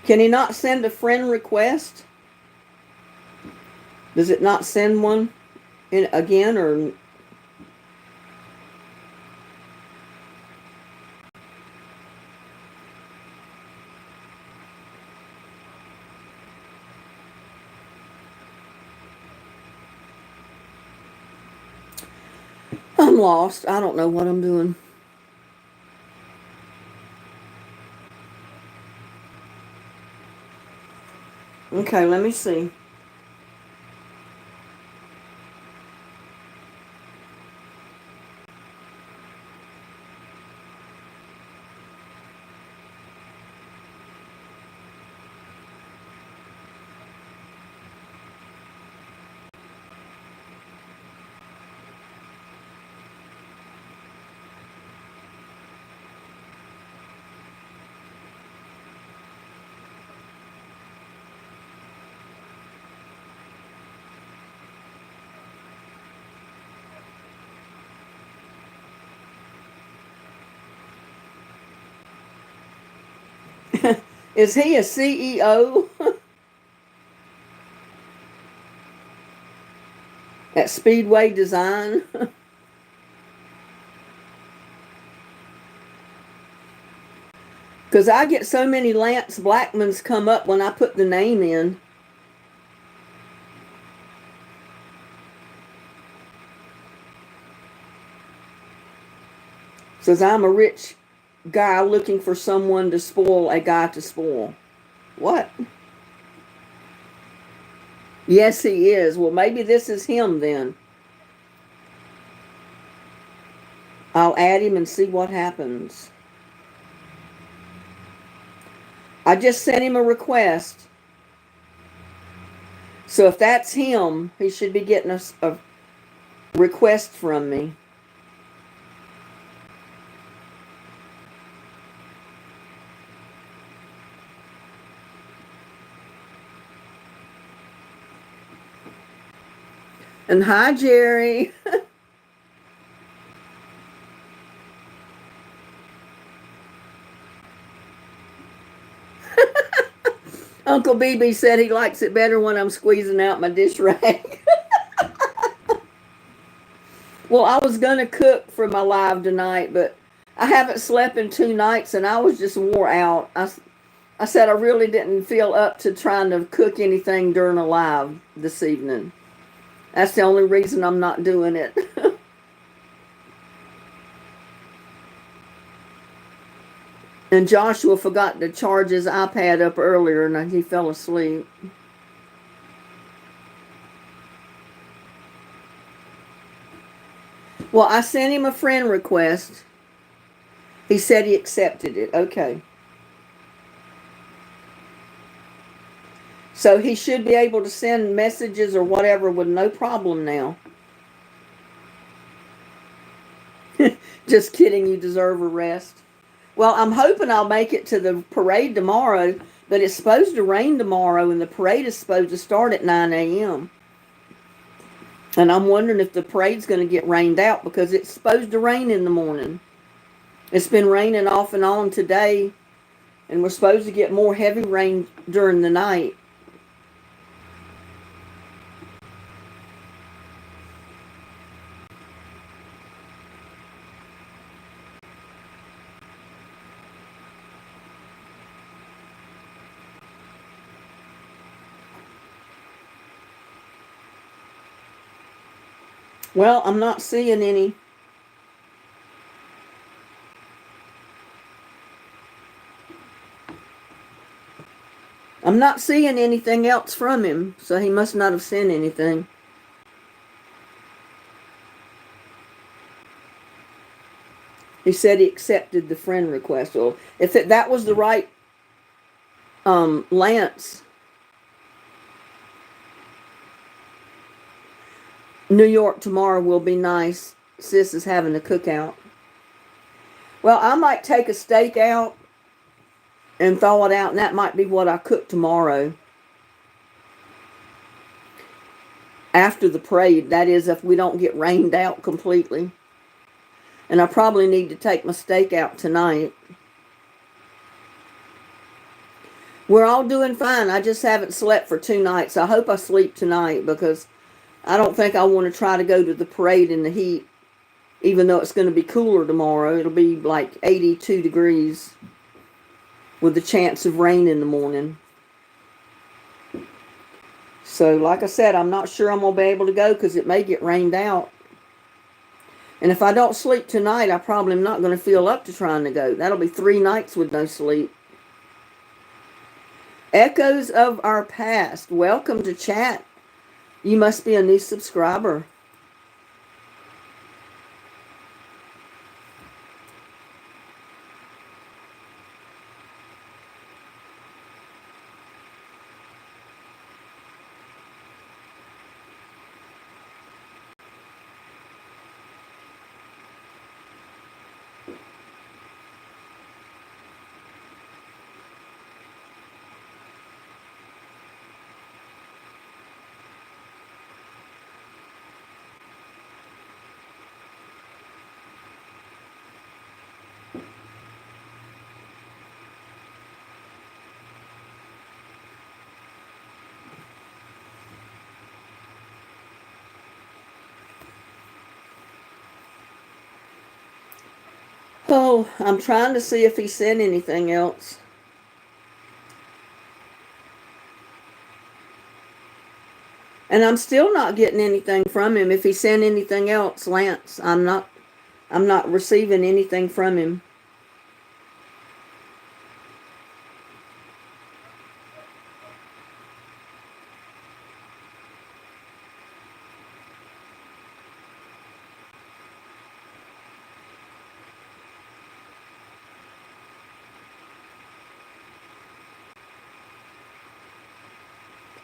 Can he not send a friend request? Does it not send one in again, or I'm lost. I don't know what I'm doing. Okay, let me see. Is he a CEO at Speedway Design? Because I get so many Lance Blackmans come up when I put the name in. Says I'm a rich guy looking for someone to spoil a guy to spoil. What? Yes, he is. Well, maybe this is him then. I'll add him and see what happens. I just sent him a request. So if that's him, he should be getting a request from me. And hi, Jerry. Uncle BB said he likes it better when I'm squeezing out my dish rag. Well, I was going to cook for my live tonight, but I haven't slept in 2 nights and I was just wore out. I said I really didn't feel up to trying to cook anything during a live this evening. That's the only reason I'm not doing it. And Joshua forgot to charge his iPad up earlier and he fell asleep. Well, I sent him a friend request. He said he accepted it. Okay. So he should be able to send messages or whatever with no problem now. Just kidding, you deserve a rest. Well, I'm hoping I'll make it to the parade tomorrow, but it's supposed to rain tomorrow and the parade is supposed to start at 9 a.m. And I'm wondering if the parade's going to get rained out because it's supposed to rain in the morning. It's been raining off and on today, and we're supposed to get more heavy rain during the night. Well, I'm not seeing any. I'm not seeing anything else from him, so he must not have sent anything. He said he accepted the friend request. Well, if that was the right Lance, New York tomorrow will be nice. Sis is having a cookout. Well, I might take a steak out and thaw it out, and that might be what I cook tomorrow. After the parade, that is, if we don't get rained out completely. And I probably need to take my steak out tonight. We're all doing fine. I just haven't slept for 2 nights. I hope I sleep tonight because I don't think I want to try to go to the parade in the heat, even though it's going to be cooler tomorrow. It'll be like 82 degrees with the chance of rain in the morning. So, like I said, I'm not sure I'm going to be able to go because it may get rained out. And if I don't sleep tonight, I probably am not going to feel up to trying to go. That'll be 3 nights with no sleep. Echoes of our past. Welcome to chat. You must be a new subscriber. Oh, I'm trying to see if he sent anything else. And I'm still not getting anything from him. If he sent anything else, Lance, I'm not receiving anything from him.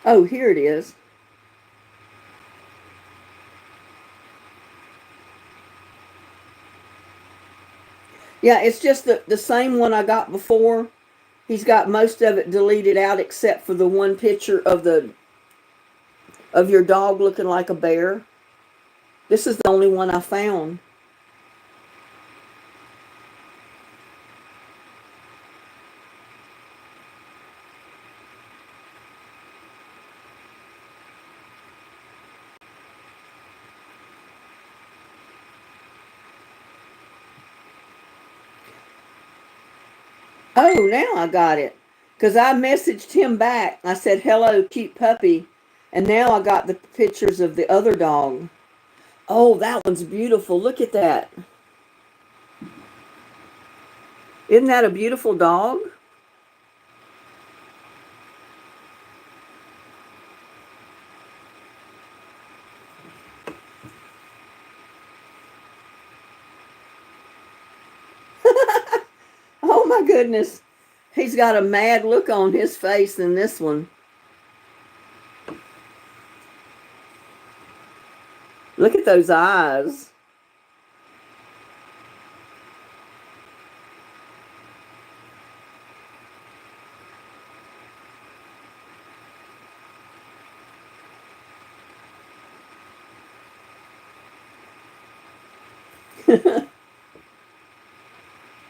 Oh, here it is. Yeah, it's just the same one I got before. He's got most of it deleted out except for the one picture of your dog looking like a bear. This is the only one I found. Oh, now I got it. Because I messaged him back. I said, hello, cute puppy. And now I got the pictures of the other dog. Oh, that one's beautiful. Look at that. Isn't that a beautiful dog? Oh my goodness. He's got a mad look on his face in this one. Look at those eyes.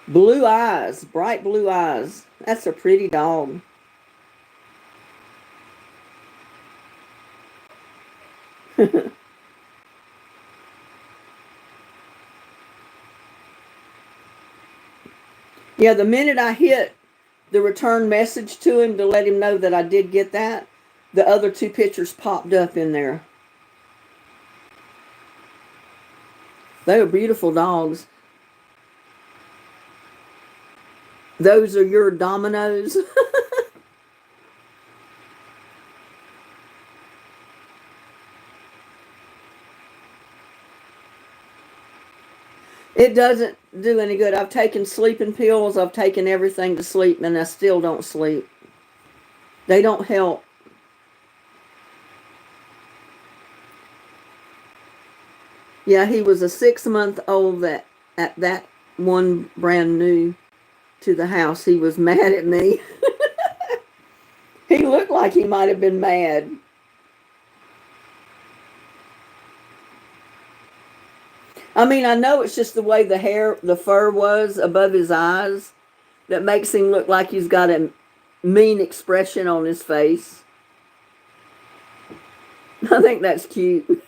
Blue eyes, bright blue eyes. That's a pretty dog. Yeah, the minute I hit the return message to him to let him know that I did get that, the other 2 pictures popped up in there. They were beautiful dogs. Those are your dominoes. It doesn't do any good. I've taken sleeping pills. I've taken everything to sleep, and I still don't sleep. They don't help. Yeah, he was a 6 month old that at that one brand new to the house. He was mad at me. He looked like he might have been mad. I mean, I know it's just the way the fur was above his eyes that makes him look like he's got a mean expression on his face. I think that's cute.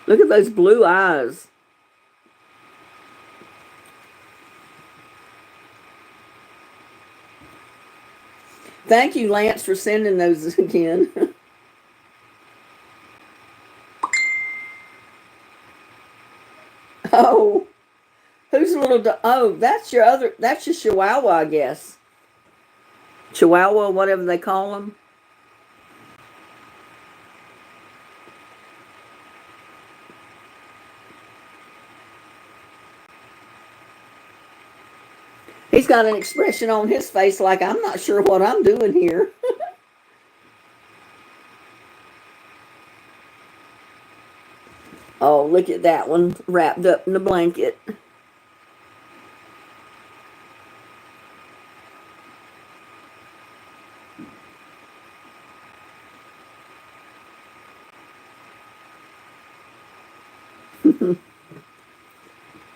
Look at those blue eyes. Thank you, Lance, for sending those again. Oh, who's a little? Oh, that's your Chihuahua, I guess. Chihuahua, whatever they call them. He's got an expression on his face like, I'm not sure what I'm doing here. Oh, look at that one wrapped up in a blanket.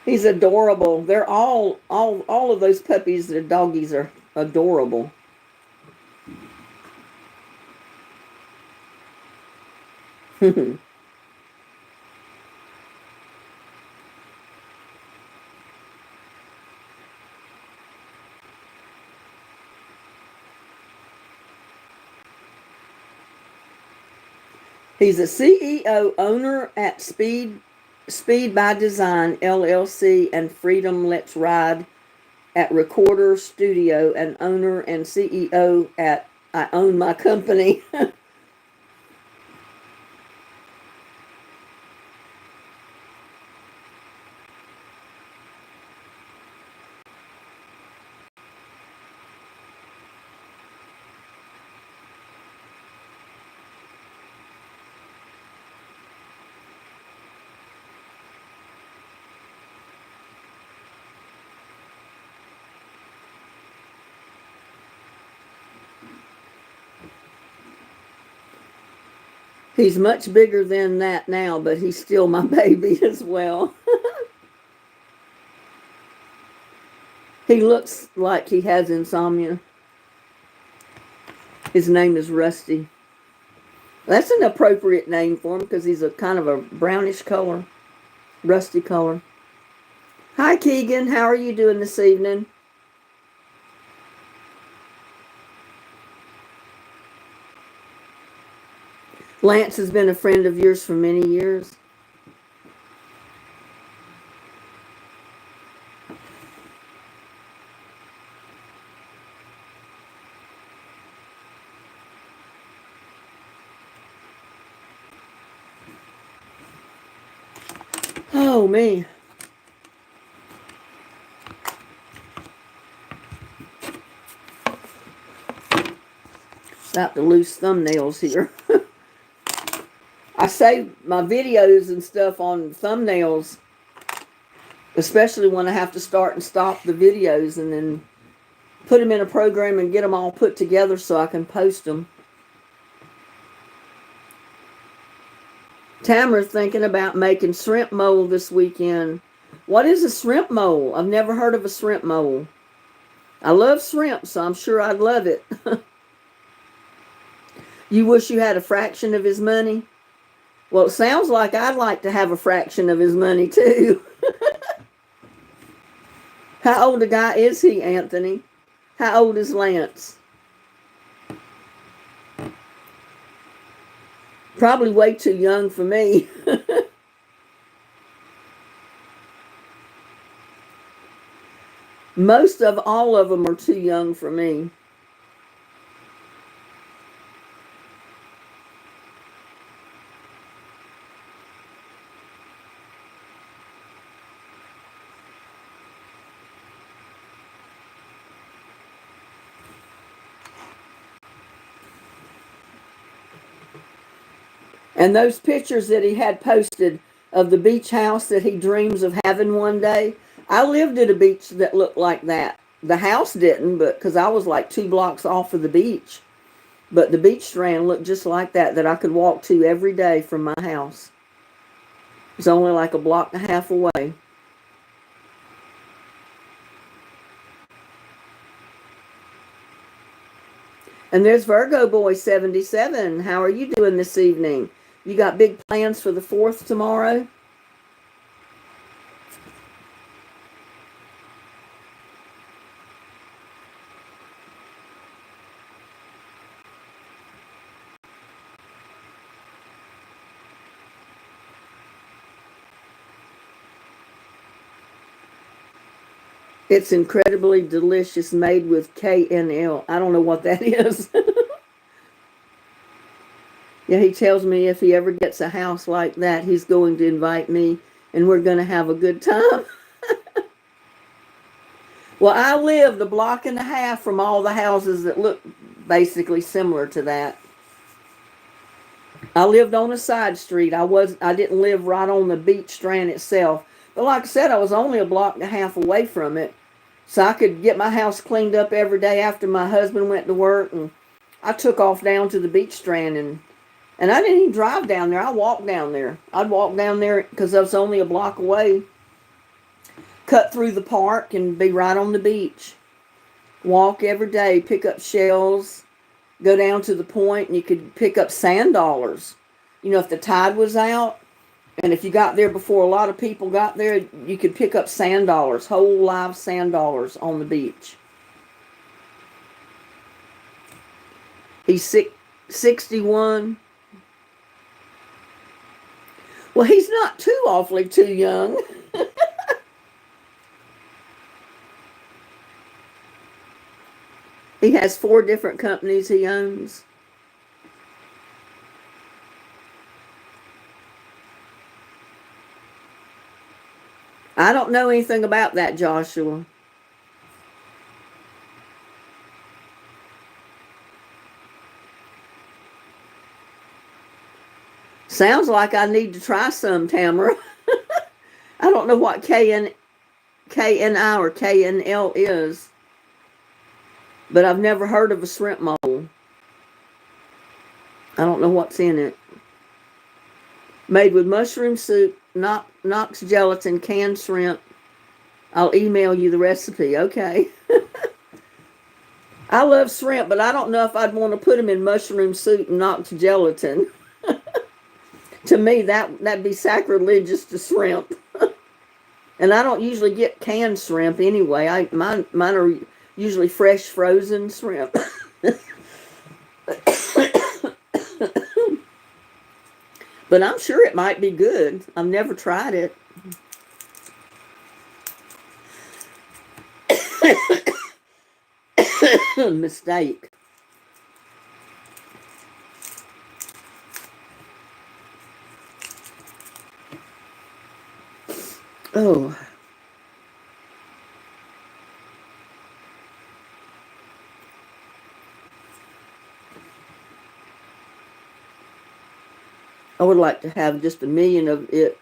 He's adorable. They're all of those puppies, the doggies are adorable. He's a CEO owner at Speed by Design LLC and Freedom Let's Ride at Recorder Studio, and owner and CEO at I Own My Company. He's much bigger than that now, but he's still my baby as well. He looks like he has insomnia. His name is Rusty. That's an appropriate name for him because he's a kind of a brownish color, rusty color. Hi, Keegan. How are you doing this evening? Lance has been a friend of yours for many years. Oh, me. About to lose thumbnails here. I save my videos and stuff on thumbnails, especially when I have to start and stop the videos and then put them in a program and get them all put together so I can post them. Tamara's thinking about making shrimp mole this weekend. What is a shrimp mole? I've never heard of a shrimp mole. I love shrimp, so I'm sure I'd love it. You wish you had a fraction of his money? Well, it sounds like I'd like to have a fraction of his money too. How old a guy is he, Anthony? How old is Lance? Probably way too young for me. Most of all of them are too young for me. And those pictures that he had posted of the beach house that he dreams of having one day, I lived at a beach that looked like that. The house didn't, but because I was like 2 blocks off of the beach. But the beach strand looked just like that I could walk to every day from my house. It was only like a block and a half away. And there's Virgo Boy 77. How are you doing this evening? You got big plans for the 4th tomorrow? It's incredibly delicious, made with KNL. I don't know what that is. Yeah, he tells me if he ever gets a house like that, he's going to invite me and we're going to have a good time. Well, I lived a block and a half from all the houses that look basically similar to that. I lived on a side street. I didn't live right on the beach strand itself. But like I said, I was only a block and a half away from it. So I could get my house cleaned up every day after my husband went to work, and I took off down to the beach strand, and I didn't even drive down there. I walked down there. I'd walk down there because I was only a block away, cut through the park and be right on the beach. Walk every day, pick up shells, go down to the point, and you could pick up sand dollars. You know, if the tide was out, and if you got there before a lot of people got there, you could pick up sand dollars, whole live sand dollars on the beach. He's 61. Well, he's not too awfully too young. He has 4 different companies he owns. I don't know anything about that, Joshua. Sounds like I need to try some, Tamara. I don't know what KNI or KNL is, but I've never heard of a shrimp mold. I don't know what's in it. Made with mushroom soup, Knox gelatin, canned shrimp. I'll email you the recipe. Okay. I love shrimp, but I don't know if I'd want to put them in mushroom soup and Knox gelatin. To me, that'd be sacrilegious to shrimp. And I don't usually get canned shrimp anyway. Mine are usually fresh frozen shrimp. But I'm sure it might be good. I've never tried it. Mistake. Oh. I would like to have just $1 million of it.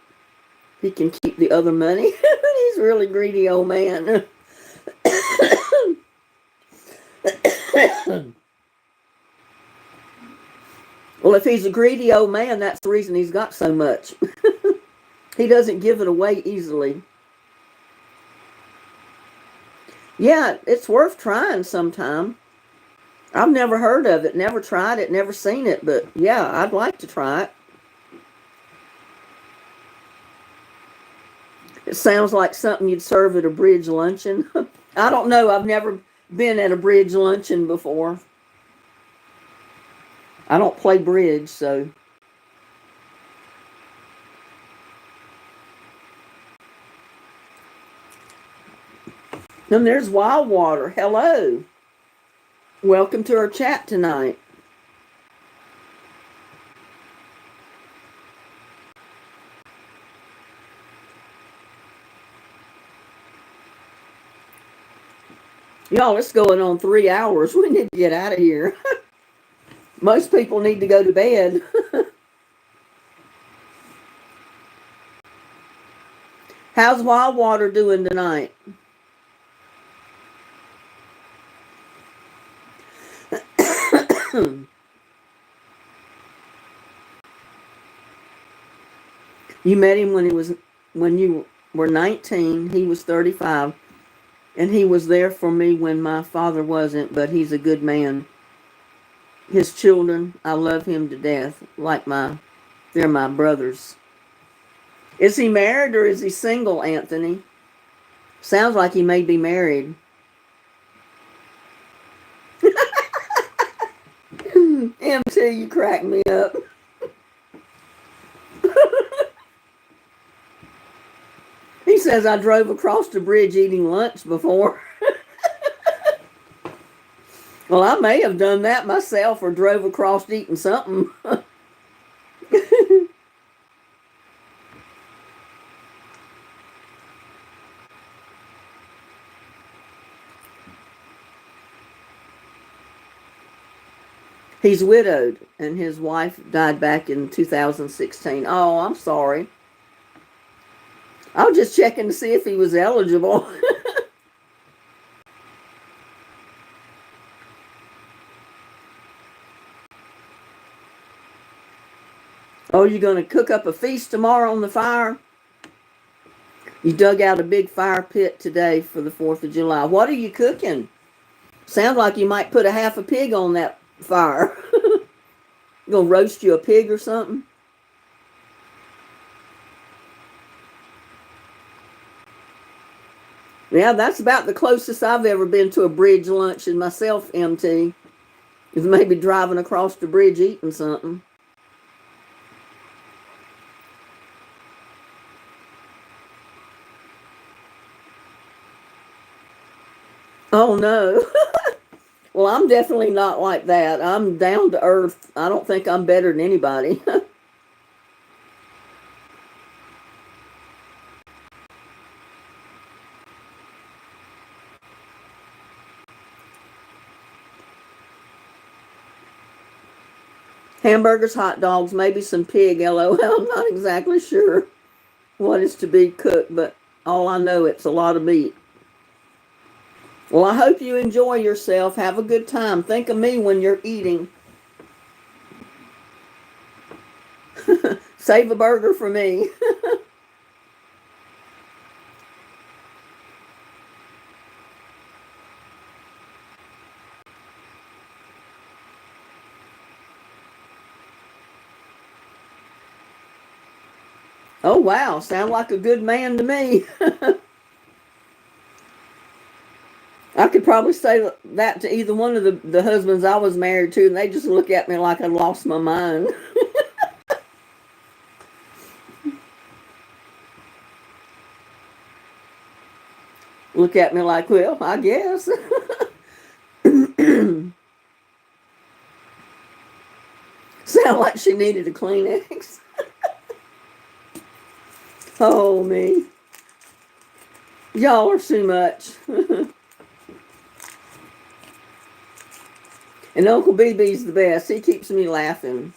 He can keep the other money. He's a really greedy old man. Well, if he's a greedy old man, that's the reason he's got so much. He doesn't give it away easily. Yeah, it's worth trying sometime. I've never heard of it, never tried it, never seen it, but yeah, I'd like to try it. It sounds like something you'd serve at a bridge luncheon. I don't know. I've never been at a bridge luncheon before. I don't play bridge, so. And there's Wildwater. Hello. Welcome to our chat tonight. Y'all, it's going on 3 hours. We need to get out of here. Most people need to go to bed. How's Wild Water doing tonight? You met him when you were 19. He was 35, and he was there for me when my father wasn't. But he's a good man. His children, I love him to death. They're my brothers. Is he married or is he single, Anthony? Sounds like he may be married. MT, you crack me up. He says I drove across the bridge eating lunch before. Well, I may have done that myself or drove across eating something. He's widowed, and his wife died back in 2016. Oh, I'm sorry. I was just checking to see if he was eligible. Oh, you're going to cook up a feast tomorrow on the fire? You dug out a big fire pit today for the 4th of July. What are you cooking? Sounds like you might put a half a pig on that fire. You going to roast you a pig or something? Yeah, that's about the closest I've ever been to a bridge lunch in myself, MT. Is maybe driving across the bridge eating something. Oh no. Well, I'm definitely not like that. I'm down to earth. I don't think I'm better than anybody. Hamburgers, hot dogs, maybe some pig, LOL. I'm not exactly sure what is to be cooked, but all I know it's a lot of meat. Well, I hope you enjoy yourself. Have a good time. Think of me when you're eating. Save a burger for me. Oh, wow. Sound like a good man to me. I could probably say that to either one of the husbands I was married to, and they just look at me like I lost my mind. Look at me like, well, I guess. Sound like she needed a Kleenex. Oh, me. Y'all are too much. And Uncle BB's the best. He keeps me laughing.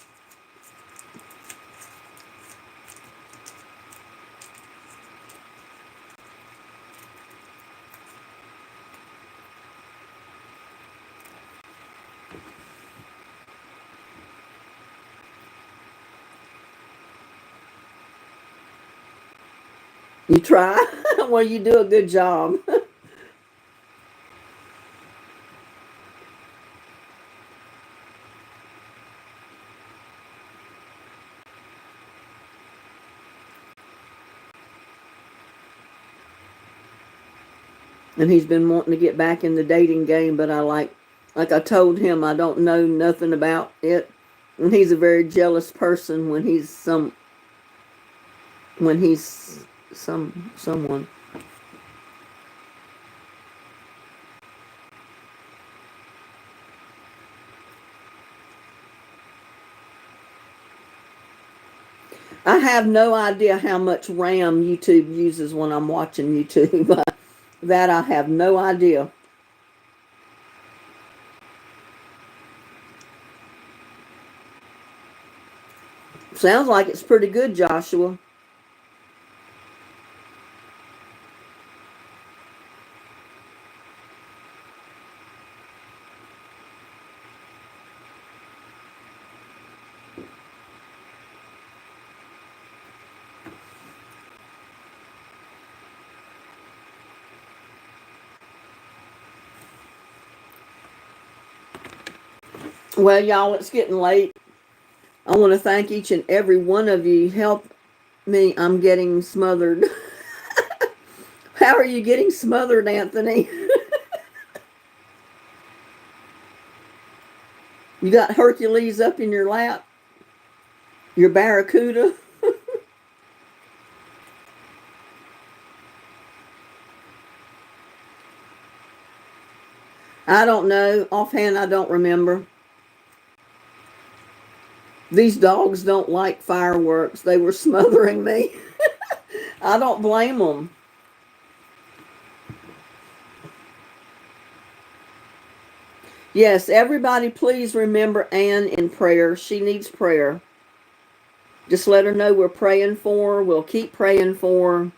You try? Well, you do a good job. And he's been wanting to get back in the dating game, but like I told him, I don't know nothing about it. And he's a very jealous person when he's someone. I have no idea how much RAM YouTube uses when I'm watching YouTube. That I have no idea. Sounds like it's pretty good, Joshua. Well, y'all, it's getting late. I want to thank each and every one of you. Help me. I'm getting smothered. How are you getting smothered, Anthony? You got Hercules up in your lap? Your barracuda? I don't know. Offhand, I don't remember. These dogs don't like fireworks. They were smothering me. I don't blame them. Yes, everybody please remember Anne in prayer. She needs prayer. Just let her know we're praying for her. We'll keep praying for her.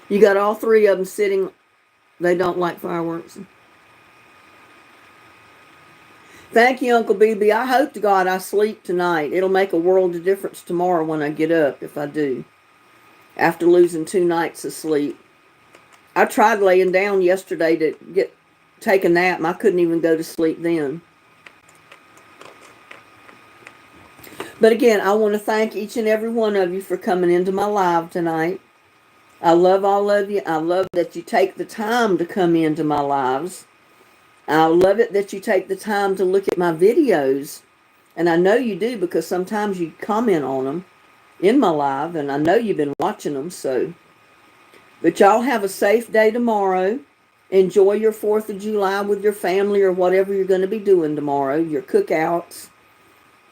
You got all three of them sitting. They don't like fireworks. Thank you, Uncle BB. I hope to God I sleep tonight. It'll make a world of difference tomorrow when I get up, if I do, after losing 2 nights of sleep. I tried laying down yesterday to take a nap, and I couldn't even go to sleep then. But again, I want to thank each and every one of you for coming into my live tonight. I love all of you. I love that you take the time to come into my lives. I love it that you take the time to look at my videos. And I know you do, because sometimes you comment on them in my live, and I know you've been watching them. So, but y'all have a safe day tomorrow. Enjoy your 4th of July with your family, or whatever you're going to be doing tomorrow, your cookouts.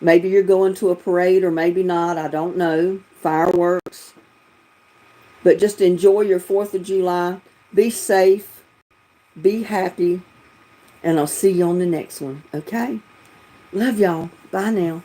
Maybe you're going to a parade, or maybe not. I don't know. Fireworks. But just enjoy your 4th of July. Be safe. Be happy. And I'll see you on the next one. Okay? Love y'all. Bye now.